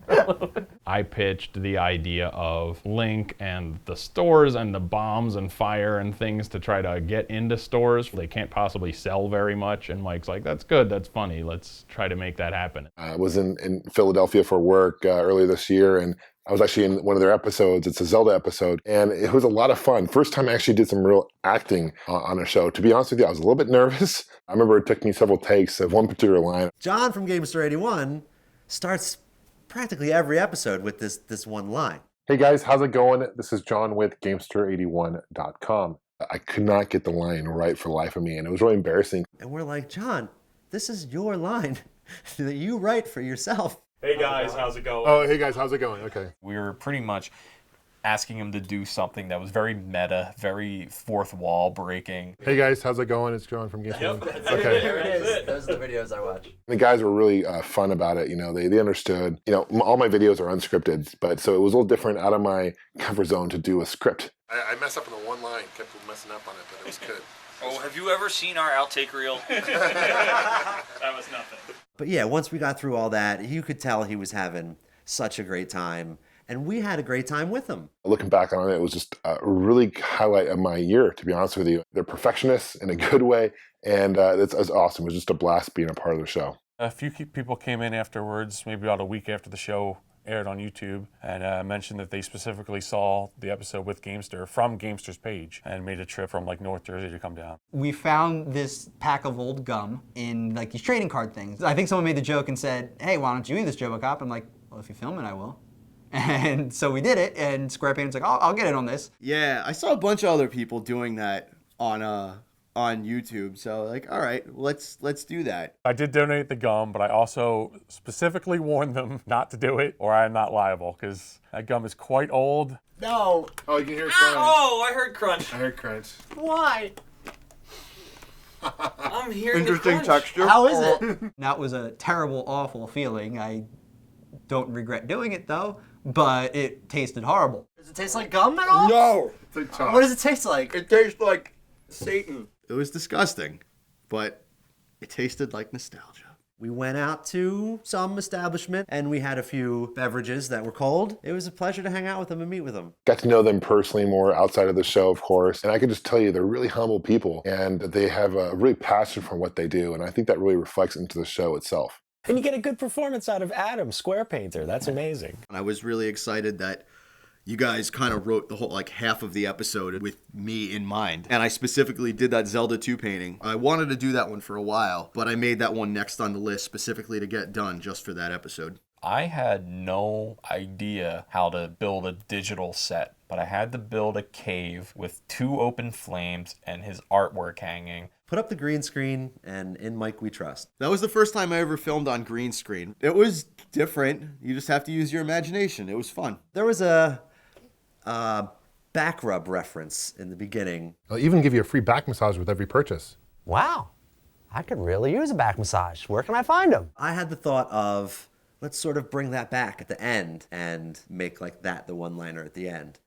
I pitched the idea of Link and the stores and the bombs and fire and things to try to get into stores. They can't possibly sell very much, and Mike's like, that's good, that's funny, let's try to make that happen. I was in Philadelphia for work earlier this year, and I was actually in one of their episodes. It's a Zelda episode, and it was a lot of fun. First time I actually did some real acting on a show. To be honest with you, I was a little bit nervous. I remember it took me several takes of one particular line. John from Gamester 81 starts practically every episode with this one line. Hey guys, how's it going? This is John with Gamester81.com. I could not get the line right for the life of me, and it was really embarrassing. And we're like, John, this is your line that you write for yourself. Hey guys, how's it going? Oh, hey guys, how's it going? Okay. We were pretty much asking him to do something that was very meta, very fourth wall breaking. Hey guys, how's it going? It's John from Gamester. Yep, that's Okay. There it is. Those are the videos I watch. The guys were really fun about it. They understood. All my videos are unscripted, but so it was a little different out of my comfort zone to do a script. I messed up on the one line, kept messing up on it, but it was good. Oh, have you ever seen our outtake reel? That was nothing. But yeah, once we got through all that, you could tell he was having such a great time. And we had a great time with him. Looking back on it, it was just a really highlight of my year, to be honest with you. They're perfectionists in a good way, and it's awesome. It was just a blast being a part of the show. A few people came in afterwards, maybe about a week after the show aired on YouTube and mentioned that they specifically saw the episode with Gamester from Gamester's page and made a trip from like North Jersey to come down. We found this pack of old gum in like these trading card things. I think someone made the joke and said, hey, why don't you eat this, JoboCop? I'm like, well, if you film it, I will. And so we did it, and SquarePaint's like, I'll get in on this. Yeah, I saw a bunch of other people doing that on YouTube, so like, all right, let's do that. I did donate the gum, but I also specifically warned them not to do it or I'm not liable, because that gum is quite old. No. Oh, you can hear crunch. Oh, I heard crunch. I heard crunch. Why? I'm hearing Interesting the crunch. texture. How is it? That was a terrible, awful feeling. I don't regret doing it though, but it tasted horrible. Does it taste like gum at all? No. What does it taste like? It tastes like Satan. It was disgusting, but it tasted like nostalgia. We went out to some establishment and we had a few beverages that were cold. It was a pleasure to hang out with them and meet with them. Got to know them personally more outside of the show, of course. And I can just tell you, they're really humble people and they have a really passion for what they do. And I think that really reflects into the show itself. And you get a good performance out of Adam, SquarePainter. That's amazing. And I was really excited that you guys kind of wrote the whole, like half of the episode with me in mind. And I specifically did that Zelda 2 painting. I wanted to do that one for a while, but I made that one next on the list specifically to get done just for that episode. I had no idea how to build a digital set, but I had to build a cave with 2 open flames and his artwork hanging. Put up the green screen, and in Mike we trust. That was the first time I ever filmed on green screen. It was different. You just have to use your imagination. It was fun. There was a back rub reference in the beginning. I'll even give you a free back massage with every purchase. Wow. I could really use a back massage. Where can I find them? I had the thought of, let's sort of bring that back at the end and make like that the one-liner at the end.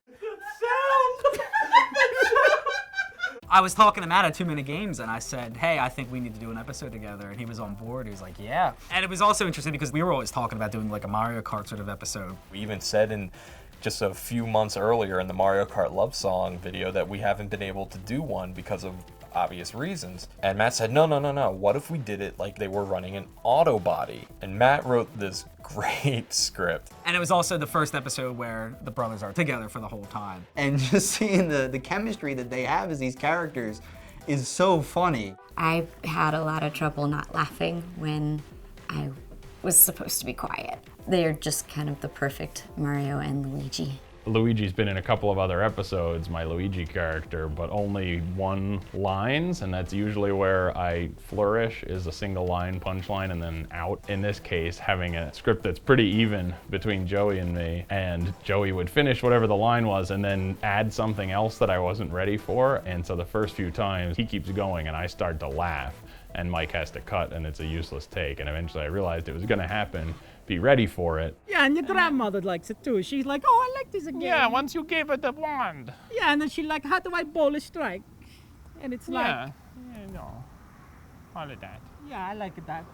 I was talking to Matt at 2 Minute Games and I said, hey, I think we need to do an episode together. And he was on board. He was like, yeah. And it was also interesting because we were always talking about doing like a Mario Kart sort of episode. We even said in just a few months earlier in the Mario Kart Love Song video that we haven't been able to do one because of obvious reasons. And Matt said, no, what if we did it like they were running an auto body? And Matt wrote this great script. And it was also the first episode where the brothers are together for the whole time. And just seeing the chemistry that they have as these characters is so funny. I had a lot of trouble not laughing when I was supposed to be quiet. They're just kind of the perfect Mario and Luigi. Luigi's been in a couple of other episodes, my Luigi character, but only one lines, and that's usually where I flourish, is a single line punchline and then out. In this case, having a script that's pretty even between Joey and me, and Joey would finish whatever the line was and then add something else that I wasn't ready for, and so the first few times he keeps going and I start to laugh, and Mike has to cut and it's a useless take, and eventually I realized it was gonna happen. Be ready for it. Yeah, and your grandmother likes it too. She's like, oh, I like this again. Yeah, once you gave her the wand. Yeah, and then she's like, how do I bowl a strike? And it's like... no, all of that. Yeah, I like that.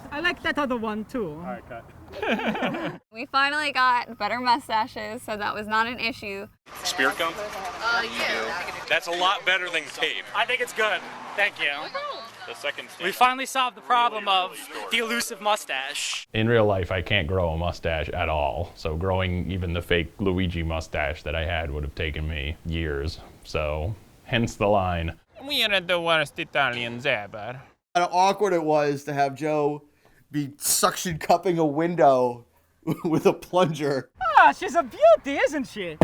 I like that other one too. All right, cut. We finally got better mustaches, so that was not an issue. Spear gum? Yeah. That's a lot better than tape. I think it's good. Thank you. The second We finally solved the problem of the elusive mustache. In real life, I can't grow a mustache at all, so growing even the fake Luigi mustache that I had would have taken me years. So, hence the line. We are the worst Italians ever. How awkward it was to have Joe be suction cupping a window with a plunger. Ah, she's a beauty, isn't she?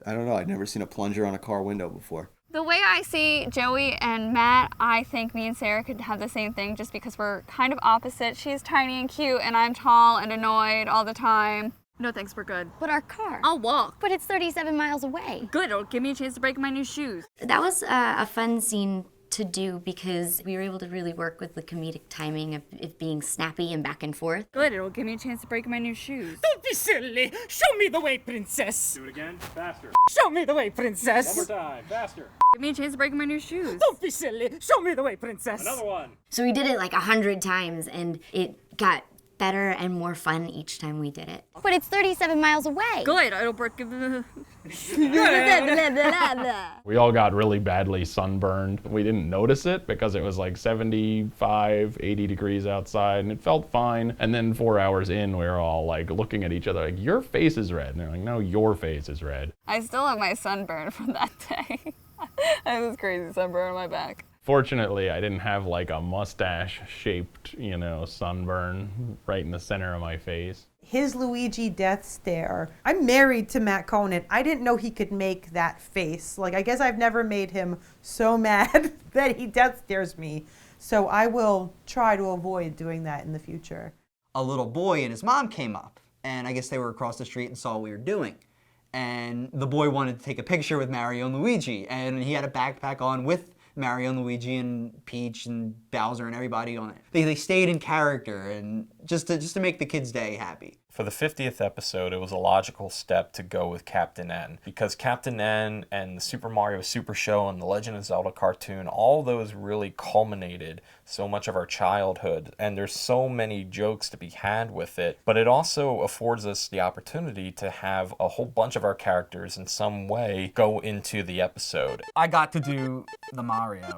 I don't know, I'd never seen a plunger on a car window before. The way I see Joey and Matt, I think me and Sarah could have the same thing just because we're kind of opposite. She's tiny and cute and I'm tall and annoyed all the time. No thanks, we're good. But our car. I'll walk. But it's 37 miles away. Good, it'll give me a chance to break my new shoes. That was a fun scene to do because we were able to really work with the comedic timing of it being snappy and back and forth. Good, it'll give me a chance to break my new shoes. Don't be silly. Show me the way, princess. Do it again, faster. Show me the way, princess. One more time, faster. Give me a chance to break my new shoes. Don't be silly. Show me the way, princess. Another one. So we did it like 100 times and it got better and more fun each time we did it. But it's 37 miles away. Good, it'll break. We all got really badly sunburned. We didn't notice it because it was like 75, 80 degrees outside and it felt fine. And then 4 hours in, we were all like looking at each other like, your face is red. And they're like, no, your face is red. I still have my sunburn from that day. I have this crazy sunburn on my back. Fortunately, I didn't have like a mustache-shaped, you know, sunburn right in the center of my face. His Luigi death stare. I'm married to Matt Conan. I didn't know he could make that face. Like, I guess I've never made him so mad that he death stares me. So I will try to avoid doing that in the future. A little boy and his mom came up, and I guess they were across the street and saw what we were doing. And the boy wanted to take a picture with Mario and Luigi, and he had a backpack on with Mario and Luigi and Peach and Bowser and everybody on it. They stayed in character and just to make the kids' day happy. For the 50th episode, it was a logical step to go with Captain N, because Captain N and the Super Mario Super Show and the Legend of Zelda cartoon, all those really culminated so much of our childhood, and there's so many jokes to be had with it, but it also affords us the opportunity to have a whole bunch of our characters in some way go into the episode. I got to do the Mario.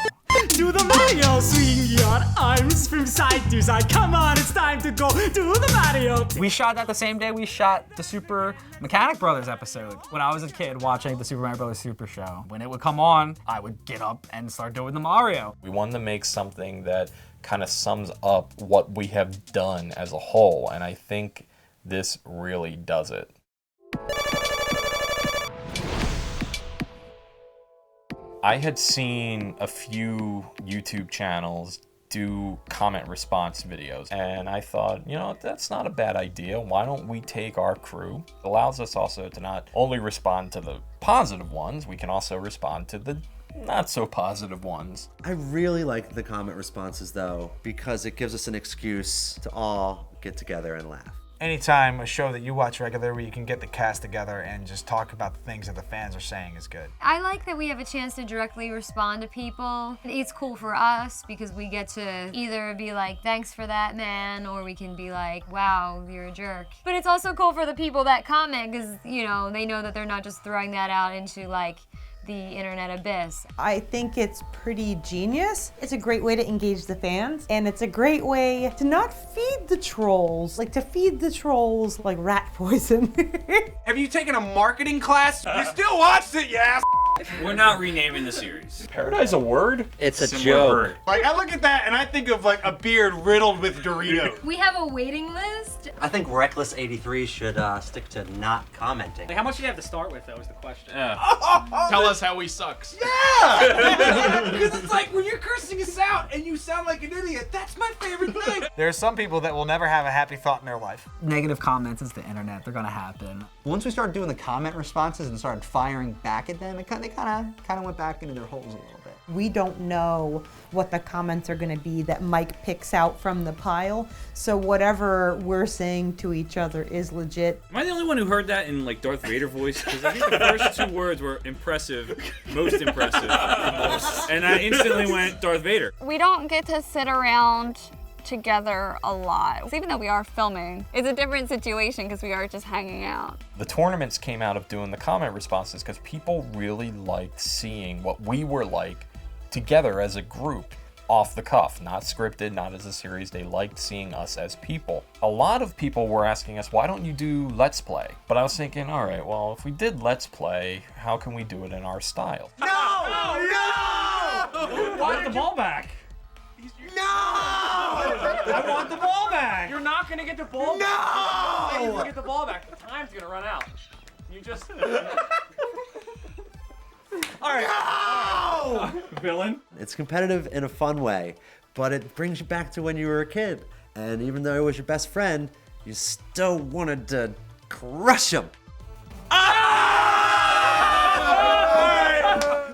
Do the Mario, swing your arms from side to side. Come on, it's time to go do the Mario. We shot that the same day we shot the Super Mechanic Brothers episode. When I was a kid watching the Super Mario Brothers Super Show, when it would come on, I would get up and start doing the Mario. We wanted to make something that kind of sums up what we have done as a whole, and I think this really does it. I had seen a few YouTube channels do comment response videos, and I thought, you know, that's not a bad idea. Why don't we take our crew? It allows us also to not only respond to the positive ones, we can also respond to the not so positive ones. I really like the comment responses though, because it gives us an excuse to all get together and laugh. Anytime a show that you watch regularly where you can get the cast together and just talk about the things that the fans are saying is good. I like that we have a chance to directly respond to people. It's cool for us because we get to either be like, thanks for that, man, or we can be like, wow, you're a jerk. But it's also cool for the people that comment because, you know, they know that they're not just throwing that out into like the internet abyss. I think it's pretty genius. It's a great way to engage the fans, and it's a great way to not feed the trolls, like to feed the trolls like rat poison. Have you taken a marketing class? You still watched it, you ass. We're not renaming the series. Paradise a word? It's a Similar joke. word. Like, I look at that and I think of like a beard riddled with Doritos. We have a waiting list. I think Reckless83 should stick to not commenting. Like, how much do you have to start with, though, is the question. Tell us how he sucks. Yeah! Because it's like when you're cursing us out and you sound like an idiot, that's my favorite thing. There are some people that will never have a happy thought in their life. Negative comments is the internet. They're gonna happen. Once we started doing the comment responses and started firing back at them, they kind of went back into their holes a little bit. We don't know what the comments are going to be that Mike picks out from the pile, so whatever we're saying to each other is legit. Am I the only one who heard that in like Darth Vader voice? Because I think the first two words were impressive, most impressive, and I instantly went Darth Vader. We don't get to sit around together a lot. Even though we are filming, it's a different situation because we are just hanging out. The tournaments came out of doing the comment responses because people really liked seeing what we were like together as a group, off the cuff, not scripted, not as a series. They liked seeing us as people. A lot of people were asking us, why don't you do Let's Play? But I was thinking, all right, well, if we did Let's Play, how can we do it in our style? No! I want the ball back. No! I want the ball back. You're not gonna get the ball back. No! You're gonna get the ball back. The time's gonna run out. You just. All right. No! Villain. It's competitive in a fun way, but it brings you back to when you were a kid. And even though he was your best friend, you still wanted to crush him.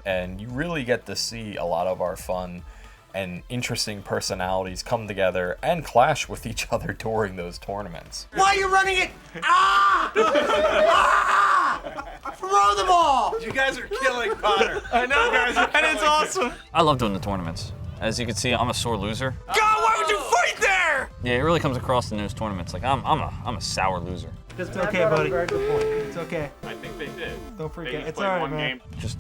And you really get to see a lot of our fun and interesting personalities come together and clash with each other during those tournaments. Why are you running it? Ah! Ah! Throw the ball! You guys are killing Connor. I know, guys, and it's awesome. I love doing the tournaments. As you can see, I'm a sore loser. God, why would you fight there? Yeah, it really comes across in those tournaments. Like I'm a sour loser. It's okay, buddy. It's okay. I think they did. Don't forget. They just It's played all right, one man. game. Just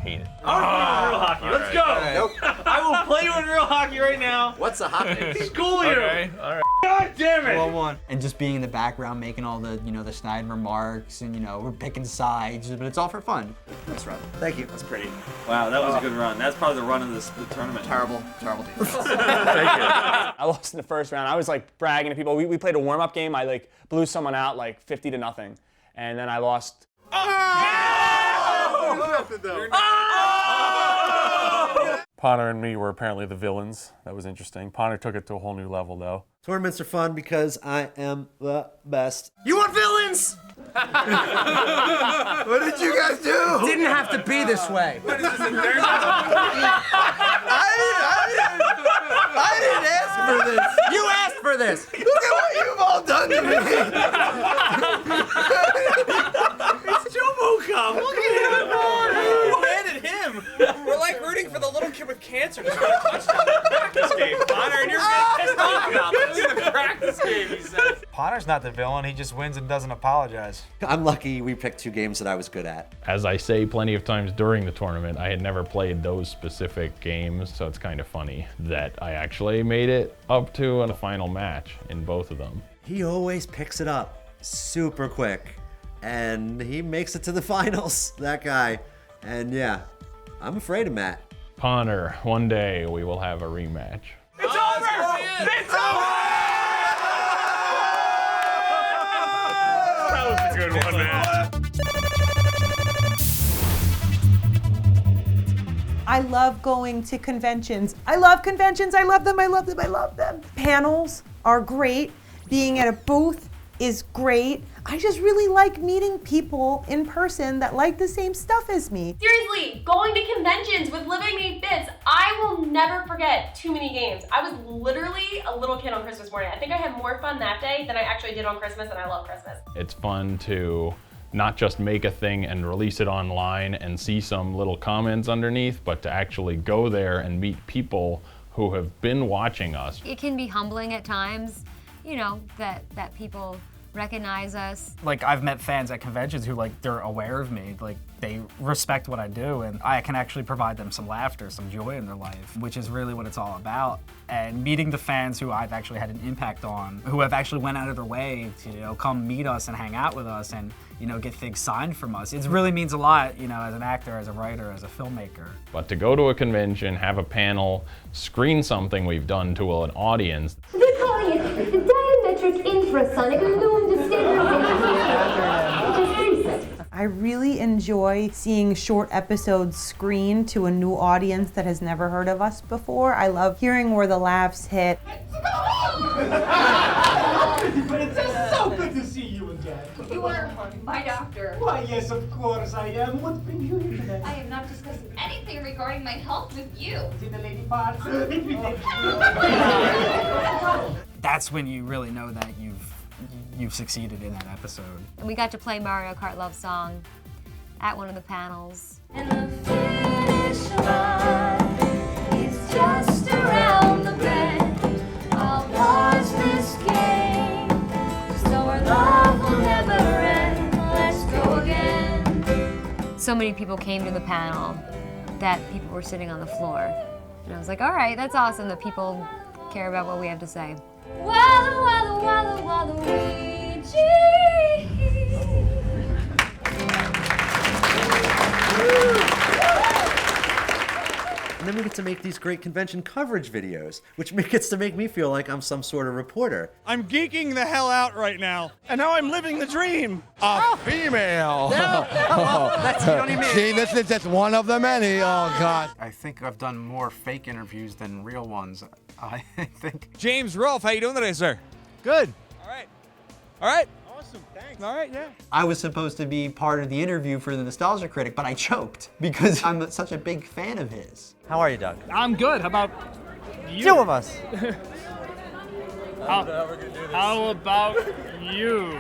hate it. Oh, real hockey. Let's go. I will play you in real hockey right now. What's a hockey? School you. Okay, all right. God damn it. 1-1. And just being in the background, making all the, the snide remarks, and we're picking sides, but it's all for fun. That's right. Thank you. That's pretty. Wow, that was a good run. That's probably the run of the tournament. Terrible team. I lost in the first round. I was like bragging to people. We played a warm-up game. I like blew someone out like 50-0, and then I lost. Ponder and me were apparently the villains. That was interesting. Ponder took it to a whole new level, though. Tournaments are fun because I am the best. You want villains? What did you guys do? Didn't have to be this way. I didn't ask for this. You asked for this. Look at what you've all done to me. It's JoboCop. Look at him. Who handed him? We're like rooting for the little kid with cancer to score a touchdown in the practice game. Ponder, and you're getting pissed off about this. This is the practice game, he says. Ponder's not the villain. He just wins and doesn't apologize. I'm lucky we picked 2 games that I was good at. As I say plenty of times during the tournament, I had never played those specific games, so it's kind of funny that I actually made it up to a final match in both of them. He always picks it up super quick, and he makes it to the finals, that guy. And yeah, I'm afraid of Matt. Ponder, one day we will have a rematch. It's over! It's over! That was a good one, man. I love going to conventions. I love conventions. I love them. I love them. I love them. Panels are great. Being at a booth is great. I just really like meeting people in person that like the same stuff as me. Seriously, going to conventions with Living 8 Bits, I will never forget too many games. I was literally a little kid on Christmas morning. I think I had more fun that day than I actually did on Christmas, and I love Christmas. It's fun to not just make a thing and release it online and see some little comments underneath, but to actually go there and meet people who have been watching us. It can be humbling at times, that people recognize us. Like, I've met fans at conventions who, like, they're aware of me, like, they respect what I do, and I can actually provide them some laughter, some joy in their life, which is really what it's all about. And meeting the fans who I've actually had an impact on, who have actually went out of their way to, come meet us and hang out with us and, get things signed from us. It really means a lot, as an actor, as a writer, as a filmmaker. But to go to a convention, have a panel, screen something we've done to an audience. They're calling it the diametric infrasonic loom destabilization. I really enjoy seeing short episodes screened to a new audience that has never heard of us before. I love hearing where the laughs hit. But it's just so good to see you again. You are my doctor. Why, yes, of course I am. What brings you here today? I am not discussing anything regarding my health with you. Did the lady parts? That's when you really know that you've succeeded in that episode. And we got to play Mario Kart Love Song at one of the panels. And the finish line is just around the bend. I'll pause this game, so our love will never end. Let's go again. So many people came to the panel that people were sitting on the floor. And I was like, all right, that's awesome that people care about what we have to say. Walla, walla, walla, walla, Luigi. And then we get to make these great convention coverage videos, which gets to make me feel like I'm some sort of reporter. I'm geeking the hell out right now, and now I'm living the dream. A female. That's you don't even. See, this is just one of the many. Oh God. I think I've done more fake interviews than real ones. I think. James Rolfe, how you doing today, sir? Good. All right. All right. Awesome, thanks. All right, yeah. I was supposed to be part of the interview for the Nostalgia Critic, but I choked because I'm such a big fan of his. How are you, Doug? I'm good. How about you? 2 of us. How about you?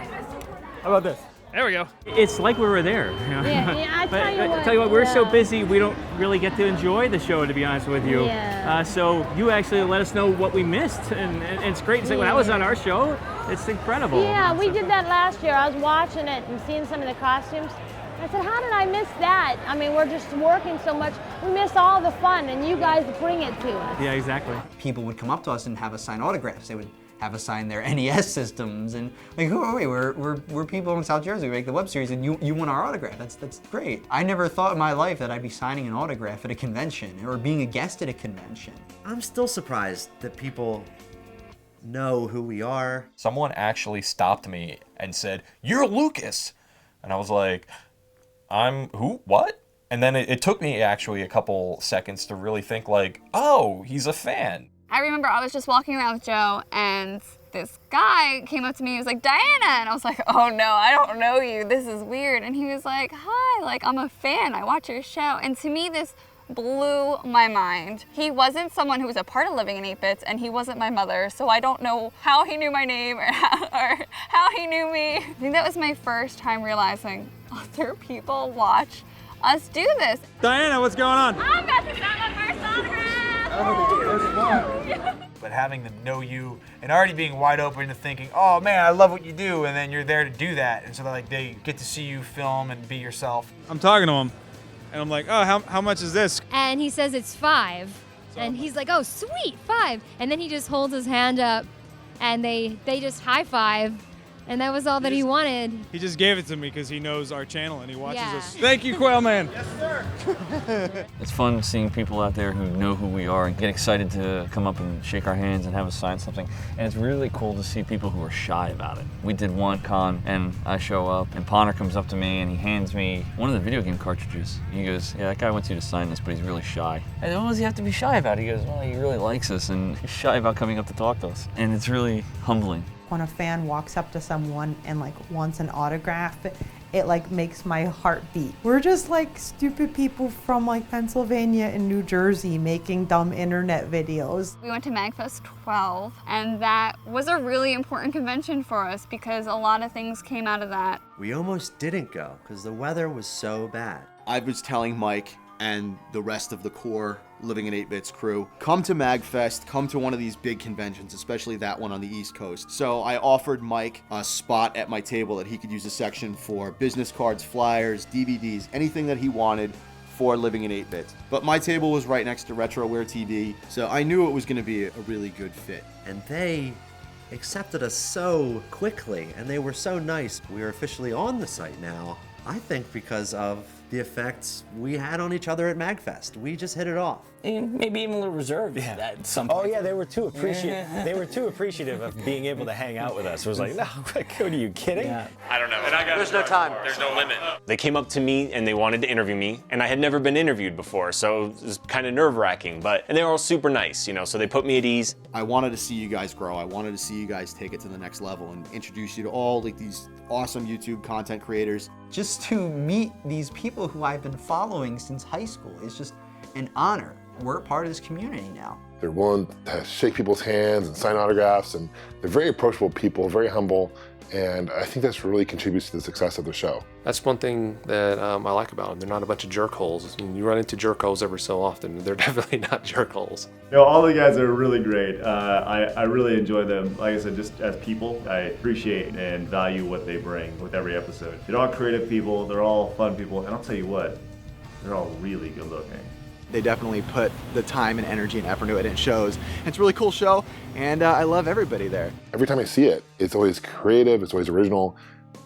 How about this? There we go. It's like we were there. You know? Yeah, I But tell you what, we're so yeah. busy, we don't really get to enjoy the show, to be honest with you. Yeah. So you actually let us know what we missed, and it's great. It's like, when I was on our show, it's incredible. Yeah, we did that last year. I was watching it and seeing some of the costumes. I said, how did I miss that? I mean, we're just working so much. We miss all the fun, and you guys bring it to us. Yeah, exactly. People would come up to us and have us sign autographs. They would have us sign their NES systems, and like, who are we? We're people in South Jersey. We make the web series, and you want our autograph. That's great. I never thought in my life that I'd be signing an autograph at a convention or being a guest at a convention. I'm still surprised that people know who we are. Someone actually stopped me and said, "You're Lucas," and I was like, "I'm who? What?" And then it took me actually a couple seconds to really think like, "Oh, he's a fan." I remember I was just walking around with Joe, and this guy came up to me. He was like, "Diana," and I was like, "Oh no, I don't know you. This is weird." And he was like, "Hi, like, I'm a fan. I watch your show." And to me, this blew my mind. He wasn't someone who was a part of Living in 8-Bits, and he wasn't my mother, so I don't know how he knew my name or how he knew me. I think that was my first time realizing other people watch us do this. Diana, what's going on? I'm about to sign my first autograph! But having them know you and already being wide open to thinking, oh man, I love what you do, and then you're there to do that, and so they get to see you film and be yourself. I'm talking to him, and I'm like, oh, how much is this? And he says it's $5. And he's like, oh, sweet, $5. And then he just holds his hand up, and they just high five. And that was all that he wanted. He just gave it to me because he knows our channel and he watches Yeah. us. Thank you, Quail Man. Yes, sir. It's fun seeing people out there who know who we are and get excited to come up and shake our hands and have us sign something. And it's really cool to see people who are shy about it. We did one con, and I show up, and Ponder comes up to me and he hands me one of the video game cartridges. He goes, "Yeah, that guy wants you to sign this, but he's really shy." And what does he have to be shy about? He goes, "Well, he really likes us, and he's shy about coming up to talk to us." And it's really humbling. When a fan walks up to someone and like wants an autograph, it like makes my heart beat. We're just like stupid people from like Pennsylvania and New Jersey making dumb internet videos. We went to MagFest 12, and that was a really important convention for us because a lot of things came out of that. We almost didn't go because the weather was so bad. I was telling Mike and the rest of the core Living in 8-Bits crew, come to MagFest, come to one of these big conventions, especially that one on the East Coast. So I offered Mike a spot at my table that he could use a section for business cards, flyers, DVDs, anything that he wanted for Living in 8-Bits. But my table was right next to RetroWare TV, so I knew it was going to be a really good fit. And they accepted us so quickly, and they were so nice. We are officially on the site now, I think because of the effects we had on each other at MagFest. We just hit it off. And maybe even a little reserved at some point. Oh yeah, they were too appreciative. They were too appreciative of being able to hang out with us. It was like, no, what are you kidding? Yeah. I don't know. There's no time. There's no limit. They came up to me and they wanted to interview me, and I had never been interviewed before, so it was kind of nerve-wracking. And they were all super nice, you know. So they put me at ease. I wanted to see you guys grow. I wanted to see you guys take it to the next level and introduce you to all like these awesome YouTube content creators. Just to meet these people who I've been following since high school is just an honor. We're part of this community now. They're willing to shake people's hands and sign autographs, and they're very approachable people, very humble, and I think that's really contributes to the success of the show. That's one thing that I like about them. They're not a bunch of jerk holes. I mean, you run into jerk holes every so often. They're definitely not jerk holes. You know, all the guys are really great. I really enjoy them. Like I said, just as people, I appreciate and value what they bring with every episode. They're all creative people. They're all fun people. And I'll tell you what, they're all really good looking. They definitely put the time and energy and effort into it, and it shows. It's a really cool show, and I love everybody there. Every time I see it, it's always creative, it's always original,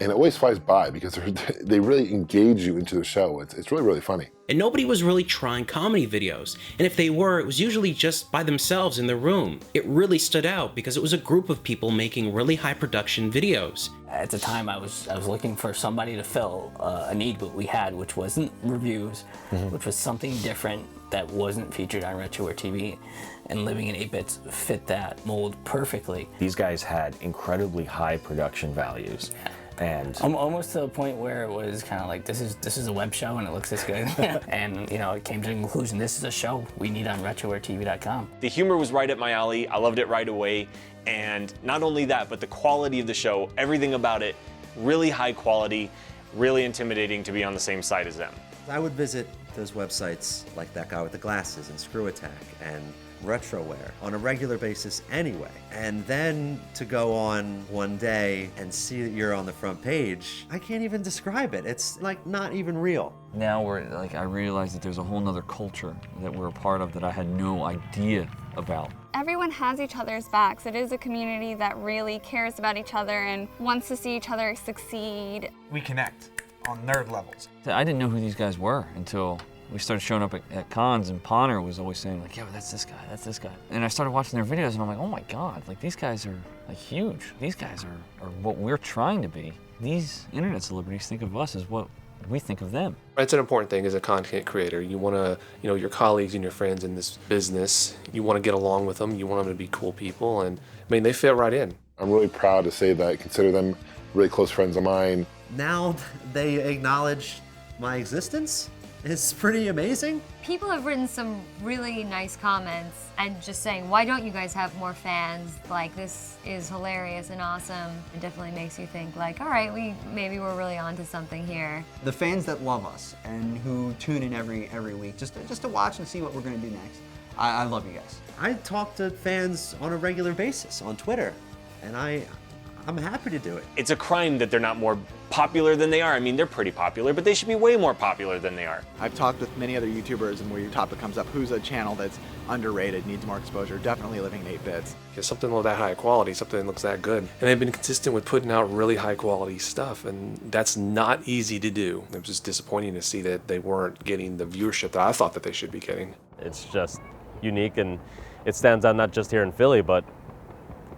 and it always flies by because they really engage you into the show. It's really, really funny. And nobody was really trying comedy videos. And if they were, it was usually just by themselves in their room. It really stood out because it was a group of people making really high production videos. At the time, I was looking for somebody to fill a need that we had, which wasn't reviews, which was something different that wasn't featured on RetroWare TV. And Living in 8-Bits fit that mold perfectly. These guys had incredibly high production values. And almost to the point where it was kind of like, this is a web show and it looks this good. And you know, it came to the conclusion, this is a show we need on RetroWareTV.com. The humor was right up my alley. I loved it right away. And not only that, but the quality of the show, everything about it really high quality, really intimidating to be on the same site as them. I would visit those websites like That Guy with the Glasses and Screw Attack and Retroware on a regular basis anyway. And then to go on one day and see that you're on the front page, I can't even describe it. It's like not even real. Now I realize that there's a whole nother culture that we're a part of that I had no idea about. Everyone has each other's backs. It is a community that really cares about each other and wants to see each other succeed. We connect on nerd levels. I didn't know who these guys were until we started showing up at cons, and Ponder was always saying like, yeah, that's this guy, that's this guy. And I started watching their videos and I'm like, oh my God, like these guys are like huge. These guys are what we're trying to be. These internet celebrities think of us as what we think of them. It's an important thing as a content creator. You want to, your colleagues and your friends in this business, you want to get along with them. You want them to be cool people. And I mean, they fit right in. I'm really proud to say that I consider them really close friends of mine. Now they acknowledge my existence. It's pretty amazing. People have written some really nice comments and just saying, why don't you guys have more fans? Like, this is hilarious and awesome. It definitely makes you think like, all right, maybe we're really onto something here. The fans that love us and who tune in every week just to watch and see what we're gonna do next. I love you guys. I talk to fans on a regular basis on Twitter, and I'm happy to do it. It's a crime that they're not more popular than they are. I mean, they're pretty popular, but they should be way more popular than they are. I've talked with many other YouTubers, and where your topic comes up, who's a channel that's underrated, needs more exposure, definitely Living in 8 Bits. Something of that high quality, something that looks that good. And they've been consistent with putting out really high quality stuff, and that's not easy to do. It was just disappointing to see that they weren't getting the viewership that I thought that they should be getting. It's just unique, and it stands out not just here in Philly, but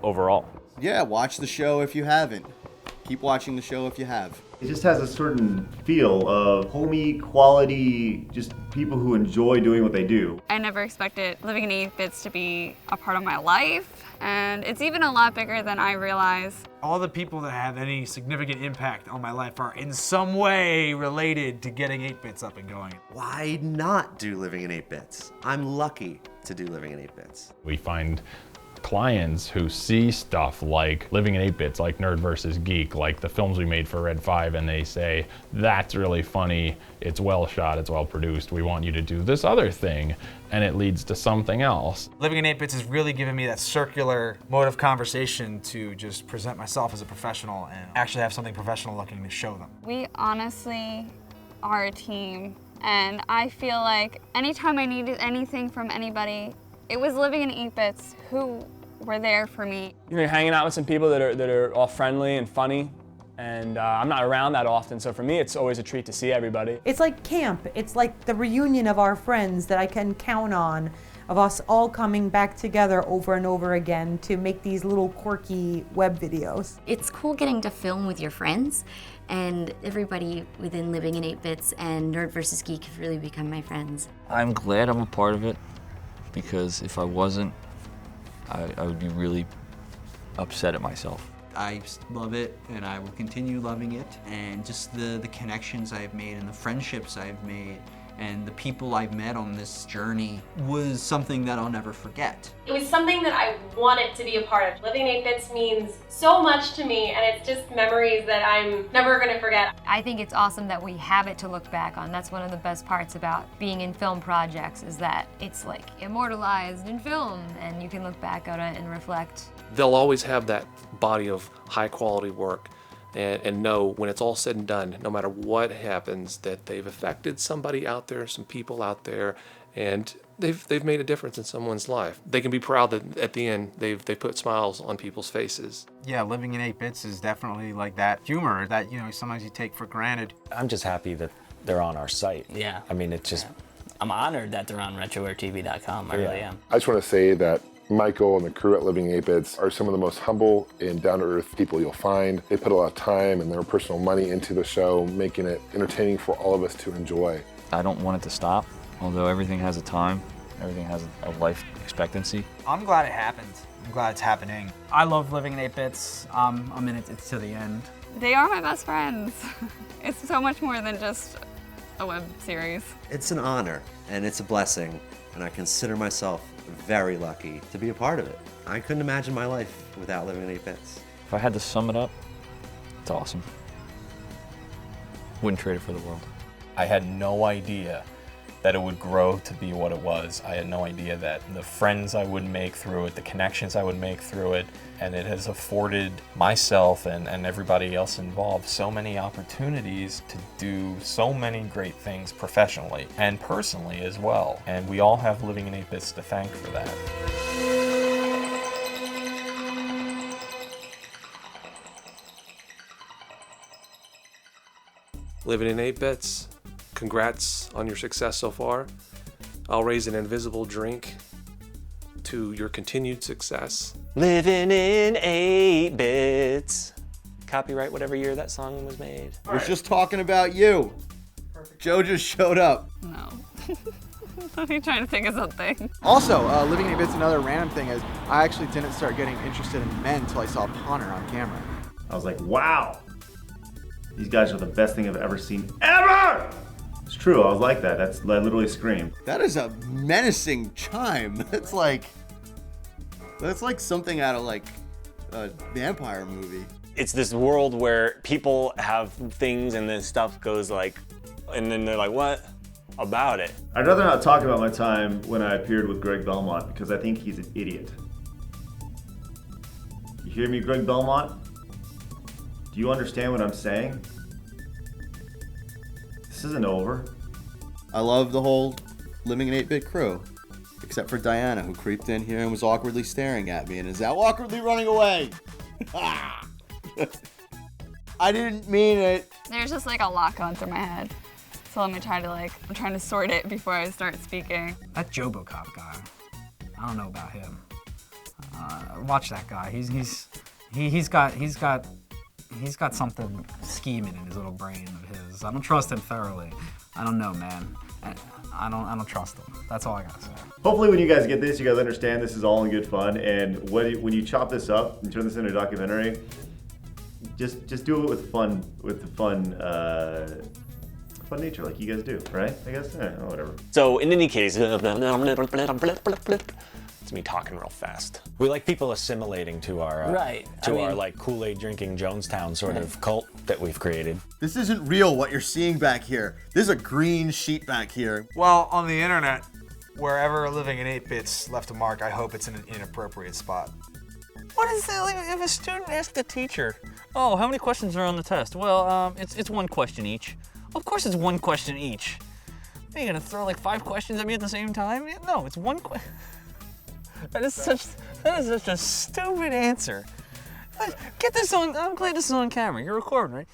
overall. Yeah, watch the show if you haven't. Keep watching the show if you have. It just has a certain feel of homey, quality, just people who enjoy doing what they do. I never expected Living in 8 Bits to be a part of my life, and it's even a lot bigger than I realized. All the people that have any significant impact on my life are in some way related to getting 8 Bits up and going. Why not do Living in 8 Bits? I'm lucky to do Living in 8 Bits. We find clients who see stuff like Living in 8 Bits, like Nerd vs. Geek, like the films we made for Red 5, and they say, that's really funny, it's well shot, it's well produced, we want you to do this other thing, and it leads to something else. Living in 8 Bits has really given me that circular mode of conversation to just present myself as a professional and actually have something professional looking to show them. We honestly are a team, and I feel like anytime I needed anything from anybody, it was Living in 8 Bits who were there for me. You're hanging out with some people that are all friendly and funny, and I'm not around that often, so for me it's always a treat to see everybody. It's like camp. It's like the reunion of our friends that I can count on, of us all coming back together over and over again to make these little quirky web videos. It's cool getting to film with your friends, and everybody within Living in 8 Bits and Nerd vs. Geek have really become my friends. I'm glad I'm a part of it, because if I wasn't, I would be really upset at myself. I love it, and I will continue loving it, and just the connections I've made and the friendships I've made and the people I've met on this journey was something that I'll never forget. It was something that I wanted to be a part of. Living in 8 Bits means so much to me, and it's just memories that I'm never gonna forget. I think it's awesome that we have it to look back on. That's one of the best parts about being in film projects, is that it's like immortalized in film, and you can look back on it and reflect. They'll always have that body of high quality work and know when it's all said and done, no matter what happens, that they've affected somebody out there, some people out there, and they've made a difference in someone's life. They can be proud that at the end they've put smiles on people's faces. Yeah, Living in 8 Bits is definitely like that humor that, sometimes you take for granted. I'm just happy that they're on our site. Yeah. I mean, it's just... I'm honored that they're on RetrowareTV.com. I really am. I just want to say that Michael and the crew at Living in 8 Bits are some of the most humble and down-to-earth people you'll find. They put a lot of time and their personal money into the show, making it entertaining for all of us to enjoy. I don't want it to stop, although everything has a time, everything has a life expectancy. I'm glad it happened. I'm glad it's happening. I love Living in 8 Bits. I'm in it to the end. They are my best friends. It's so much more than just a web series. It's an honor and it's a blessing, and I consider myself very lucky to be a part of it. I couldn't imagine my life without Living in 8 Bits. If I had to sum it up, it's awesome. Wouldn't trade it for the world. I had no idea that it would grow to be what it was. I had no idea that the friends I would make through it, the connections I would make through it, and it has afforded myself and everybody else involved so many opportunities to do so many great things professionally and personally as well. And we all have Living in 8-Bits to thank for that. Living in 8-Bits, congrats on your success so far. I'll raise an invisible drink to your continued success. Living in 8-Bits. Copyright whatever year that song was made. We're just talking about you. Joe just showed up. No. Are you trying to think of something? Also, Living in 8-Bits, another random thing is I actually didn't start getting interested in men until I saw Connor on camera. I was like, wow, these guys are the best thing I've ever seen ever! It's true, I was like that. I literally screamed. That is a menacing chime. That's like something out of like a vampire movie. It's this world where people have things and then stuff goes like, and then they're like, what about it? I'd rather not talk about my time when I appeared with Greg Belmont because I think he's an idiot. You hear me, Greg Belmont? Do you understand what I'm saying? This isn't over. I love the whole Living in 8-Bit crew, except for Diana, who creeped in here and was awkwardly staring at me and is now awkwardly running away. I didn't mean it. There's just like a lot going through my head. So let me try to I'm trying to sort it before I start speaking. That JoboCop guy, I don't know about him. Watch that guy. He's got something scheming in his little brain of his. I don't trust him thoroughly. I don't know, man. I don't trust him. That's all I gotta say. Hopefully when you guys get this, you guys understand this is all in good fun, and when you chop this up and turn this into a documentary, just do it with fun nature like you guys do, right? I guess, whatever. So in any case, it's me talking real fast. We like people assimilating to our our like Kool-Aid drinking Jonestown sort of cult that we've created. This isn't real what you're seeing back here. There's a green sheet back here. Well, on the internet, wherever Living in 8-Bits left a mark, I hope it's in an inappropriate spot. What is that? If a student asks a teacher, oh, how many questions are on the test? Well, it's one question each. Of course it's one question each. Are you gonna throw like 5 questions at me at the same time? No, it's one question. That is such a stupid answer. Get this on, I'm glad this is on camera. You're recording, right?